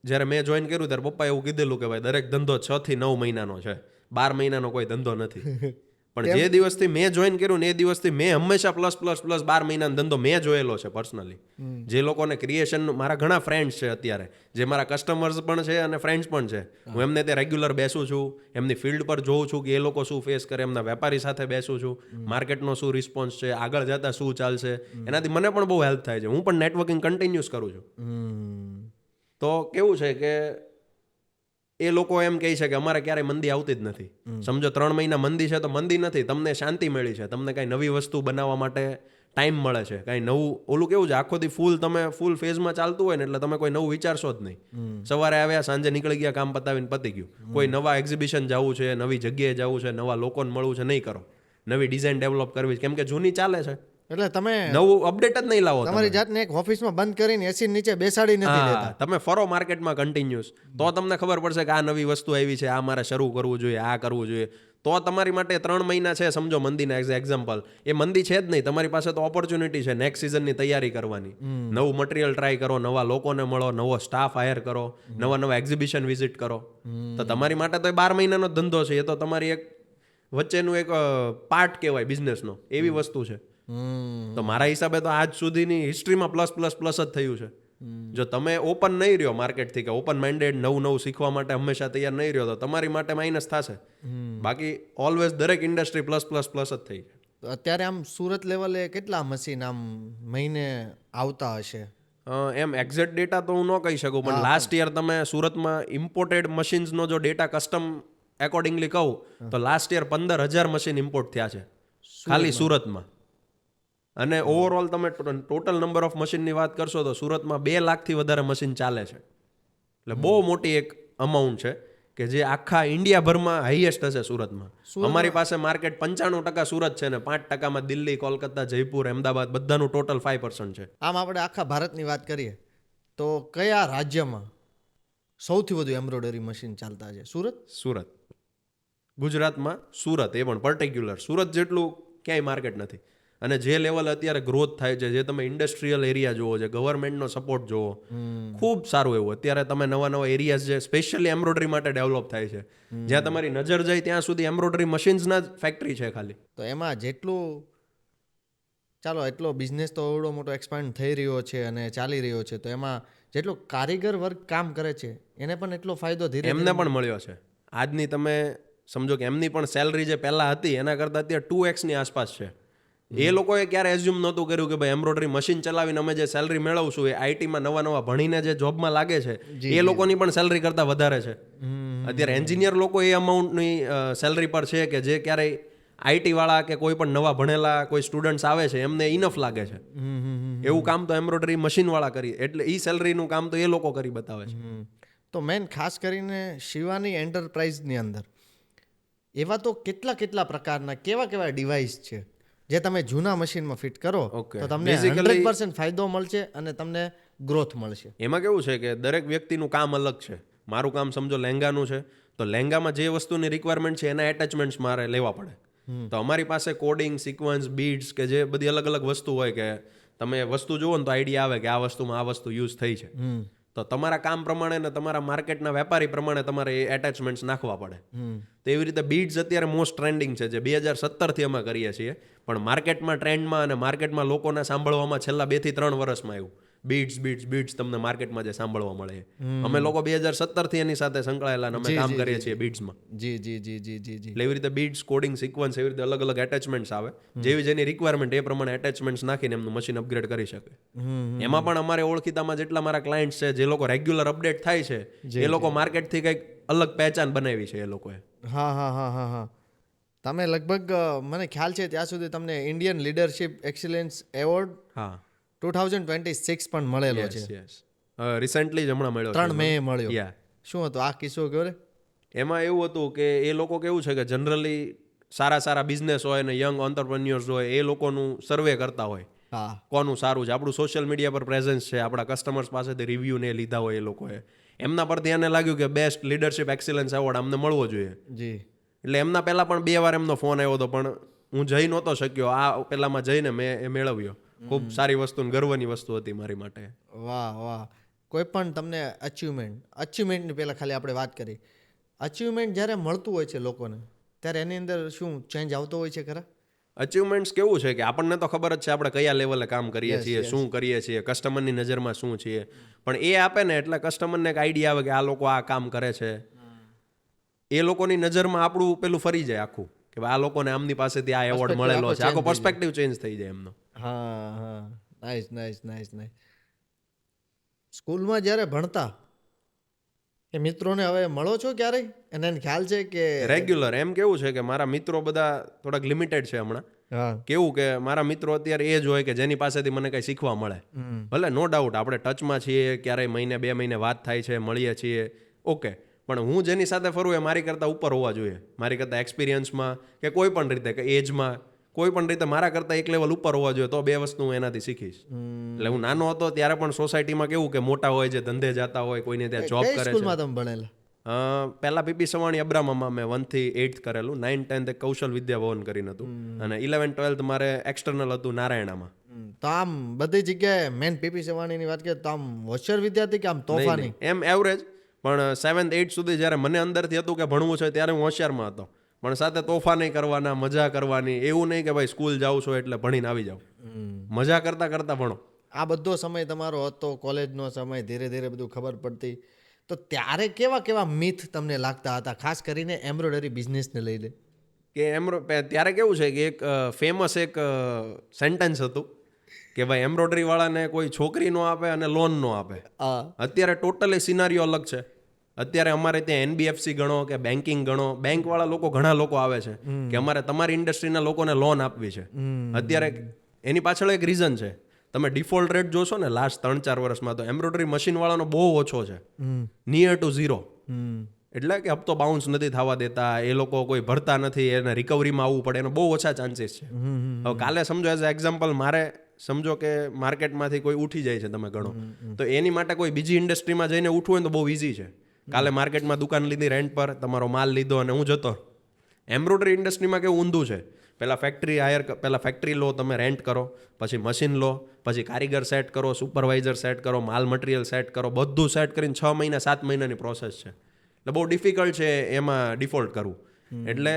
જ્યારે મેં જોઈન કર્યું ત્યારે પપ્પાએ એવું કીધેલું કે ભાઈ દરેક ધંધો 6 થી 9 મહિનાનો છે, 12 મહિનાનો કોઈ ધંધો નથી. પણ જે દિવસથી મેં જોઈન કર્યું ને એ દિવસથી મેં હંમેશા પ્લસ 12 મહિનાનો ધંધો મેં જોયેલો છે પર્સનલી. જે લોકોને ક્રિએશન, મારા ઘણા ફ્રેન્ડ્સ છે અત્યારે જે મારા કસ્ટમર્સ પણ છે અને ફ્રેન્ડ્સ પણ છે. હું એમને ત્યાં રેગ્યુલર બેસું છું, એમની ફિલ્ડ પર જોઉં છું કે એ લોકો શું ફેસ કરે, એમના વેપારી સાથે બેસું છું, માર્કેટનો શું રિસ્પોન્સ છે, આગળ જતા શું ચાલશે. એનાથી મને પણ બહુ હેલ્પ થાય છે. હું પણ નેટવર્કિંગ કન્ટિન્યુઅસ કરું છું. તો કેવું છે કે એ લોકો એમ કહે છે કે અમારે ક્યારેય મંદી આવતી જ નથી. સમજો 3 મહિના મંદી છે તો મંદી નથી, તમને શાંતિ મળી છે, તમને કાંઈ નવી વસ્તુ બનાવવા માટે ટાઈમ મળે છે, કાંઈ નવું. ઓલું કેવું છે, આખો દી ફૂલ ફેઝમાં ચાલતું હોય ને એટલે તમે કોઈ નવું વિચારશો જ નહીં. સવારે આવ્યા, સાંજે નીકળી ગયા, કામ પતાવીને પતી ગયું. કોઈ નવા એક્ઝિબિશન જવું છે, નવી જગ્યાએ જવું છે, નવા લોકોને મળવું છે, નહીં કરો. નવી ડિઝાઇન ડેવલપ કરવી છે, કેમ કે જૂની ચાલે છે. એટલે તમે નવું અપડેટ જ નહીં લાવો. તમારી જાતને એક ઓફિસમાં બંધ કરીને એસી નીચે બેસાડી નથી લેતા. તમે ફરો માર્કેટમાં કન્ટિન્યુઅસ, તો તમને ખબર પડશે કે આ નવી વસ્તુ આવી છે, આ મારે શરૂ કરવું જોઈએ, આ કરવું જોઈએ. તો તમારી માટે 3 મહિના છે, સમજો મંદીના એક્ઝામ્પલ, એ મંદી છે જ નહીં. તમારી પાસે તો ઓપોર્ચ્યુનિટી છે નેક્સ્ટ સિઝનની તૈયારી કરવાની. નવું મટીરિયલ ટ્રાય કરો, નવા લોકોને મળો, નવો સ્ટાફ હાયર કરો, નવા એક્ઝિબિશન વિઝિટ કરો. તો તમારી માટે તો 12 મહિનાનો ધંધો છે. એ તો તમારી એક વચ્ચેનું એક પાર્ટ કહેવાય બિઝનેસનો, એવી વસ્તુ છે. તો મારા હિસાબે તો આજ સુધીની હિસ્ટ્રીમાં પ્લસ જ થયું છે. જો તમે ઓપન નહીં રહ્યો માર્કેટથી, કે ઓપન માઇન્ડેડ નવું શીખવા માટે હંમેશા તૈયાર નહીં રહ્યો, તો તમારી માટે માઇનસ થશે. બાકી ઓલવેઝ દરેક ઇન્ડસ્ટ્રી પ્લસ જ થઈ છે. અત્યારે આમ સુરત લેવલે કેટલા મશીન આમ મહિને આવતા હશે? એમ એક્ઝેક્ટ ડેટા તો હું ન કહી શકું, પણ લાસ્ટ યર તમે સુરતમાં ઇમ્પોર્ટેડ મશીન્સનો જો ડેટા કસ્ટમ એકોર્ડિંગલી કહું તો લાસ્ટ યર 15,000 મશીન ઇમ્પોર્ટ થયા છે ખાલી સુરતમાં. અને ઓવરઓલ તમે ટોટલ નંબર ઓફ મશીનની વાત કરશો તો સુરતમાં 2 લાખથી વધારે મશીન ચાલે છે. એટલે બહુ મોટી એક અમાઉન્ટ છે કે જે આખા ઇન્ડિયાભરમાં હાઈએસ્ટ હશે સુરતમાં. અમારી પાસે માર્કેટ 95% સુરત છે ને 5%માં દિલ્હી, કોલકાતા, જયપુર, અમદાવાદ બધાનું ટોટલ 5% છે. આમ આપણે આખા ભારતની વાત કરીએ તો કયા રાજ્યમાં સૌથી વધુ એમ્બ્રોઇડરી મશીન ચાલતા છે? સુરત. ગુજરાતમાં સુરત, એ પણ પર્ટિક્યુલર સુરત જેટલું ક્યાંય માર્કેટ નથી. અને જે લેવલ અત્યારે ગ્રોથ થાય છે, જે તમે ઇન્ડસ્ટ્રીયલ એરિયા જોવો છે, ગવર્મેન્ટનો સપોર્ટ જોવો, ખૂબ સારું એવું. અત્યારે તમે નવા એરિયાઝ જે સ્પેશિયલી એમ્બ્રોઇડરી માટે ડેવલપ થાય છે, જ્યાં તમારી નજર જાય ત્યાં સુધી એમ્બ્રોઇડરી મશીન્સના જ ફેક્ટરી છે ખાલી. તો એમાં જેટલું ચાલો એટલો બિઝનેસ તો એવડો મોટો એક્સપાન્ડ થઈ રહ્યો છે અને ચાલી રહ્યો છે, તો એમાં જેટલો કારીગર વર્ગ કામ કરે છે એને પણ એટલો ફાયદો ધીરે એમને પણ મળ્યો છે. આજની તમે સમજો કે એમની પણ સેલરી જે પહેલાં હતી એના કરતાં અત્યારે 2x ની આસપાસ છે. એ લોકોએ ક્યારે એઝ્યુમ નહોતું કર્યું કે ભાઈ એમ્બ્રોઇડરી મશીન ચલાવીને અમે જે સેલરી મેળવશું એ આઈટીમાં નવા ભણીને જે જોબમાં લાગે છે એ લોકોની પણ સેલરી કરતાં વધારે છે. અત્યારે એન્જિનિયર લોકો એ અમાઉન્ટની સેલરી પર છે કે જે ક્યારેય આઈટી વાળા કે કોઈ પણ નવા ભણેલા કોઈ સ્ટુડન્ટ્સ આવે છે એમને ઇનફ લાગે છે. એવું કામ તો એમ્બ્રોઇડરી મશીન વાળા કરી, એટલે એ સેલરીનું કામ તો એ લોકો કરી બતાવે છે. તો મેન ખાસ કરીને શિવાની એન્ટરપ્રાઇઝની અંદર એવા તો કેટલા પ્રકારના કેવા ડિવાઇસ છે જે તમે જૂના મશીનમાં ફિટ કરો તો તમને 100% ફાયદો મળશે અને તમને ગ્રોથ મળશે. એમાં કેવું છે કે દરેક વ્યક્તિનું કામ અલગ છે. મારું કામ સમજો લહેંગાનું છે તો લહેંગામાં જે વસ્તુની રિક્વાયરમેન્ટ છે એના એટેચમેન્ટ્સ મારે લેવા પડે. તો અમારી પાસે કોડિંગ, સિક્વન્સ, બીડ્સ કે જે બધી અલગ વસ્તુ હોય કે તમે વસ્તુ જુઓ ને તો આઈડિયા આવે કે આ વસ્તુમાં આ વસ્તુ યુઝ થઈ છે. તો તમારા કામ પ્રમાણે ને તમારા માર્કેટના વેપારી પ્રમાણે તમારે એ એટેચમેન્ટ્સ નાખવા પડે. તો એવી રીતે બીડ્સ અત્યારે મોસ્ટ ટ્રેન્ડિંગ છે, જે 2017થી અમે કરીએ છીએ, પણ માર્કેટમાં ટ્રેન્ડમાં અને માર્કેટમાં લોકોને સાંભળવામાં છેલ્લા 2 થી 3 વર્ષમાં આવ્યું. બીડ્સ તમને માર્કેટમાં જે સાંભળવા મળે, અમે લોકો 2017થી એની સાથે સંકળાયેલા અને અમે કામ કરીએ છીએ બીડ્સમાં. જી. એટલે એવી રીતે બીડ્સ, કોડિંગ, સિક્વન્સ એવી રીતે અલગ એટેચમેન્ટ્સ આવે, જેની રિક્વાયરમેન્ટ એ પ્રમાણે એટેચમેન્ટ્સ નાખીને એમનું મશીન અપગ્રેડ કરી શકે. એમાં પણ અમારે ઓળખીતામાં જેટલા મારા ક્લાયન્ટ્સ છે જે લોકો રેગ્યુલર અપડેટ થાય છે એ લોકો માર્કેટથી કંઈક અલગ પહેચાન બનાવી છે એ લોકોએ. હા. તમે લગભગ મને ખ્યાલ છે ત્યાં સુધી તમને ઇન્ડિયન લીડરશિપ એક્સિલન્સ એવોર્ડ 2026 પણ મળેલો છે. રિસેન્ટલી જ હમણાં મળ્યો, 3 મે મળ્યો. શું હતું આ કિસ્સો કયો રે? એમાં એવું હતું કે એ લોકો કેવું છે કે જનરલી સારા બિઝનેસ હોય ને યંગ ઓન્ટરપ્રેન્યોર્સ હોય એ લોકોનું સર્વે કરતા હોય કોનું સારું છે. આપણું સોશિયલ મીડિયા પર પ્રેઝન્સ છે, આપણા કસ્ટમર્સ પાસેથી રિવ્યૂ ને લીધા હોય એ લોકોએ, એમના પરથી એને લાગ્યું કે બેસ્ટ લીડરશિપ એક્સિલન્સ એવોર્ડ અમને મળવો જોઈએ. જી. એટલે એમના પહેલાં પણ 2 વાર એમનો ફોન આવ્યો હતો, પણ હું જઈ નહોતો શક્યો. આ પહેલામાં જઈને મેં એ મેળવ્યો. ખૂબ સારી વસ્તુ, ગર્વની વસ્તુ હતી મારી માટે. વાહ. કોઈ પણ તમને અચીવમેન્ટની પહેલાં ખાલી આપણે વાત કરી, અચીવમેન્ટ જ્યારે મળતું હોય છે લોકોને ત્યારે એની અંદર શું ચેન્જ આવતો હોય છે ખરા? અચીવમેન્ટ્સ કેવું છે કે આપણને તો ખબર જ છે આપણે કયા લેવલે કામ કરીએ છીએ, શું કરીએ છીએ, કસ્ટમરની નજરમાં શું છીએ, પણ એ આપે ને એટલે કસ્ટમરને એક આઈડિયા આવે કે આ લોકો આ કામ કરે છે. એ લોકોની નજરમાં આપણું પેલું ફરી જાય આખું કે આ લોકોને આમની પાસેથી આ એવોર્ડ મળેલો છે, આખો પર્સપેક્ટિવ ચેન્જ થઈ જાય એમનો. હા. નાઇસ. સ્કૂલમાં જ્યારે ભણતા એ મિત્રોને હવે મળો છો ક્યારેય અને એને ખ્યાલ છે કે રેગ્યુલર એમ કેવું છે કે મારા મિત્રો બધા થોડાક લિમિટેડ છે હમણાં. હા કેવું કે મારા મિત્રો અત્યારે એ જ હોય કે જેની પાસેથી મને કંઈ શીખવા મળે. ભલે નો ડાઉટ આપણે ટચમાં છીએ, ક્યારેય મહિને 2 મહિને વાત થાય છે, મળીએ છીએ, ઓકે, પણ હું જેની સાથે ફરું એ મારી કરતાં ઉપર હોવા જોઈએ. મારી કરતાં એક્સપિરિયન્સમાં કે કોઈ પણ રીતે કે એજમાં કોઈ પણ રીતે મારા કરતાં એક લેવલ ઉપર હોવા જોઈએ, તો 2 વસ્તુ હું એનાથી શીખીશ. એટલે હું નાનો હતો ત્યારે પણ સોસાયટીમાં કેવું કે મોટા હોય જે ધંધે જતા હોય, કોઈને ત્યાં જોબ કઈ કરે છે. સ્કૂલમાં તમે ભણેલા? પહેલા પીપી સવાણી અબ્રામામાં મેં 1 થી 8th કરેલું. 9th 10th એક કૌશલ વિદ્યા ભવન કરીને હતું, અને 11th 12th મારે એક્સટર્નલ હતું નારાયણામાં. તો આમ બધી જગ્યાએ મેન પીપી સવાણીની વાત કરીએ તો આમ હોશિયાર વિદ્યાર્થી કે આમ તોફાની? એમ એવરેજ, પણ 7th 8th સુધી જ્યારે મને અંદરથી હતું કે ભણવું છે ત્યારે હું હોશિયારમાં હતો, પણ સાથે તોફાની કરવાના, મજા કરવાની. એવું નહીં કે ભાઈ સ્કૂલ જાઉં છો એટલે ભણીને આવી જાઉં. મજા કરતાં કરતાં ભણો. આ બધો સમય તમારો હતો, કોલેજનો સમય, ધીરે ધીરે બધું ખબર પડતી, તો ત્યારે કેવા કેવા મિથ તમને લાગતા હતા, ખાસ કરીને એમ્બ્રોઇડરી બિઝનેસને લઈને? કે ત્યારે કેવું છે કે એક ફેમસ એક સેન્ટેન્સ હતું કે ભાઈ એમ્બ્રોઇડરી વાળાને કોઈ છોકરી નો આપે અને લોન નો આપે. અત્યારે ટોટલી સિનારીઓ અલગ છે. અત્યારે અમારે ત્યાં એનબીએફસી ગણો કે બેન્કિંગ ગણો, બેંક વાળા લોકો ઘણા લોકો આવે છે કે અમારે તમારી ઇન્ડસ્ટ્રીના લોકોને લોન આપવી છે. અત્યારે એની પાછળ એક રીઝન છે. તમે ડિફોલ્ટ રેટ જોશો ને લાસ્ટ 3-4 વર્ષમાં, તો એમ્બ્રોઇડરી મશીન વાળાનો બહુ ઓછો છે, નિયર ટુ 0. એટલે કે હપ્તો બાઉન્સ નથી થવા દેતા, એ લોકો કોઈ ભરતા નથી, એને રિકવરીમાં આવવું પડે, એનો બહુ ઓછા ચાન્સીસ છે. હવે કાલે સમજો એઝ એક્ઝામ્પલ મારે સમજો કે માર્કેટમાંથી કોઈ ઉઠી જાય છે, તમે ગણો, તો એની માટે કોઈ બીજી ઇન્ડસ્ટ્રીમાં જઈને ઉઠવું હોય તો બહુ ઇઝી છે. કાલે માર્કેટમાં દુકાન લીધી રેન્ટ પર, તમારો માલ લીધો અને હું જતો. એમ્બ્રોઇડરી ઇન્ડસ્ટ્રીમાં કેવું ઊંધું છે, પહેલાં ફેક્ટરી લો, તમે રેન્ટ કરો, પછી મશીન લો, પછી કારીગર સેટ કરો, સુપરવાઇઝર સેટ કરો, માલ મટીરિયલ સેટ કરો, બધું સેટ કરીને 6 મહિના 7 મહિનાની પ્રોસેસ છે. એટલે બહુ ડિફિકલ્ટ છે એમાં ડિફોલ્ટ કરવું. એટલે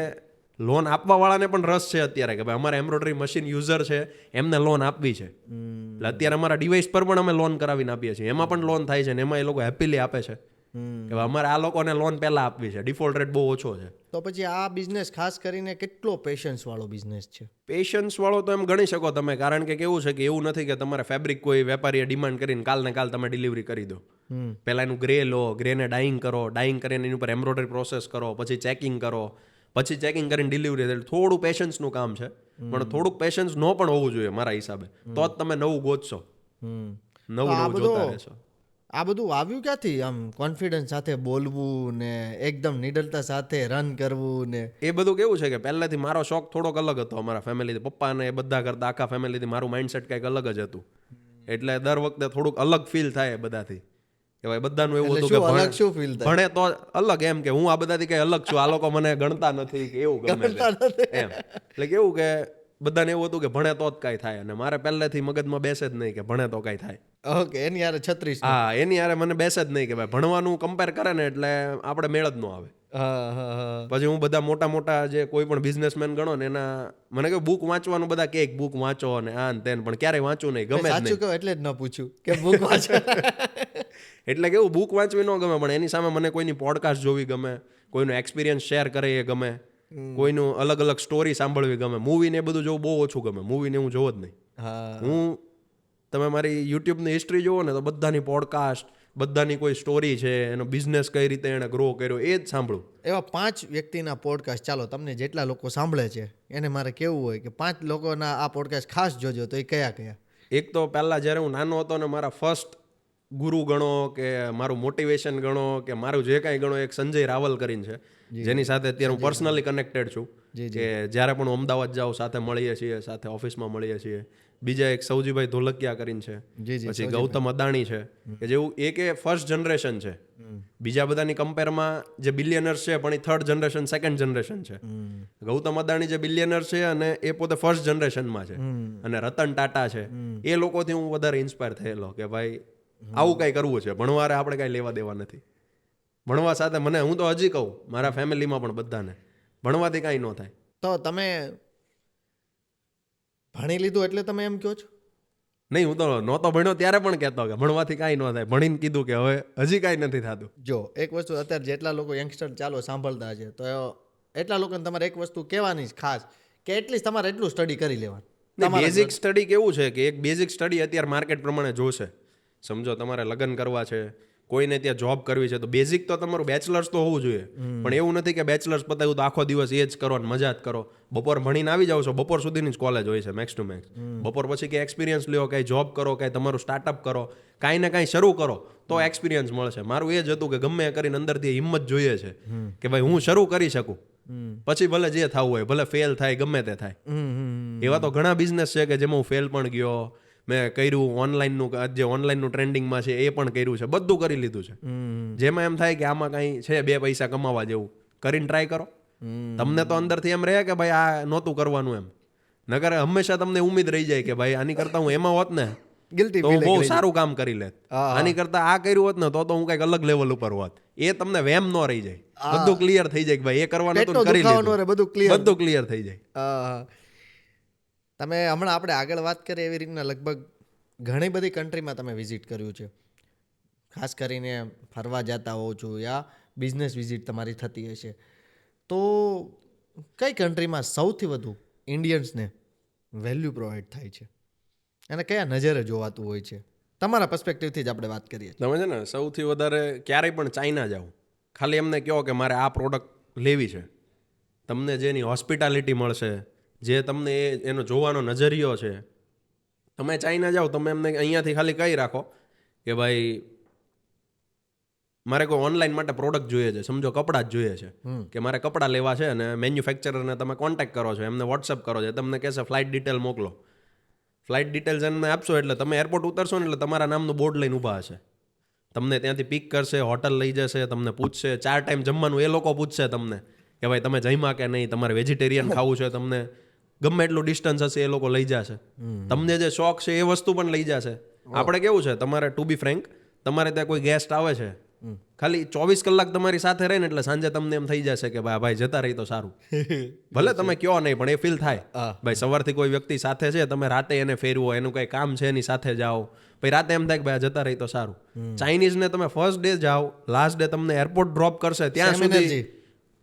લોન આપવાવાળાને પણ રસ છે અત્યારે કે ભાઈ અમારે એમ્બ્રોઇડરી મશીન યુઝર છે, એમને લોન આપવી છે. એટલે અત્યારે અમારા ડિવાઇસ પર પણ અમે લોન કરાવીને આપીએ છીએ, એમાં પણ લોન થાય છે, ને એમાં એ લોકો હેપીલી આપે છે કે અમારે આ લોકોને લોન પહેલાં આપવી છે, ડિફોલ્ટ રેટ બહુ ઓછો છે. તો પછી આ બિઝનેસ ખાસ કરીને કેટલો પેશન્સ વાળો બિઝનેસ છે? પેશન્સ વાળો તો એમ ગણી શકો તમે, કારણ કે કેવું છે કે એવું નથી કે તમારે ફેબ્રિક કોઈ વેપારીએ ડિમાન્ડ કરીને કાલ ને કાલ તમે ડિલિવરી કરી દો. પહેલાં એનું ગ્રે લો, ગ્રેને ડાઇંગ કરો, ડાઇંગ કરીને એની ઉપર એમ્બ્રોઇડરી પ્રોસેસ કરો, પછી ચેકિંગ કરો, પછી ચેકિંગ કરીને ડિલિવરી. એટલે થોડું પેશન્સનું કામ છે, પણ થોડુંક પેશન્સ નો પણ હોવું જોઈએ મારા હિસાબે, તો જ તમે નવું ગોતશો, નવું જોતા રહેશો. આ બધું આવ્યું ક્યાંથી, આમ કોન્ફિડન્સ સાથે બોલવું ને એકદમ નિડરતા સાથે રન કરવું ને? એ બધું કેવું છે કે પહેલાંથી મારો શોખ થોડોક અલગ હતો અમારા ફેમિલીથી. પપ્પાને એ બધા કરતાં આખા ફેમિલીથી મારું માઇન્ડસેટ કંઈક અલગ જ હતું. એટલે દર વખતે થોડુંક અલગ ફીલ થાય બધાથી કે ભાઈ બધાનું એવું હતું કે અલગ શું ફીલ થાય? ભણે તો અલગ, એમ કે હું આ બધાથી કંઈ અલગ છું, આ લોકો મને ગણતા નથી કે એવું ગમે એમ. એટલે કેવું કે બધાને એવું હતું કે ભણે તો જ કાંઈ થાય, અને મારે પહેલેથી મગજમાં બેસે જ નહીં કે ભણે તો કાંઈ થાય. ઓકે, એની યાર 36. હા, એની યાર મને બેસે જ નહીં કે ભાઈ ભણવાનું કમ્પેર કરે ને એટલે આપણે મેળ જ ન આવે. પછી હું બધા મોટા મોટા જે કોઈ પણ બિઝનેસમેન ગણો ને એના મને કહ્યું બુક વાંચવાનું, બધા કે બુક વાંચો ને આ ને તેન, પણ ક્યારેય વાંચવું નહીં, ગમે જ સાચું કહો એટલે જ ન પૂછ્યું કે બુક વાંચો. એટલે કેવું બુક વાંચવી ન ગમે, પણ એની સામે મને કોઈની પોડકાસ્ટ જોવી ગમે, કોઈનો એક્સપિરિયન્સ શેર કરે એ ગમે, કોઈનું અલગ અલગ સ્ટોરી સાંભળવી ગમે. મૂવીને એ બધું જોવું બહુ ઓછું ગમે, મૂવીને હું જોવો જ નહીં. હું તમે મારી યુટ્યુબની હિસ્ટ્રી જુઓ ને તો બધાની પોડકાસ્ટ, બધાની કોઈ સ્ટોરી છે, એનો બિઝનેસ કઈ રીતે એણે ગ્રો કર્યો, એ જ સાંભળું. એવા 5 વ્યક્તિના પોડકાસ્ટ, ચાલો તમને જેટલા લોકો સાંભળે છે એને મારે કેવું હોય કે 5 લોકોના આ પોડકાસ્ટ ખાસ જોજો, તો એ કયા કયા? એક તો પહેલાં જ્યારે હું નાનો હતો ને મારા ફર્સ્ટ ગુરુ ગણો કે મારું મોટિવેશન ગણો કે મારું જે કાંઈ ગણો, એક સંજય રાવલ કરીને છે, જેની સાથે અત્યારે હું પર્સનલી કનેક્ટેડ છું, કે જ્યારે પણ હું અમદાવાદ જાઉં સાથે મળીએ છીએ, સાથે ઓફિસમાં મળીએ છીએ. બીજા એક સૌજીભાઈ ધોલકિયા કરીને છે, પછી ગૌતમ અદાણી છે, કે જેવું એક એ ફર્સ્ટ જનરેશન છે. બીજા બધાની કમ્પેરમાં જે બિલિયનર્સ છે પણ એ થર્ડ જનરેશન, સેકન્ડ જનરેશન છે. ગૌતમ અદાણી જે બિલિયનર છે અને એ પોતે ફર્સ્ટ જનરેશનમાં છે, અને રતન ટાટા છે, એ લોકોથી હું વધારે ઇન્સ્પાયર થયેલો કે ભાઈ આવું કાંઈ કરવું છે, ભણવારે આપણે કાંઈ લેવા દેવા નથી. ભણવા સાથે હું તો હજી કહું મારા ફેમિલીમાં પણ બધાને, ભણવાથી કાંઈ ન થાય. તો તમે ભણી લીધું એટલે તમે એમ કહો છો? નહીં, હું તો નહોતો ભણ્યો ત્યારે પણ કહેતો કે ભણવાથી કાંઈ ન થાય. ભણીને કીધું કે હવે હજી કાંઈ નથી થતું. જો એક વસ્તુ અત્યારે જેટલા લોકો યંગસ્ટર ચાલો સાંભળતા છે, તો એટલા લોકોને તમારે એક વસ્તુ કહેવાની ખાસ કે એટલીસ્ટ તમારે એટલું સ્ટડી કરી લેવાનું. બેઝિક સ્ટડી કેવું છે કે એક બેઝિક સ્ટડી અત્યારે માર્કેટ પ્રમાણે જોશે. સમજો તમારે લગ્ન કરવા છે, કોઈને ત્યાં જોબ કરવી છે તો બેઝિક તો તમારું બેચલર્સ તો હોવું જોઈએ. પણ એવું નથી કે બેચલર્સ પતાવ્યું તો આખો દિવસ એ જ કરો ને મજા જ કરો. બપોર ભણીને આવી જાવ છો, બપોર સુધીની જ કોલેજ હોય છે મેક્સ ટુ મેક્સ. બપોર પછી કંઈ એક્સપિરિયન્સ લ્યો, કાંઈ જોબ કરો, કાંઈ તમારું સ્ટાર્ટઅપ કરો, કાંઈ ને કાંઈ શરૂ કરો તો એક્સપિરિયન્સ મળશે. મારું એ જ હતું કે ગમે એ કરીને અંદરથી હિંમત જોઈએ છે કે ભાઈ હું શરૂ કરી શકું, પછી ભલે જે થવું હોય, ભલે ફેલ થાય, ગમે તે થાય. એવા તો ઘણા બિઝનેસ છે કે જેમાં હું ફેલ પણ ગયો, મેં કર્યું ઓનલાઈનનું, જે ઓનલાઈનનું ટ્રેન્ડિંગમાં છે એ પણ કર્યું છે, બધું કરી લીધું છે. જેમાં એમ થાય કે આમાં કાંઈ છે 2 પૈસા કમાવા જેવું, કરીને ટ્રાય કરો. તમને તો અંદરથી એમ રહે કે ભાઈ આ નહોતું કરવાનું એમ. નકર હંમેશા તમને ઉમ્મીદ રહી જાય કે ભાઈ આની કરતાં હું એમાં હોત ને ગિલ્ટી તો હું બહુ સારું કામ કરી લેત, આની કરતાં આ કર્યું હોત ને તો હું કંઈક અલગ લેવલ ઉપર હોત. એ તમને વેમ ન રહી જાય, બધું ક્લિયર થઈ જાય કે ભાઈ એ કરવાનું હતું કરી લીધું, બધું ક્લિયર થઈ જાય. તમે હમણાં આપણે આગળ વાત કરીએ એવી રીતના લગભગ ઘણી બધી કન્ટ્રીમાં તમે વિઝિટ કર્યું છે, ખાસ કરીને ફરવા જતા હોવ છો યા બિઝનેસ વિઝિટ તમારી થતી હશે, તો કઈ કન્ટ્રીમાં સૌથી વધુ ઇન્ડિયન્સને વેલ્યુ પ્રોવાઈડ થાય છે અને કયા નજરે જોવાતું હોય છે? તમારા પર્સપેક્ટિવથી જ આપણે વાત કરીએ. તમે છે ને સૌથી વધારે ક્યારેય પણ ચાઇના જાઓ, ખાલી એમને કહો કે મારે આ પ્રોડક્ટ લેવી છે, તમને જેની હોસ્પિટાલિટી મળશે, જે તમને એનો જોવાનો નજરિયો છે. તમે ચાઇના જાઓ, તમે એમને અહીંયાથી ખાલી કહી રાખો કે ભાઈ મારે કોઈ ઓનલાઈન માટે પ્રોડક્ટ જોઈએ છે, સમજો કપડાં જ જોઈએ છે, કે મારે કપડાં લેવા છે અને મેન્યુફેક્ચરરને તમે કોન્ટેક્ટ કરો છો, એમને વોટ્સઅપ કરો છો, તમને કહેશે ફ્લાઇટ ડિટેલ મોકલો. ફ્લાઇટ ડિટેલ્સ એમને આપશો એટલે તમે એરપોર્ટ ઉતરશો ને એટલે તમારા નામનું બોર્ડ લઈને ઊભા હશે. તમને ત્યાંથી પિક કરશે, હોટલ લઈ જશે, તમને પૂછશે 4 ટાઈમ જમવાનું એ લોકો પૂછશે તમને કે ભાઈ તમે જમ્યા કે નહીં, તમારે વેજીટેરિયન ખાવું છે, તમને ગમે એટલું ડિસ્ટન્સ હશે એ લોકો લઈ જશે. તમને જે શોખ છે એ વસ્તુ પણ લઈ જશે. આપણે કેવું છે, તમારે ટુ બી ફ્રેન્ક, તમારે ત્યાં કોઈ ગેસ્ટ આવે છે, ખાલી 24 કલાક તમારી સાથે રહે ને એટલે સાંજે તમને એમ થઈ જશે કે ભાઈ જતા રહી તો સારું. ભલે તમે કયો નહીં પણ એ ફીલ થાય. ભાઈ સવારથી કોઈ વ્યક્તિ સાથે છે, તમે રાતે એને ફેરવો, એનું કંઈ કામ છે એની સાથે જાઓ, પછી રાતે એમ થાય કે ભાઈ જતા રહી તો સારું. ચાઇનીઝને તમે ફર્સ્ટ ડે જાઓ, લાસ્ટ ડે તમને એરપોર્ટ ડ્રોપ કરશે ત્યાં સુધી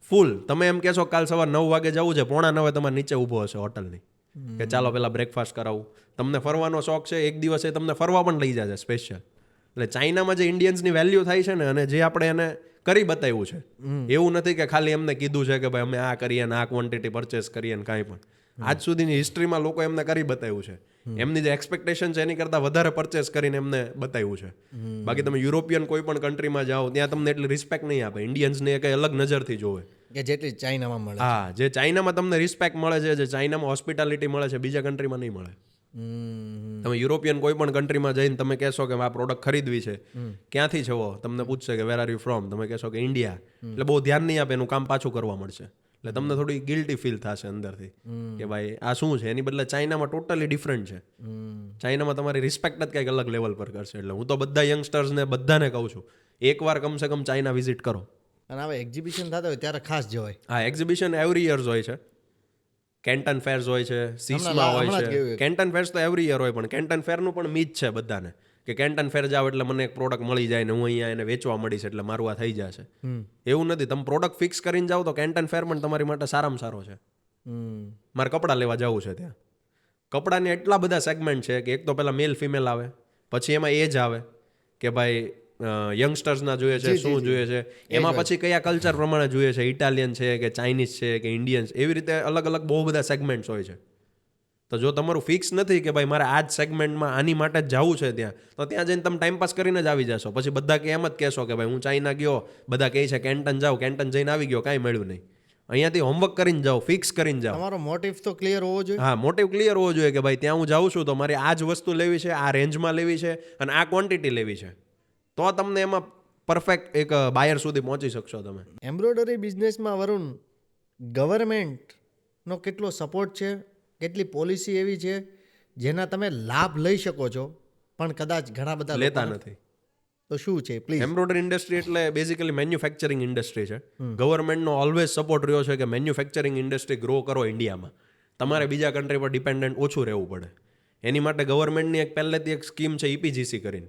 ફૂલ. તમે એમ કહેશો કાલ સવાર 9 વાગે જવું છે, 8:45 તમારે નીચે ઊભો હશે હોટલની કે ચાલો પેલા બ્રેકફાસ્ટ કરાવું. તમને ફરવાનો શોખ છે, એક દિવસે તમને ફરવા પણ લઈ જશે સ્પેશિયલ. એટલે ચાઇનામાં જે ઇન્ડિયન્સની વેલ્યુ થાય છે ને, અને જે આપણે એને કરી બતાવ્યું છે, એવું નથી કે ખાલી એમને કીધું છે કે ભાઈ અમે આ કરીએ ને આ ક્વોન્ટિટી પરચેસ કરીએ ને કાંઈ પણ. આજ સુધીની હિસ્ટ્રીમાં લોકો એમને કરી બતાવ્યું છે. એમની જે એક્સપેક્ટેશન છે એની કરતાં વધારે પરચેસ કરીને એમને બતાવ્યું છે. બાકી તમે યુરોપિયન કોઈ પણ કન્ટ્રીમાં જાઓ ત્યાં તમને એટલી રિસ્પેક્ટ નહીં આપે, ઇન્ડિયન્સને કંઈ અલગ નજરથી જોવે કે જેટલી ચાઇનામાં મળે. હા, જે ચાઇનામાં તમને રિસ્પેક્ટ મળે છે, જે ચાઇનામાં હોસ્પિટાલિટી મળે છે, બીજા કન્ટ્રીમાં નહીં મળે. તમે યુરોપિયન કોઈ પણ કન્ટ્રીમાં જઈને તમે કહેશો કે આ પ્રોડક્ટ ખરીદવી છે, ક્યાંથી છો, તમને પૂછશે કે વેર આર યુ ફ્રોમ, તમે કહેશો કે ઇન્ડિયા, એટલે બહુ ધ્યાન નહીં આપે, એનું કામ પાછું કરવા મળશે. એટલે તમને થોડી ગિલ્ટી ફીલ થશે અંદરથી કે ભાઈ આ શું છે. એની બદલે ચાઇનામાં ટોટલી ડિફરન્ટ છે. ચાઇનામાં તમારી રિસ્પેક્ટ જ કંઈક અલગ લેવલ પર કરશે. એટલે હું તો બધા યંગસ્ટર્સને બધાને કહું છું એકવાર કમસે કમ ચાઇના વિઝિટ કરો. અને હવે એક્ઝિબિશન થતા હોય ત્યારે ખાસ જવાય. હા, એક્ઝિબિશન એવરી યર્સ હોય છે. કેન્ટન ફેર્સ હોય છે, સીસમાં હોય છે. કેન્ટન ફેર્સ તો એવરી યર હોય, પણ કેન્ટન ફેરનું પણ મીથ છે બધાને કે કેન્ટન ફેર જાવ એટલે મને એક પ્રોડક્ટ મળી જાય ને હું અહીંયા એને વેચવા મળીશ એટલે મારું આ થઈ જશે. એવું નથી. તમે પ્રોડક્ટ ફિક્સ કરીને જાઓ તો કેન્ટન ફેર પણ તમારી માટે સારામાં સારો છે. મારે કપડાં લેવા જવું છે, ત્યાં કપડાને એટલા બધા સેગમેન્ટ છે કે એક તો પહેલાં મેલ ફિમેલ આવે, પછી એમાં એજ આવે કે ભાઈ યંગસ્ટર્સના જોઈએ છે, શું જોઈએ છે, એમાં પછી કયા કલ્ચર પ્રમાણે જોઈએ છે, ઇટાલિયન છે કે ચાઇનીઝ છે કે ઇન્ડિયન્સ, એવી રીતે અલગ અલગ બહુ બધા સેગમેન્ટ્સ હોય છે. તો જો તમારું ફિક્સ નથી કે ભાઈ મારે આ જ સેગમેન્ટમાં આની માટે જ જવું છે ત્યાં, તો ત્યાં જઈને તમે ટાઈમપાસ કરીને જ આવી જશો. પછી બધા કે એમ જ કહેશો કે ભાઈ હું ચાઇના ગયો, બધા કહે છે કેન્ટન જાઓ, કેન્ટન જઈને આવી ગયો, કાંઈ મળ્યું નહીં. અહીંયાથી હોમવર્ક કરીને જાઓ, ફિક્સ કરીને જાઓ. તમારો મોટિવ તો ક્લિયર હોવો જોઈએ. હા, મોટિવ ક્લિયર હોવો જોઈએ કે ભાઈ ત્યાં હું જાઉં છું તો મારે આ જ વસ્તુ લેવી છે, આ રેન્જમાં લેવી છે અને આ ક્વોન્ટિટી લેવી છે, તો તમને એમાં પરફેક્ટ એક બાયર સુધી પહોંચી શકશો તમે. એમ્બ્રોઇડરી બિઝનેસમાં વરુણ, ગવર્મેન્ટનો કેટલો સપોર્ટ છે, કેટલી પોલિસી એવી છે જેના તમે લાભ લઈ શકો છો પણ કદાચ ઘણા બધા લેતા નથી? તો શું છે પ્લીઝ? એમ્બ્રોઇડરી ઇન્ડસ્ટ્રી એટલે બેઝિકલી મેન્યુફેક્ચરિંગ ઇન્ડસ્ટ્રી છે. ગવર્મેન્ટનો ઓલવેઝ સપોર્ટ રહ્યો છે કે મેન્યુફેક્ચરિંગ ઇન્ડસ્ટ્રી ગ્રો કરો ઇન્ડિયામાં. તમારે બીજા કન્ટ્રી પર ડિપેન્ડન્ટ ઓછું રહેવું પડે. એની માટે ગવર્મેન્ટની એક પહેલેથી એક સ્કીમ છે EPGC કરીને.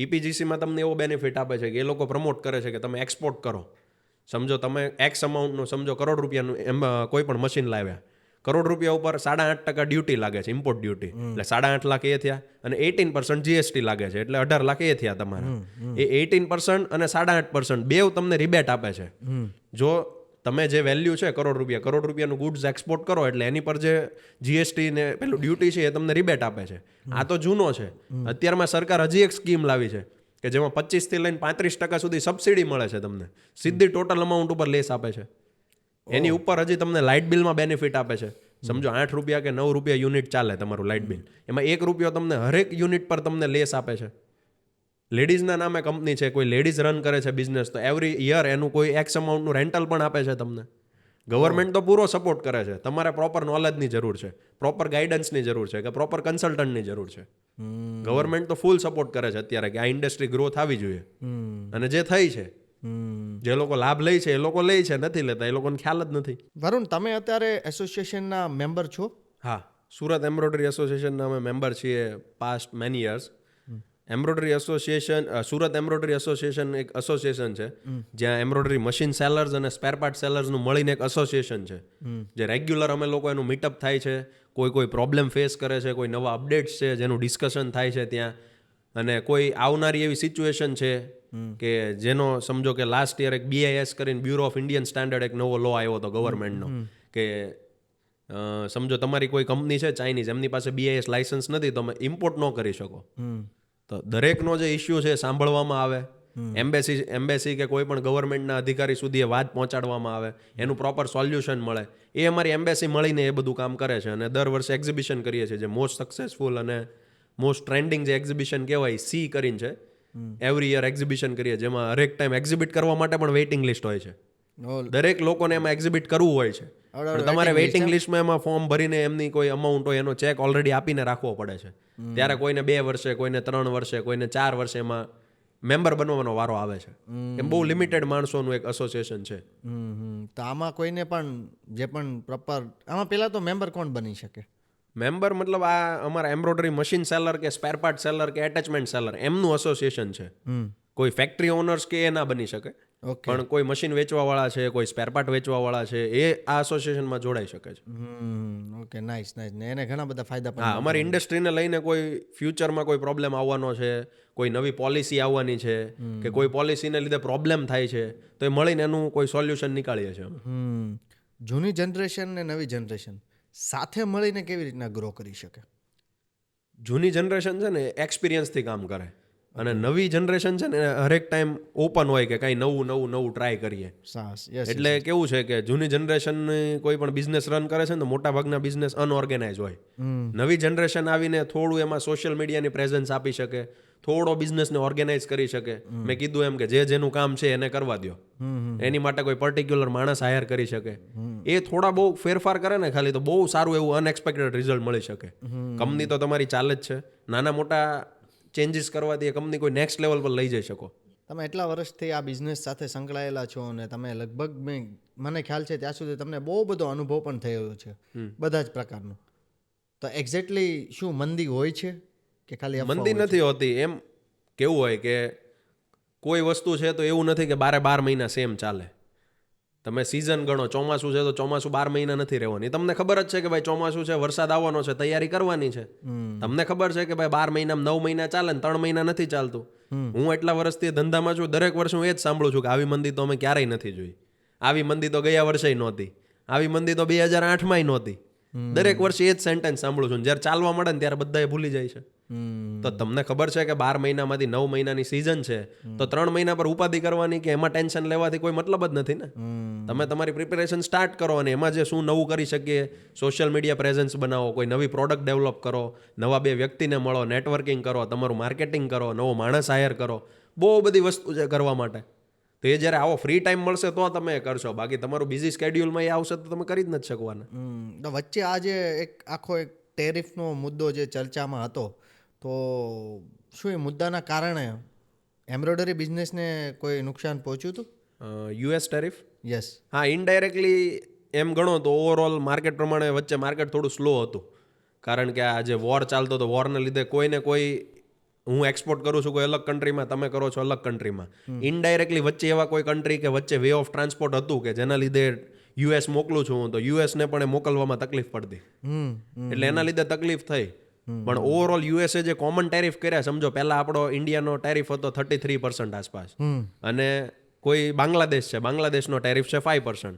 EPGCમાં તમને એવો બેનિફિટ આપે છે કે એ લોકો પ્રમોટ કરે છે કે તમે એક્સપોર્ટ કરો. સમજો તમે એક્સ અમાઉન્ટનું, સમજો ₹1 કરોડ કોઈ પણ મશીન લાવ્યા, કરોડ રૂપિયા ઉપર 8.5% ડ્યુટી લાગે છે, ઇમ્પોર્ટ ડ્યુટી, એટલે 8.5 લાખ એ થયા, અને 18% GST લાગે છે, એટલે 18 લાખ એ થયા તમારા. એ 18% અને 8.5% બેવ તમને રિબેટ આપે છે. જો તમે જે વેલ્યુ છે કરોડ રૂપિયાનું ગુડ્સ એક્સપોર્ટ કરો એટલે એની પર જે જીએસટી ને પેલું ડ્યુટી છે એ તમને રિબેટ આપે છે. આ તો જૂનો છે. અત્યારમાં સરકાર હજી એક સ્કીમ લાવી છે કે જેમાં 25 થી લઈને 35% સુધી સબસિડી મળે છે તમને, સીધી ટોટલ અમાઉન્ટ ઉપર લેસ આપે છે. એની ઉપર હજી તમને લાઇટ બિલમાં બેનિફિટ આપે છે. સમજો 8 રૂપિયા કે 9 રૂપિયા યુનિટ ચાલે તમારું લાઇટ બિલ, એમાં 1 રૂપિયો તમને હરેક યુનિટ પર તમને લેસ આપે છે. લેડીઝના નામે કંપની છે, કોઈ લેડીઝ રન કરે છે બિઝનેસ, તો એવરી યર એનું કોઈ એક્સ અમાઉન્ટનું રેન્ટલ પણ આપે છે તમને. ગવર્મેન્ટ તો પૂરો સપોર્ટ કરે છે. તમારે પ્રોપર નોલેજની જરૂર છે, પ્રોપર ગાઈડન્સની જરૂર છે, કે પ્રોપર કન્સલ્ટન્ટની જરૂર છે. ગવર્મેન્ટ તો ફૂલ સપોર્ટ કરે છે અત્યારે કે આ ઇન્ડસ્ટ્રી ગ્રો થવી જોઈએ, અને જે થઈ છે. જે લોકો લાભ લે છે એ લોકો લે છે, નથી લેતા એ લોકોને ખ્યાલ જ નથી. વરુણ, તમે અત્યારે એસોસિએશનના મેમ્બર છો? હા, સુરત એમ્બ્રોઇડરી એસોસિએશનના અમે મેમ્બર છીએ past many years. Embroidery association, Surat embroidery association એક એસોસિએશન છે જ્યાં એમ્બ્રોઇડરી મશીન સેલર્સ અને સ્પેર પાર્ટ સેલર્સનું મળીને એક એસોસિએશન છે, જે રેગ્યુલર અમે લોકો એનું મીટઅપ થાય છે. કોઈ પ્રોબ્લેમ ફેસ કરે છે, કોઈ નવા અપડેટ્સ છે જેનું ડિસ્કશન થાય છે ત્યાં, અને કોઈ આવનારી એવી સિચ્યુએશન છે કે જેનો સમજો કે લાસ્ટ યર એક BIS કરીને બ્યુરો ઓફ ઇન્ડિયન સ્ટાન્ડર્ડ એક નવો લો આવ્યો હતો ગવર્મેન્ટનો, કે સમજો તમારી કોઈ કંપની છે ચાઇનીઝ, એમની પાસે BIS લાઇસન્સ નથી, તો તમે ઇમ્પોર્ટ ન કરી શકો. તો દરેકનો જે ઇસ્યુ છે સાંભળવામાં આવે, એમ્બેસી કે કોઈ પણ ગવર્મેન્ટના અધિકારી સુધી એ વાત પહોંચાડવામાં આવે, એનું પ્રોપર સોલ્યુશન મળે. એ અમારી એમ્બેસી મળીને એ બધું કામ કરે છે. અને દર વર્ષે એક્ઝિબિશન કરીએ છીએ, જે મોસ્ટ સક્સેસફુલ અને મોસ્ટ ટ્રેન્ડિંગ જે એક્ઝિબિશન કહેવાય સી કરીને છે. એવરી યર એક્ઝિબિશન કરીએ, જેમાં હરેક ટાઈમ એક્ઝિબિટ કરવા માટે પણ વેઇટિંગ લિસ્ટ હોય છે. દરેક લોકોને એમાં એક્ઝિબિટ કરવું હોય છે. તમારે વેઇટિંગ લિસ્ટમાં એમાં ફોર્મ ભરીને એમની કોઈ અમાઉન્ટ હોય એનો ચેક ઓલરેડી આપીને રાખવો પડે છે. ત્યારે કોઈને 2 વર્ષે, કોઈને 3 વર્ષે, કોઈને 4 વર્ષે એમાં મેમ્બર બનવાનો વારો આવે છે. એમ બહુ લિમિટેડ માણસોનું એક એસોસિએશન છે. તો આમાં કોઈને પણ જે પણ પ્રોપર, આમાં પહેલાં તો મેમ્બર કોણ બની શકે? મેમ્બર મતલબ આ અમારા એમ્બ્રોઇડરી મશીન સેલર કે સ્પેર પાર્ટ સેલર કે એટેચમેન્ટ સેલર એમનું એસોસિએશન છે. કોઈ ફેક્ટરી ઓનર્સ કે એ ના બની શકે, પણ કોઈ મશીન વેચવાવાળા છે, કોઈ સ્પેર પાર્ટ વેચવાવાળા છે, એ આ એસોસિએશનમાં જોડાઈ શકે છે. Okay, nice. ને એને ઘણા બધા ફાયદા પણ. હા, અમારી ઇન્ડસ્ટ્રીને લઈને કોઈ ફ્યુચરમાં કોઈ પ્રોબ્લેમ આવવાનો છે, કોઈ નવી પોલિસી આવવાની છે, કે કોઈ પોલિસીને લીધે પ્રોબ્લેમ થાય છે, તો એ મળીને એનું કોઈ સોલ્યુશન નીકાળીએ છીએ. જૂની જનરેશન ને નવી જનરેશન સાથે મળીને કેવી રીતના ગ્રો કરી શકે? જૂની જનરેશન છે ને એક્સપિરિયન્સથી કામ કરે, અને નવી જનરેશન છે ને હરેક ટાઈમ ઓપન હોય કે કંઈ નવું ટ્રાય કરીએ. એટલે કેવું છે કે જૂની જનરેશન કોઈ પણ બિઝનેસ રન કરે છે ને, મોટા ભાગના બિઝનેસ અનઓર્ગેનાઇઝ હોય. નવી જનરેશન આવીને થોડું એમાં સોશિયલ મીડિયાની પ્રેઝન્સ આપી શકે, થોડો બિઝનેસને ઓર્ગેનાઇઝ કરી શકે. મેં કીધું એમ કે જેનું કામ છે એને કરવા દો, એની માટે કોઈ પર્ટિક્યુલર માણસ હાયર કરી શકે. એ થોડા બહુ ફેરફાર કરે ને ખાલી, તો બહુ સારું એવું અનએક્સપેક્ટેડ રિઝલ્ટ મળી શકે. કંપની તો તમારી ચાલે જ છે, નાના મોટા ચેન્જીસ કરવાથી એ કંપની કોઈ નેક્સ્ટ લેવલ પર લઈ જઈ શકો. તમે એટલા વર્ષથી આ બિઝનેસ સાથે સંકળાયેલા છો, અને તમે લગભગ મને ખ્યાલ છે ત્યાં સુધી તમને બહુ બધો અનુભવ પણ થયો છે બધા જ પ્રકારનો. તો એક્ઝેક્ટલી શું મંદી હોય છે કે ખાલી મંદી નથી હોતી? એમ કેવું હોય કે કોઈ વસ્તુ છે તો એવું નથી કે 12 મહિના સેમ ચાલે. તમે સિઝન ગણો, ચોમાસું છે તો ચોમાસું 12 મહિના નથી રહેવાની. તમને ખબર જ છે કે ભાઈ ચોમાસું છે, વરસાદ આવવાનો છે, તૈયારી કરવાની છે. તમને ખબર છે કે ભાઈ 12 મહિનામાં 9 મહિના ચાલે ને 3 મહિના નથી ચાલતું. હું એટલા વર્ષથી ધંધામાં છું, દરેક વર્ષે હું એ જ સાંભળું છું કે આવી મંદી તો અમે ક્યારેય નથી જોઈ. આવી મંદી તો ગયા વર્ષે નહોતી, આવી મંદી તો 2008માં નહોતી. દરેક વર્ષે એ જ સેન્ટેન્સ સાંભળું છું. જ્યારે ચાલવા મળે ને ત્યારે બધા ભૂલી જાય છે. તો તમને ખબર છે કે 12 મહિનામાંથી 9 મહિનાની સિઝન છે, તો 3 મહિના પર ઉપાધિ કરવાની કે એમાં ટેન્શન લેવાથી કોઈ મતલબ જ નથી ને. તમે તમારી પ્રિપેરેશન સ્ટાર્ટ કરો, અને એમાં જે શું નવું કરી શકીએ, સોશિયલ મીડિયા પ્રેઝન્સ બનાવો, કોઈ નવી પ્રોડક્ટ ડેવલપ કરો, નવા 2 વ્યક્તિને મળો, નેટવર્કિંગ કરો, તમારું માર્કેટિંગ કરો, નવો માણસ હાયર કરો. બહુ બધી વસ્તુ છે કરવા માટે. તો એ જ્યારે આવો ફ્રી ટાઈમ મળશે તો તમે કરશો, બાકી તમારું બિઝી સ્કેડ્યુલમાં એ આવશે તો તમે કરી જ નથી શકવાના. તો વચ્ચે આજે એક ટેરિફનો મુદ્દો જે ચર્ચામાં હતો, તો શું એ મુદ્દાના કારણે એમ્બ્રોઇડરી બિઝનેસને કોઈ નુકસાન પહોંચ્યું હતું? US tariff? યસ. હા, ઇનડાયરેક્ટલી એમ ગણો તો ઓવરઓલ માર્કેટ પ્રમાણે વચ્ચે માર્કેટ થોડું સ્લો હતું, કારણ કે આ જે વોર ચાલતો હતો, વોરને લીધે કોઈને કોઈ, હું એક્સપોર્ટ કરું છું કોઈ અલગ કન્ટ્રીમાં, તમે કરો છો અલગ કન્ટ્રીમાં, ઇનડાયરેક્ટલી વચ્ચે એવા કોઈ કન્ટ્રી કે વચ્ચે વે ઓફ ટ્રાન્સપોર્ટ હતું કે જેના લીધે યુએસ મોકલું છું તો યુએસને પણ એ મોકલવામાં તકલીફ પડતી, એટલે એના લીધે તકલીફ થઈ. પણ ઓવરઓલ યુએસએ જે કોમન ટેરિફ કર્યા, સમજો પહેલા આપણો ઇન્ડિયાનો ટેરિફ હતો 33% આસપાસ, અને કોઈ બાંગ્લાદેશ છે, બાંગ્લાદેશનો ટેરિફ છે 5%.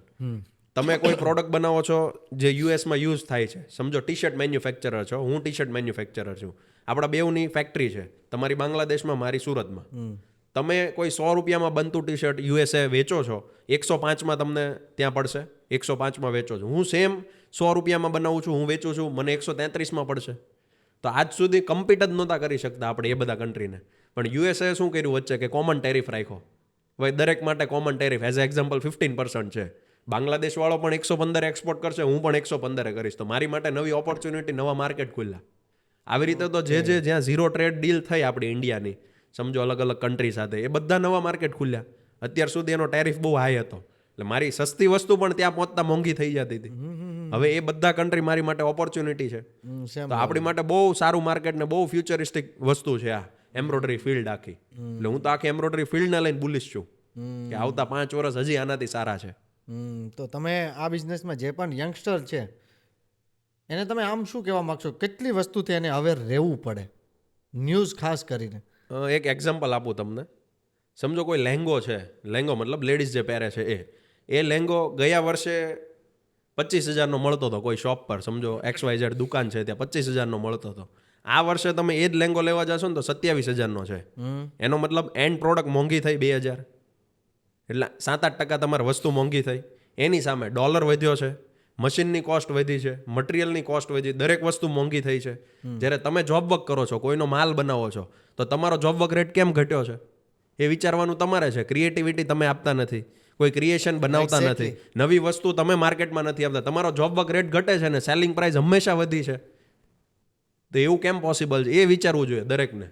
તમે કોઈ પ્રોડક્ટ બનાવો છો જે યુએસમાં યુઝ થાય છે, સમજો ટી શર્ટ મેન્યુફેક્ચરર છો, હું ટી શર્ટ મેન્યુફેક્ચરર છું, આપણા બેઉની ફેક્ટરી છે, તમારી બાંગ્લાદેશમાં, મારી સુરતમાં. તમે કોઈ 100 રૂપિયામાં બનતું ટી શર્ટ યુએસએ વેચો છો, 105માં તમને ત્યાં પડશે, 105માં વેચો છો. હું સેમ 100 રૂપિયામાં બનાવું છું, હું વેચું છું, મને 133માં પડશે. તો આજ સુધી કમ્પીટ જ નહોતા કરી શકતા આપણે એ બધા કન્ટ્રીને. પણ યુએસએ શું કર્યું વચ્ચે કે કોમન ટેરિફ રાખ્યો, ભાઈ દરેક માટે કોમન ટેરિફ. એઝ એક્ઝામ્પલ 15% છે, બાંગ્લાદેશવાળો પણ 115 એક્સપોર્ટ કરશે, હું પણ 115 કરીશ, તો મારી માટે નવી ઓપોર્ચ્યુનિટી, નવા માર્કેટ ખુલ્યા. આવી રીતે તો જે જ્યાં ઝીરો ટ્રેડ ડીલ થઈ આપણી ઇન્ડિયાની, સમજો અલગ અલગ કન્ટ્રી સાથે, એ બધા નવા માર્કેટ ખુલ્યા. અત્યાર સુધી એનો ટેરિફ બહુ હાઈ હતો, એટલે મારી સસ્તી વસ્તુ પણ ત્યાં પહોંચતા મોંઘી થઈ જતી હતી. હવે એ બધા કન્ટ્રી મારી માટે ઓપોર્ચ્યુનિટી છે. તો આપણી માટે બહુ સારું માર્કેટ ને બહુ ફ્યુચરિસ્ટિક વસ્તુ છે આ એમ્બ્રોઇડરી ફિલ્ડ આખી. એટલે હું તો આખી એમ્બ્રોઇડરી ફિલ્ડને લઈને બુલિશ છું કે આવતા 5 વર્ષ હજી આનાથી સારા છે. તો તમે આ બિઝનેસમાં જે પણ યંગસ્ટર છે એને તમે આમ શું કહેવા માગશો, કેટલી વસ્તુથી એને અવેર રહેવું પડે, ન્યૂઝ ખાસ કરીને? એક એક્ઝામ્પલ આપું તમને. સમજો કોઈ લહેંગો છે, લહેંગો મતલબ લેડીઝ જે પહેરે છે એ લહેંગો ગયા વર્ષે 25,000નો મળતો હતો કોઈ શોપ પર, સમજો XYZ દુકાન છે ત્યાં 25,000નો મળતો હતો. આ વર્ષે તમે એ જ લહેંગો લેવા જશો ને તો 27,000નો છે. એનો મતલબ એન્ડ પ્રોડક્ટ મોંઘી થઈ 2,000, એટલે 7-8% તમારી વસ્તુ મોંઘી થઈ. એની સામે ડોલર વધ્યો છે, મશીનની કોસ્ટ વધી છે, મટીરિયલની કોસ્ટ વધી, દરેક વસ્તુ મોંઘી થઈ છે. જ્યારે તમે જોબ વર્ક કરો છો, કોઈનો માલ બનાવો છો, તો તમારો જોબ વર્ક રેટ કેમ ઘટ્યો છે એ વિચારવાનું તમારે છે. ક્રિએટિવિટી તમે આપતા નથી, કોઈ ક્રિએશન બનાવતા નથી, નવી વસ્તુ તમે માર્કેટમાં નથી આપતા, તમારો જોબ વર્ક રેટ ઘટે છે ને સેલિંગ પ્રાઇસ હંમેશા વધી છે. તો એવું કેમ પોસિબલ છે એ વિચારવું જોઈએ દરેકને.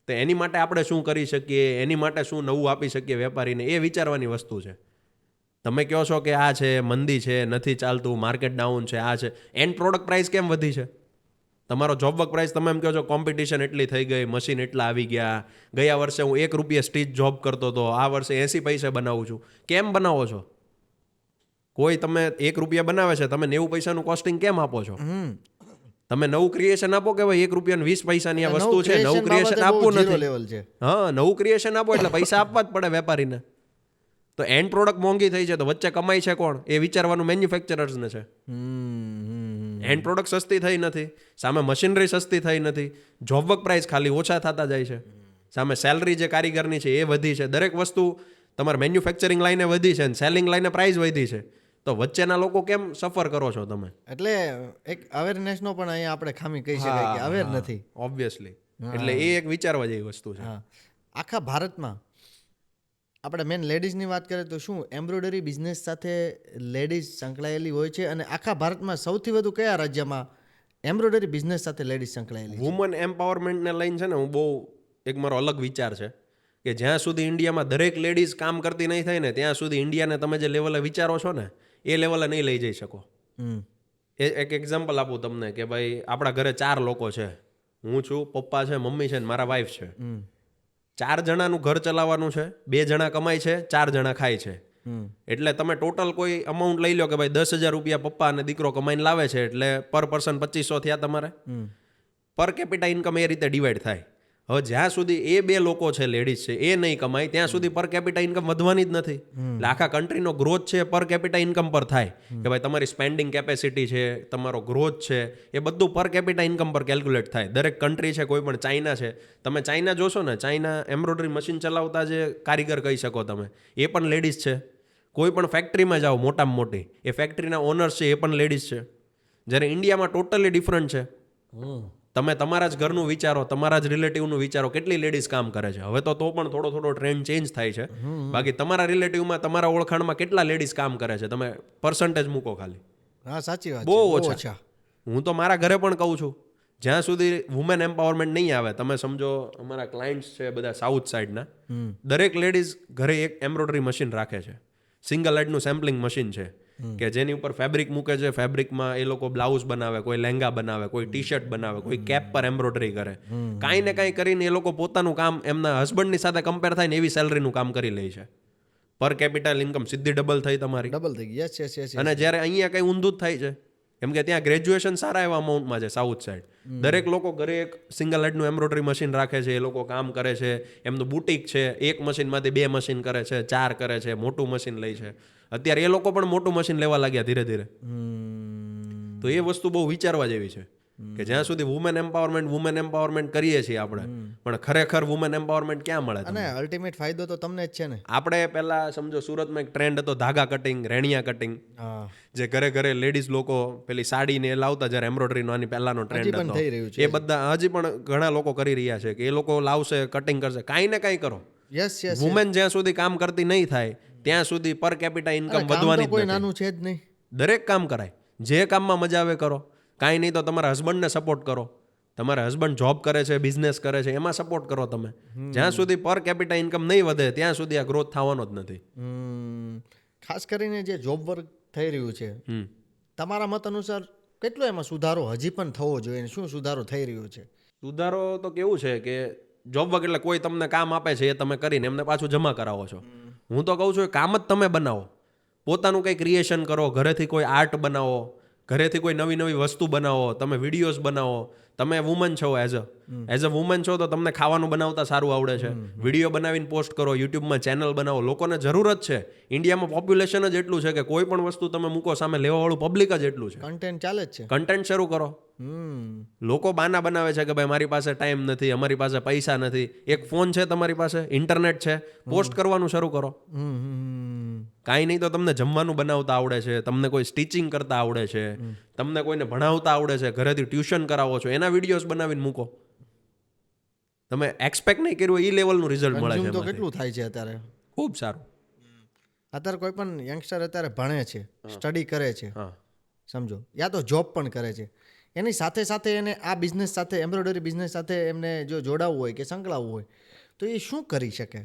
તો એની માટે આપણે શું કરી શકીએ, એની માટે શું નવું આપી શકીએ વેપારીને, એ વિચારવાની વસ્તુ છે. તમે કહો છો કે આ છે મંદી છે, નથી ચાલતું, માર્કેટ ડાઉન છે, આ છે, એન્ડ પ્રોડક્ટ પ્રાઇસ કેમ વધી છે? તમારો જોબ વર્ક પ્રાઇસ, તમે એમ કહો છો કોમ્પિટિશન એટલી થઈ ગઈ, મશીન એટલા આવી ગયા, ગયા વર્ષે હું 1 રૂપિયા સ્ટીચ જોબ કરતો હતો, આ વર્ષે 80 પૈસે બનાવું છું. કેમ બનાવો છો? કોઈ તમે 1 રૂપિયા બનાવે છે, તમે 90 પૈસાનું કોસ્ટિંગ કેમ આપો છો? તમે નવું ક્રિએશન આપો કે ભાઈ 1 રૂપિયા 20 પૈસાની આ વસ્તુ છે, નવું ક્રિએશન આપવું નથી. હા, નવું ક્રિએશન આપો એટલે પૈસા આપવા જ પડે વેપારીને. તો એન્ડ પ્રોડક્ટ મોંઘી થઈ છે તો વચ્ચે કમાઈ છે કોણ? એ વિચારવાનું મેન્યુફેક્ચરર્સને છે. એન્ડ પ્રોડક્ટ સસ્તી થઈ નથી, સામે મશીનરી સસ્તી થઈ નથી, જોબ વર્ક પ્રાઇસ ખાલી ઓછા થતા જાય છે, સામે સેલરી જે કારીગરની છે એ વધી છે, દરેક વસ્તુ તમારે મેન્યુફેક્ચરિંગ લાઈને વધી છે અને સેલિંગ લાઈને પ્રાઇસ વધી છે. તો વચ્ચેના લોકો કેમ સફર કરો છો તમે? એટલે એક અવેરનેસનો પણ અહીંયા આપણે ખામી કહી શકાય કે અવેર નથી, ઓબ્વિયસલી. એટલે એ એક વિચારવા જેવી વસ્તુ છે. આખા ભારતમાં આપણે મેન લેડીઝની વાત કરીએ તો શું એમ્બ્રોઇડરી બિઝનેસ સાથે લેડીઝ સંકળાયેલી હોય છે? અને આખા ભારતમાં સૌથી વધુ કયા રાજ્યમાં એમ્બ્રોઇડરી બિઝનેસ સાથે લેડીઝ સંકળાયેલી છે? વુમન એમ્પાવરમેન્ટને લઈને છે ને હું બહુ એક મારો અલગ વિચાર છે કે જ્યાં સુધી ઇન્ડિયામાં દરેક લેડીઝ કામ કરતી નહીં થાય ને ત્યાં સુધી ઇન્ડિયાને તમે જે લેવલે વિચારો છો ને એ લેવલે નહીં લઈ જઈ શકો. એક એક્ઝામ્પલ આપું તમને કે ભાઈ આપણા ઘરે 4 લોકો છે, હું છું, પપ્પા છે, મમ્મી છે ને મારા વાઈફ છે. 4 જણાનું ઘર ચલાવવાનું છે, 2 જણા કમાય છે, 4 જણા ખાય છે. એટલે તમે ટોટલ કોઈ અમાઉન્ટ લઈ લો કે ભાઈ 10,000 રૂપિયા પપ્પા અને દીકરો કમાઈને લાવે છે, એટલે પર પર્સન 2,500 થયા તમારે. પર કેપિટા ઇન્કમ એ રીતે ડિવાઈડ થાય. હવે જ્યાં સુધી એ 2 લોકો છે લેડીઝ છે એ નહીં કમાય ત્યાં સુધી પર કેપિટા ઇન્કમ વધવાની જ નથી. એટલે આખા કન્ટ્રીનો ગ્રોથ છે પર કેપિટા ઇન્કમ પર થાય કે ભાઈ તમારી સ્પેન્ડિંગ કેપેસિટી છે, તમારો ગ્રોથ છે, એ બધું પર કેપિટા ઇન્કમ પર કેલ્ક્યુલેટ થાય. દરેક કન્ટ્રી છે, કોઈ પણ ચાઇના છે, તમે ચાઇના જોશો ને, ચાઇના એમ્બ્રોઇડરી મશીન ચલાવતા જે કારીગર કહી શકો તમે, એ પણ લેડીઝ છે. કોઈ પણ ફેક્ટરીમાં જાઓ મોટામાં મોટી, એ ફેક્ટરીના ઓનર્સ છે એ પણ લેડીઝ છે. જ્યારે ઇન્ડિયામાં ટોટલી ડિફરન્ટ છે. તમે તમારા જ ઘરનું વિચારો, તમારા જ રિલેટિવનું વિચારો, કેટલી લેડીઝ કામ કરે છે. હવે તો પણ થોડો ટ્રેન્ડ ચેન્જ થાય છે. બાકી તમારા રિલેટિવમાં, તમારા ઓળખાણમાં કેટલા લેડીઝ કામ કરે છે? તમે પર્સન્ટેજ મૂકો ખાલી. હા, સાચી વાત, બહુ ઓછા. હું તો મારા ઘરે પણ કહું છું, જ્યાં સુધી વુમેન એમ્પાવરમેન્ટ નહીં આવે, તમે સમજો અમારા ક્લાયન્ટ્સ છે બધા સાઉથ સાઈડના, દરેક લેડીઝ ઘરે એક એમ્બ્રોઇડરી મશીન રાખે છે. સિંગલ હેડનું સેમ્પલિંગ મશીન છે કે જેની ઉપર ફેબ્રિક મૂકે છે, ફેબ્રિકમાં એ લોકો બ્લાઉઝ બનાવે, કોઈ લહેંગા બનાવે, કોઈ ટી શર્ટ બનાવે, કોઈ કેપ પર એમ્બ્રોઇડરી કરે, કાંઈ ને કાંઈ કરીને એ લોકો પોતાનું કામ એમના હસબન્ડની સાથે કમ્પેર થાય ને એવી સેલરીનું કામ કરી લે છે. પર કેપિટલ ઇન્કમ સીધી ડબલ થઈ તમારી. ડબલ થઈ ગઈ. Yes yes yes. અને જ્યારે અહીંયા કંઈ ઊંધું જ થાય છે, કેમ કે ત્યાં ગ્રેજ્યુએશન સારા એવા અમાઉન્ટમાં છે સાઉથ સાઈડ. દરેક લોકો ઘરે એક સિંગલ હેડનું એમ્બ્રોઇડરી મશીન રાખે છે, એ લોકો કામ કરે છે, એમનું બુટીક છે, એક મશીનમાંથી 2 મશીન કરે છે, 4 કરે છે, મોટું મશીન લે છે. અત્યારે એ લોકો પણ મોટું મશીન લેવા લાગ્યા ધીરે ધીરે. તો એ વસ્તુ બહુ વિચારવા જેવી છે કે જ્યાં સુધી વુમેન એમ્પાવરમેન્ટ કરીએ છીએ આપણે, પણ ખરેખર વુમેન એમ્પાવરમેન્ટ ક્યાં મળે અને અલ્ટિમેટ ફાયદો તો તમને જ છે ને. આપણે પહેલા સમજો સુરતમાં એક ટ્રેન્ડ હતો ધાગા કટિંગ, રેણિયા કટિંગ, હા, જે ઘરે ઘરે લેડીઝ લોકો પેલી સાડીને એ લાવતા જ્યારે એમ્બ્રોઇડરીનો આની પહેલાનો હજી ટ્રેન્ડ પણ હતો. થઈ રહ્યું છે. એ બધા હજી પણ ઘણા લોકો કરી રહ્યા છે કે એ લોકો લાવશે, કટિંગ કરશે, કાંઈ ને કાંઈ કરો. Yes yes. વુમેન જ્યાં સુધી કામ કરતી નહીં થાય ત્યાં સુધી પર કેપિટા ઇન્કમ વધવાની કોઈ જ નથી. નાનું છે જ નહીં. દરેક કામ કરાય, જે કામમાં મજા આવે કરો. કાંઈ નહીં તો તમારા હસબન્ડને સપોર્ટ કરો. તમારા હસબન્ડ જોબ કરે છે, બિઝનેસ કરે છે, એમાં સપોર્ટ કરો તમે. જ્યાં સુધી પર કેપિટા ઇન્કમ નહીં વધે ત્યાં સુધી આ ગ્રોથ થવાનો જ નથી. ખાસ કરીને જે જોબ વર્ક થઈ રહ્યું છે, તમારા મત અનુસાર કેટલો એમાં સુધારો હજી પણ થવો જોઈએ અને શું સુધારો થઈ રહ્યો છે? સુધારો તો કેવું છે કે જોબ વર્ક એટલે કોઈ તમને કામ આપે છે એ તમે કરીને એમને પાછું જમા કરાવો છો. હું તો કહું છું એ કામ જ તમે બનાવો, પોતાનું કંઈ ક્રિએશન કરો, ઘરેથી કોઈ આર્ટ બનાવો, ઘરેથી કોઈ નવી નવી વસ્તુ બનાવો, તમે વિડીયોઝ બનાવો. તમે વુમન છો, એઝ અ વુમન છો તો તમને ખાવાનું બનાવતા સારું આવડે છે, વિડીયો બનાવીને પોસ્ટ કરો, યુટ્યુબમાં ચેનલ બનાવો. લોકોને જરૂર જ છે, ઇન્ડિયામાં પોપ્યુલેશન જ એટલું છે કે કોઈ પણ વસ્તુ તમે મૂકો સામે લેવાવાળું પબ્લિક જ એટલું છે. કન્ટેન્ટ ચાલે જ છે. કન્ટેન્ટ શરૂ કરો. લોકો બાના બનાવે છે કે ભાઈ મારી પાસે ટાઈમ નથી, અમારી પાસે પૈસા નથી. એક ફોન છે તમારી પાસે, ઇન્ટરનેટ છે, પોસ્ટ કરવાનું શરૂ કરો. કાંઈ નહીં તો તમને જમવાનું બનાવતા આવડે છે, તમને કોઈ સ્ટિચિંગ કરતા આવડે છે, તમને કોઈને ભણાવતા આવડે છે, ઘરેથી ટ્યુશન કરાવો છો, એના વિડીયોઝ બનાવીને મૂકો. તમે એક્સપેક્ટ નહીં કર્યું એ લેવલનું રિઝલ્ટ મળે છે. તો કેટલું થાય છે અત્યારે? ખૂબ સારું. અત્યારે કોઈ પણ યંગસ્ટર અત્યારે ભણે છે, સ્ટડી કરે છે, હા, સમજો, યા તો જોબ પણ કરે છે, એની સાથે સાથે એને આ બિઝનેસ સાથે, એમ્બ્રોઇડરી બિઝનેસ સાથે એમને જો જોડાવવું હોય કે સંકળાવવું હોય તો એ શું કરી શકે?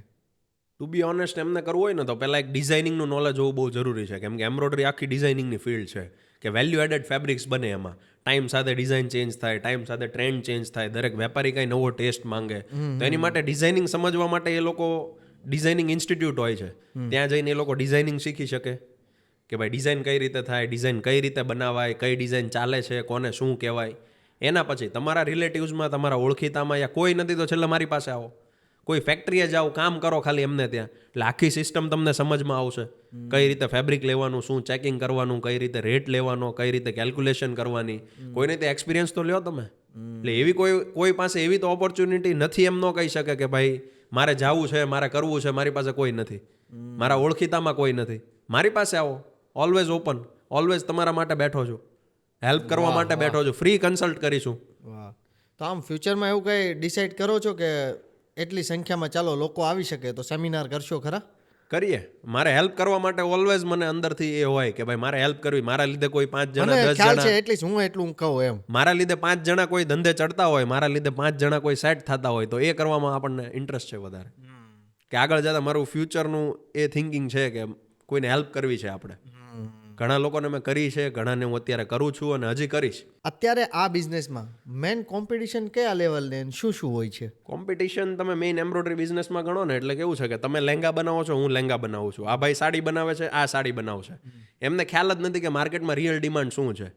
ટુ બી ઓનેસ્ટ એમને કરવું હોય ને તો પહેલાં એક ડિઝાઇનિંગનું નોલેજ હોવું બહુ જરૂરી છે. કેમ કે એમ્બ્રોઇડરી આખી ડિઝાઇનિંગની ફિલ્ડ છે કે વેલ્યુ એડેડ ફેબ્રિક્સ બને એમાં. ટાઈમ સાથે ડિઝાઇન ચેન્જ થાય, ટાઈમ સાથે ટ્રેન્ડ ચેન્જ થાય, દરેક વેપારી કંઈ નવો ટેસ્ટ માંગે. તો એની માટે ડિઝાઇનિંગ સમજવા માટે એ લોકો ડિઝાઇનિંગ ઇન્સ્ટિટ્યૂટ હોય છે, ત્યાં જઈને એ લોકો ડિઝાઇનિંગ શીખી શકે કે ભાઈ ડિઝાઇન કઈ રીતે થાય, ડિઝાઇન કઈ રીતે બનાવાય, કઈ ડિઝાઇન ચાલે છે, કોને શું કહેવાય. એના પછી તમારા રિલેટિવ્સમાં, તમારા ઓળખીતામાં યા કોઈ નથી તો છેલ્લે મારી પાસે આવો, કોઈ ફેક્ટરીએ જાઓ, કામ કરો ખાલી એમને ત્યાં, એટલે આખી સિસ્ટમ તમને સમજમાં આવશે. કઈ રીતે ફેબ્રિક લેવાનું, શું ચેકિંગ કરવાનું, કઈ રીતે રેટ લેવાનો, કઈ રીતે કેલ્ક્યુલેશન કરવાની. કોઈને તે એક્સપિરિયન્સ તો લ્યો તમે. એટલે એવી કોઈ પાસે એવી તો ઓપોર્ચ્યુનિટી નથી એમ ન કહી શકે કે ભાઈ મારે જવું છે, મારે કરવું છે, મારી પાસે કોઈ નથી, મારા ઓળખીતામાં કોઈ નથી. મારી પાસે આવો, ઓલવેઝ ઓપન, ઓલવેઝ તમારા માટે બેઠો છું, હેલ્પ કરવા માટે બેઠો છું, ફ્રી કન્સલ્ટ કરીશું. વાહ. તો આમ ફ્યુચરમાં એવું કંઈ ડિસાઇડ કરો છો કે એટલી સંખ્યામાં ચાલો લોકો આવી શકે તો સેમિનાર કરશો ખરા? કરીએ. મારે હેલ્પ કરવા માટે ઓલવેઝ મને અંદરથી એ હોય કે ભાઈ મારે હેલ્પ કરવી. મારા લીધે કોઈ 5 જણા, 10 ખ્યાલ છે જણા, એટલીસ્ટ હું એટલું કહું એમ, મારા લીધે 5 જણા કોઈ ધંધે ચડતા હોય, મારા લીધે 5 જણા કોઈ સેટ થતા હોય તો એ કરવામાં આપણને ઇન્ટરેસ્ટ છે વધારે. કે આગળ જતા મારું ફ્યુચરનું એ થિંકિંગ છે કે કોઈને હેલ્પ કરવી છે આપણે. ઘણા લોકોને મેં કરી છે, ઘણાને હું અત્યારે કરું છું અને હજી કરીશ. અત્યારે આ બિઝનેસમાં મેન કોમ્પિટિશન કયા લેવલને શું શું હોય છે? કોમ્પિટિશન તમે મેઇન એમ્બ્રોઇડરી બિઝનેસમાં ગણો ને એટલે કેવું છે કે તમે લહેંગા બનાવો છો, હું લહેંગા બનાવું છું, આ ભાઈ સાડી બનાવે છે, આ સાડી બનાવશે. એમને ખ્યાલ જ નથી કે માર્કેટમાં રિયલ ડિમાન્ડ શું છે.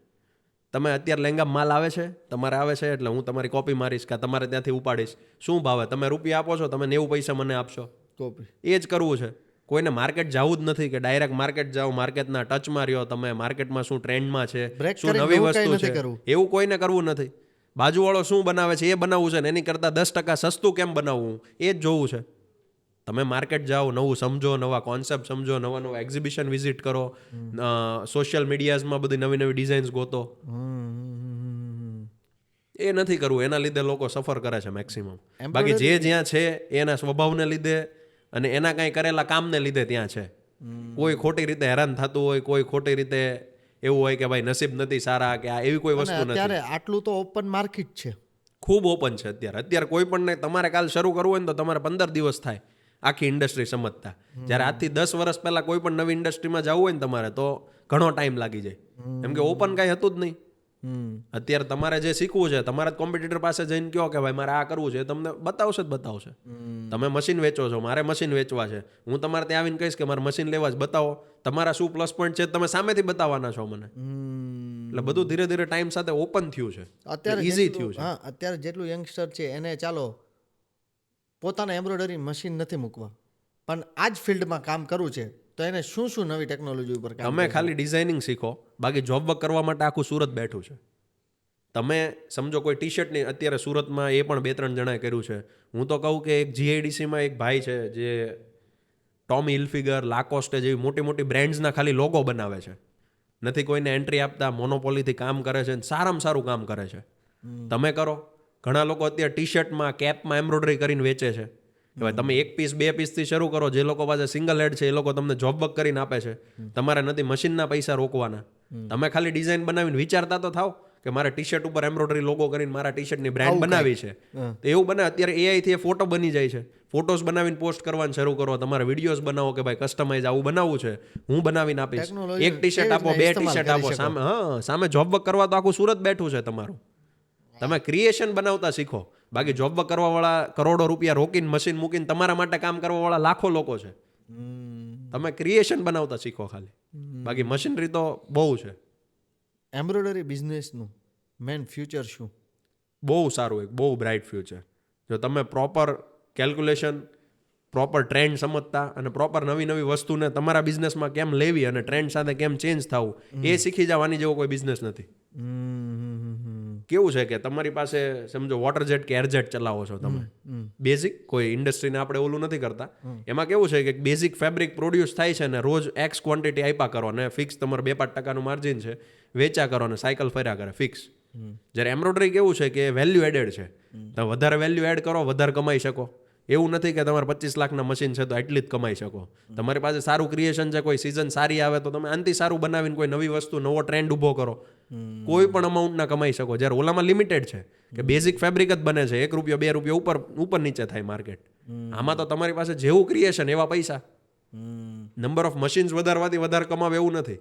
તમે અત્યારે લહેંગા માલ આવે છે, તમારે આવે છે એટલે હું તમારી કોપી મારીશ કે તમારે ત્યાંથી ઉપાડીશ. શું ભાવે? તમે રૂપિયા આપો છો, તમે 90 પૈસા મને આપશો. કોપી. એ જ કરવું છે. કોઈને માર્કેટ જવું જ નથી કે ડાયરેક્ટ માર્કેટ જાઓ, માર્કેટના ટચમાં રહ્યો તમે, માર્કેટમાં શું ટ્રેન્ડમાં છે, શું નવી વસ્તુ છે, એવું કોઈને કરવું નથી. બાજુવાળો શું બનાવે છે એ બનાવવું છે ને એની કરતાં 10% સસ્તું કેમ બનાવવું એ જ જોવું છે. તમે માર્કેટ જાઓ, નવું સમજો, નવા કોન્સેપ્ટ સમજો, નવા એક્ઝિબિશન વિઝિટ કરો, સોશિયલ મીડિયાઝમાં બધી નવી નવી ડિઝાઇન્સ ગોતો. એ નથી કરવું, એના લીધે લોકો સફર કરે છે મેક્સિમમ. બાકી જે જ્યાં છે એના સ્વભાવને લીધે અને એના કાંઈ કરેલા કામને લીધે ત્યાં છે. કોઈ ખોટી રીતે હેરાન થતું હોય, કોઈ ખોટી રીતે એવું હોય કે ભાઈ નસીબ નથી સારા કે આ એવી કોઈ વસ્તુ નથી. અત્યારે આટલું તો ઓપન માર્કેટ છે, ખૂબ ઓપન છે અત્યારે કોઈ પણ નહીં. તમારે કાલ શરૂ કરવું હોય ને તો તમારે 15 દિવસ થાય આખી ઇન્ડસ્ટ્રી સમજતા. જ્યારે આજથી 10 વર્ષ પહેલા કોઈ પણ નવી ઇન્ડસ્ટ્રીમાં જવું હોય ને તમારે તો ઘણો ટાઈમ લાગી જાય, કેમ કે ઓપન કાંઈ હતું જ નહીં. અત્યારે તમારે જે શીખવું છે તમારા જ કોમ્પિટિટર પાસે જઈને કહો કે ભાઈ મારે આ કરવું છે એ તમને બતાવશે જ બતાવશે. તમે મશીન વેચો છો, મારે મશીન વેચવા છે, હું તમારે ત્યાં આવીને કહીશ કે મારે મશીન લેવા જ, બતાવો તમારા શું પ્લસ પોઈન્ટ છે તમે સામેથી બતાવવાના છો મને. એટલે બધું ધીરે ધીરે ટાઈમ સાથે ઓપન થયું છે, ઈઝી થયું છે. હા, અત્યારે જેટલું યંગસ્ટર છે એને ચાલો પોતાના એમ્બ્રોઇડરી મશીન નથી મૂકવા, પણ આ જ ફિલ્ડમાં કામ કરવું છે તો એને શું શું નવી ટેકનોલોજી ઉપર કામ તમે ખાલી ડિઝાઇનિંગ શીખો, બાકી જોબ વર્ક કરવા માટે આખું સુરત બેઠું છે. તમે સમજો કોઈ ટી શર્ટની અત્યારે સુરતમાં એ પણ 2-3 જણાએ કર્યું છે. હું તો કહું કે એક GIDCમાં એક ભાઈ છે જે ટોમી હિલ્ફિગર, લાકોસ્ટે જેવી મોટી મોટી બ્રાન્ડ્સના ખાલી લોગો બનાવે છે, નથી કોઈને એન્ટ્રી આપતા, મોનોપોલીથી કામ કરે છે, સારામાં સારું કામ કરે છે. તમે કરો. ઘણા લોકો અત્યારે ટી શર્ટમાં, કેપમાં એમ્બ્રોઇડરી કરીને વેચે છે. કે ભાઈ તમે 1 પીસ 2 પીસથી શરૂ કરો, જે લોકો પાસે સિંગલ હેડ છે એ લોકો તમને જોબ વર્ક કરીને આપે છે. તમારે નથી મશીનના પૈસા રોકવાના. તમે ખાલી ડિઝાઇન બનાવીને વિચારતા તો થાવ કે મારે ટી શર્ટ ઉપર એમ્બ્રોઇડરી લોગો કરીને મારા ટી શર્ટની બ્રાન્ડ બનાવી છે. તો એવું બને. અત્યારે AI થી એ ફોટો બની જાય છે. ફોટોસ બનાવીને પોસ્ટ કરવાનું શરૂ કરો, તમારે વિડીયોઝ બનાવો કે ભાઈ કસ્ટમાઇઝ આવું બનાવવું છે, હું બનાવીને આપીશ. એક ટી શર્ટ આપો, 2 ટી શર્ટ આપો, સામે જોબ વર્ક કરવા તો આખું સુરત બેઠું છે તમારું. તમે ક્રિએશન બનાવતા શીખો, બાકી જોબ વર્ક કરવાવાળા કરોડો રૂપિયા રોકીને મશીન મૂકીને તમારા માટે કામ કરવાવાળા લાખો લોકો છે. તમે ક્રિએશન બનાવતા શીખો ખાલી, બાકી મશીનરી તો બહુ છે. એમ્બ્રોઇડરી બિઝનેસનું મેન ફ્યુચર શું? બહુ સારું, એક બહુ બ્રાઇટ ફ્યુચર. જો તમે પ્રોપર કેલ્ક્યુલેશન, પ્રોપર ટ્રેન્ડ સમજતા અને પ્રોપર નવી નવી વસ્તુને તમારા બિઝનેસમાં કેમ લેવી અને ટ્રેન્ડ સાથે કેમ ચેન્જ થવું એ શીખી જવાની જેવો કોઈ બિઝનેસ નથી. કેવું છે કે તમારી પાસે સમજો વોટર જેટ કે એરજેટ ચલાવો છો તમે, બેઝિક કોઈ ઇન્ડસ્ટ્રીને આપણે ઓલું નથી કરતા. એમાં કેવું છે કે બેઝિક ફેબ્રિક પ્રોડ્યુસ થાય છે ને રોજ એક્સ ક્વોન્ટિટી આપ્યા કરો ને ફિક્સ તમારે 2-5% માર્જિન છે, વેચા કરો ને સાયકલ ફર્યા કરે ફિક્સ. જ્યારે એમ્બ્રોઇડરી કેવું છે કે વેલ્યુ એડેડ છે, તમે વધારે વેલ્યુ એડ કરો વધારે કમાઈ શકો. એવું નથી કે તમારે 25 લાખના મશીન છે તો એટલી જ કમાઈ શકો. તમારી પાસે સારું ક્રિએશન છે, કોઈ સિઝન સારી આવે તો તમે આનથી સારું બનાવીને કોઈ નવી વસ્તુ, નવો ટ્રેન્ડ ઊભો કરો, કોઈ પણ અમાઉન્ટના કમાઈ શકો. જ્યારે ઓલામાં લિમિટેડ છે કે બેઝિક ફેબ્રિક જ બને છે, ₹1-2 ઉપર નીચે થાય માર્કેટ. આમાં તો તમારી પાસે જેવું ક્રિએશન એવા પૈસા. નંબર ઓફ મશીન્સ વધારવાથી વધારે કમાવે એવું નથી,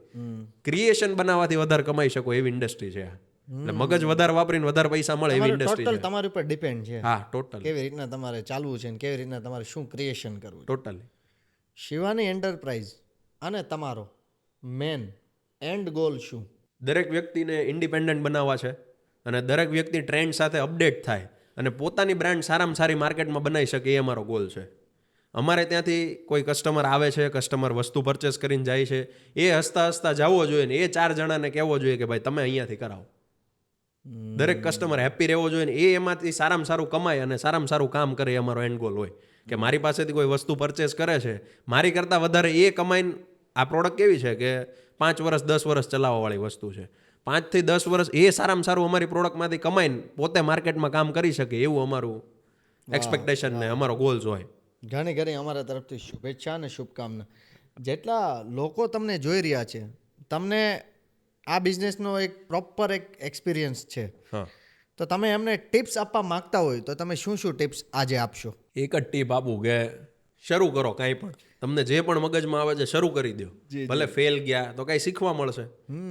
ક્રિએશન બનાવવાથી વધારે કમાઈ શકો એવી ઇન્ડસ્ટ્રી છે. એટલે મગજ વધારે વાપરીને વધારે પૈસા મળે એવી ઇન્ડસ્ટ્રી છે. તમારી ઉપર ડિપેન્ડ છે. હા, ટોટલ. કેવી રીતના તમારે ચાલવું છે ને કેવી રીતના તમારે શું ક્રિએશન કરવું. ટોટલી. શિવાની એન્ટરપ્રાઇઝ અને તમારો મેન એન્ડ ગોલ શું? દરેક વ્યક્તિને ઇન્ડિપેન્ડન્ટ બનાવવા છે અને દરેક વ્યક્તિ ટ્રેન્ડ સાથે અપડેટ થાય અને પોતાની બ્રાન્ડ સારામાં સારી માર્કેટમાં બનાવી શકે એ અમારો ગોલ છે. અમારે ત્યાંથી કોઈ કસ્ટમર આવે છે, કસ્ટમર વસ્તુ પરચેસ કરીને જાય છે, એ હસતા હસતા જવો જોઈએ ને એ 4 જણાને કહેવો જોઈએ કે ભાઈ તમે અહીંયાથી કરાવો. દરેક કસ્ટમર હેપી રહેવો જોઈએ ને એ એમાંથી સારામાં સારું કમાય અને સારામાં સારું કામ કરે એ અમારો એન્ડ ગોલ હોય. કે મારી પાસેથી કોઈ વસ્તુ પરચેસ કરે છે, મારી કરતાં વધારે એ કમાઈને, આ પ્રોડક્ટ કેવી છે કે 5 વર્ષ 10 વર્ષ ચલાવવાવાળી વસ્તુ છે, 5 થી 10 વર્ષ એ સારામાં સારું અમારી પ્રોડક્ટમાંથી કમાઈને પોતે માર્કેટમાં કામ કરી શકે એવું અમારું એક્સપેક્ટેશન ને અમારો ગોલ્સ હોય. ઘણી ઘણી અમારા તરફથી શુભેચ્છા અને શુભકામના. જેટલા લોકો તમને જોઈ રહ્યા છે, તમને આ બિઝનેસનો એક પ્રોપર એક એક્સપિરિયન્સ છે, તો તમે એમને ટિપ્સ આપવા માંગતા હોય તો તમે શું શું ટિપ્સ આજે આપશો? એક જ ટીપ આપું કે શરૂ કરો. કાંઈ પણ તમને જે પણ મગજમાં આવે છે શરૂ કરી દો. ભલે ફેલ ગયા તો કાંઈ શીખવા મળશે.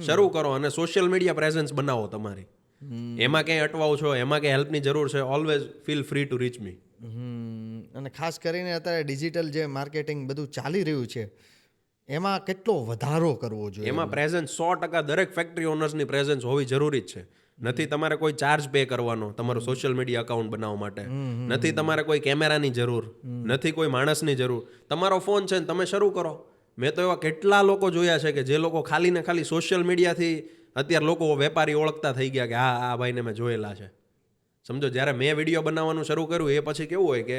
શરૂ કરો અને સોશિયલ મીડિયા પ્રેઝન્સ બનાવો તમારી. એમાં ક્યાંય અટવાઓ છો, એમાં ક્યાંય હેલ્પની જરૂર છે, always feel free to reach me. અને ખાસ કરીને અત્યારે ડિજિટલ જે માર્કેટિંગ બધું ચાલી રહ્યું છે એમાં કેટલો વધારો કરવો જોઈએ? એમાં પ્રેઝન્સ 100% દરેક ફેક્ટરી ઓનર્સની પ્રેઝન્સ હોવી જરૂરી જ છે. નથી તમારે કોઈ ચાર્જ પે કરવાનો તમારું સોશિયલ મીડિયા અકાઉન્ટ બનાવવા માટે, નથી તમારે કોઈ કેમેરાની જરૂર, નથી કોઈ માણસની જરૂર. તમારો ફોન છે ને તમે શરૂ કરો. મેં તો એવા કેટલા લોકો જોયા છે કે જે લોકો ખાલી ને ખાલી સોશિયલ મીડિયાથી અત્યારે લોકો વેપારી ઓળખતા થઈ ગયા કે હા આ ભાઈને મેં જોયેલા છે. સમજો જ્યારે મેં વિડીયો બનાવવાનું શરૂ કર્યું એ પછી કેવું હોય કે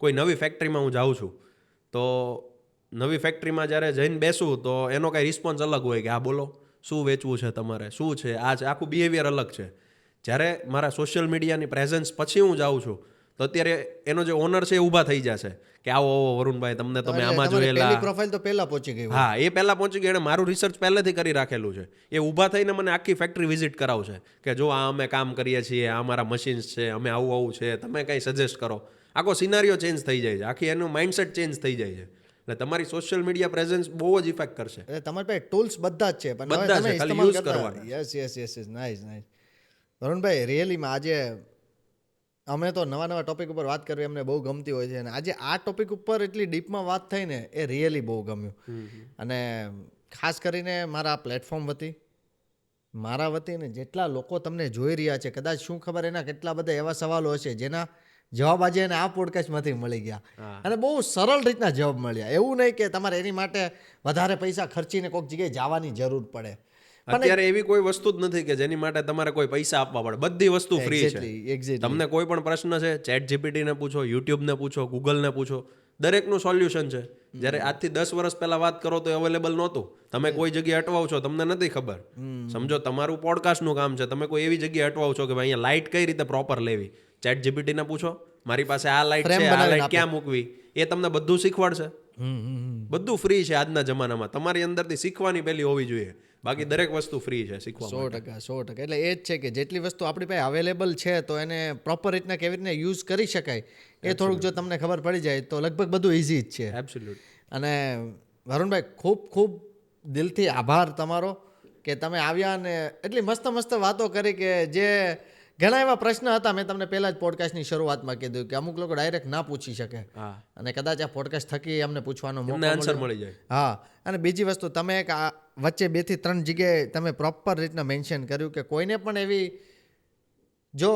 કોઈ નવી ફેક્ટરીમાં હું જાઉં છું તો નવી ફેક્ટરીમાં જ્યારે જઈને બેસું તો એનો કાંઈ રિસ્પોન્સ અલગ હોય કે હા બોલો શું વેચવું છે તમારે, શું છે આ છે, આખું બિહેવિયર અલગ છે. જ્યારે મારા સોશિયલ મીડિયાની પ્રેઝન્સ પછી હું જાઉં છું તો અત્યારે એનો જે ઓનર છે એ ઊભા થઈ જશે કે આવો વરુણભાઈ તમને તમે આમાં જોયેલા, પ્રોફાઇલ તો પહેલા પહોંચી ગઈ. હા, એ પહેલા પહોંચી ગઈ. એણે મારું રિસર્ચ પહેલેથી કરી રાખેલું છે. એ ઊભા થઈને મને આખી ફેક્ટરી વિઝિટ કરાવશે કે જો આ અમે કામ કરીએ છીએ, આ અમારા મશીન્સ છે, અમે આવું છે, તમે કંઈ સજેસ્ટ કરો. આખો સિનારીઓ ચેન્જ થઈ જાય છે, આખી એનું માઇન્ડસેટ ચેન્જ થઈ જાય છે. એટલે તમારી સોશિયલ મીડિયા પ્રેઝન્સ બહુ જ ઇફેક્ટ કરશે. એટલે તમારી પાસે ટૂલ્સ બધા જ છે પણ હવે બધા તમે છે, ખાલી ઇસ્તેમાલ use કરતા કરવાના. યસ નાઇસ વરુણભાઈ રિયલીમાં આજે અમે તો નવા નવા ટોપિક ઉપર વાત કરવી અમને બહુ ગમતી હોય છે અને આજે આ ટોપિક ઉપર એટલી ડીપમાં વાત થઈ ને એ રિયલી બહુ ગમ્યું અને ખાસ કરીને મારા પ્લેટફોર્મ વતી મારા વતી ને જેટલા લોકો તમને જોઈ રહ્યા છે કદાચ શું ખબર એના કેટલા બધા એવા સવાલો હશે જેના જવાબ આજે એને આ પોડકાસ્ટમાંથી મળી ગયા અને બહુ સરળ રીતના જવાબ મળ્યા. એવું નહીં કે તમારે એની માટે વધારે પૈસા ખર્ચીને કોઈક જગ્યાએ જવાની જરૂર પડે. અત્યારે એવી કોઈ વસ્તુ જ નથી કે જેની માટે તમારે કોઈ પૈસા આપવા પડે. બધી વસ્તુ ફ્રી છે. એક્ઝેક્ટલી તમને કોઈ પણ પ્રશ્ન છે ચેટ જીપીટીને પૂછો, યુટ્યુબને પૂછો, ગૂગલને પૂછો, દરેકનું સોલ્યુશન છે. જ્યારે આજથી 10 વર્ષ પહેલા વાત કરો તો અવેલેબલ નહોતું. તમે કોઈ જગ્યાએ અટવાવ છો તમને નથી ખબર. સમજો તમારું પોડકાસ્ટનું કામ છે, તમે કોઈ એવી જગ્યાએ અટવાવ છો કે ભાઈ અહીંયા લાઇટ કઈ રીતે પ્રોપર લેવી, ચેટ જીપીટીને પૂછો, મારી પાસે આ લાઇટ છે, આ લાઇટ ક્યાં મૂકવી, એ તમને બધું શીખવાડશે. બધું ફ્રી છે આજના જમાનામાં. તમારી અંદરથી શીખવાની પહેલી હોવી જોઈએ. બાકી દરેક વસ્તુ ફ્રી છે શીખવા માટે. 100% એટલે એ જ છે કે જેટલી વસ્તુ આપણી પાસે અવેલેબલ છે તો એને પ્રોપર રીતના કેવી રીતના યુઝ કરી શકાય એ થોડુંક જો તમને ખબર પડી જાય તો લગભગ બધું ઇઝી જ છે. એબ્સોલ્યુટ. અને વરુણભાઈ ખૂબ ખૂબ દિલથી આભાર તમારો કે તમે આવ્યા અને એટલી મસ્ત મસ્ત વાતો કરી કે જે ઘણા એવા પ્રશ્ન હતા મેં તમને પહેલા જ પોડકાસ્ટની શરૂઆતમાં કીધું કે અમુક લોકો ડાયરેક્ટ ના પૂછી શકે અને કદાચ આ પોડકાસ્ટ થકી અમને પૂછવાનો મોકો આન્સર મળી જાય. હા અને બીજી વસ્તુ તમે એક આ વચ્ચે 2 થી 3 જગ્યાએ તમે પ્રોપર રીતના મેન્શન કર્યું કે કોઈને પણ એવી જો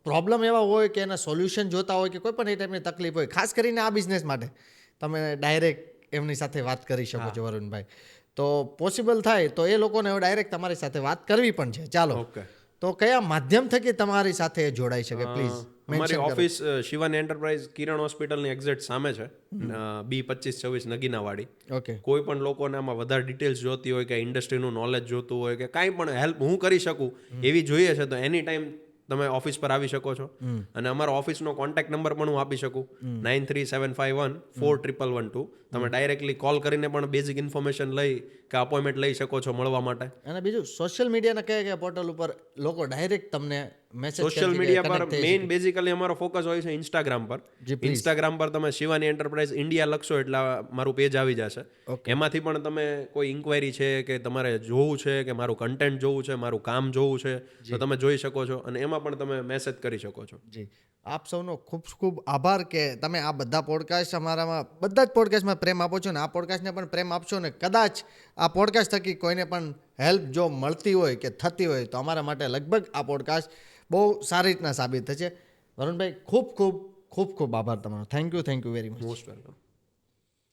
પ્રોબ્લેમ એવા હોય કે એના સોલ્યુશન જોતા હોય કે કોઈ પણ એ ટાઈપની તકલીફ હોય ખાસ કરીને આ બિઝનેસ માટે તમે ડાયરેક્ટ એમની સાથે વાત કરી શકો છો વરુણભાઈ. તો પોસિબલ થાય તો એ લોકોને ડાયરેક્ટ તમારી સાથે વાત કરવી પણ છે. ચાલો ઓકે. તો કયા માધ્યમ થકી તમારી સાથે જોડાઈ શકે પ્લીઝ? અમારી ઓફિસ શિવાની એન્ટરપ્રાઇઝ કિરણ હોસ્પિટલની એક્ઝેક્ટ સામે છે, B2526 નગીનાવાડી. ઓકે કોઈ પણ લોકોને આમાં વધારે ડિટેલ્સ જોતી હોય કે ઇન્ડસ્ટ્રીનું નોલેજ જોતું હોય કે કાંઈ પણ હેલ્પ હું કરી શકું એવી જોઈએ છે તો એની ટાઈમ તમે ઓફિસ પર આવી શકો છો. અને અમારો ઓફિસનો કોન્ટેક્ટ નંબર પણ હું આપી શકું 9375141112. તમે ડાયરેક્ટલી કોલ કરીને પણ બેઝિક ઇન્ફોર્મેશન લઈ કે અપોઇન્ટમેન્ટ લઈ શકો છો મળવા માટે. અને બીજું સોશિયલ મીડિયાના કયા કયા પોર્ટલ ઉપર લોકો ડાયરેક્ટ તમને મેસેજ સોશિયલ મીડિયા પર મેઇન બેઝિકલી અમારો ફોકસ હોય છે ઇન્સ્ટાગ્રામ પર. ઇન્સ્ટાગ્રામ પર તમે શિવાની એન્ટરપ્રાઇઝ ઇન્ડિયા લખશો એટલે મારું પેજ આવી જશે. એમાંથી પણ તમે કોઈ ઇન્ક્વાયરી છે કે તમારે જોવું છે કે મારું કન્ટેન્ટ જોવું છે, મારું કામ જોવું છે તો તમે જોઈ શકો છો અને એમાં પણ તમે મેસેજ કરી શકો છો. જી આપ સૌનો ખૂબ ખૂબ આભાર કે તમે આ બધા પોડકાસ્ટ અમારામાં બધા જ પોડકાસ્ટમાં પ્રેમ આપો છો ને આ પોડકાસ્ટને પણ પ્રેમ આપશો ને કદાચ આ પોડકાસ્ટ થકી કોઈને પણ હેલ્પ જો મળતી હોય કે થતી હોય તો અમારા માટે લગભગ આ પોડકાસ્ટ બહુ સારી રીતના સાબિત થશે. વરુણભાઈ ખૂબ ખૂબ ખૂબ ખૂબ આભાર તમારો. Thank you very much. Most welcome.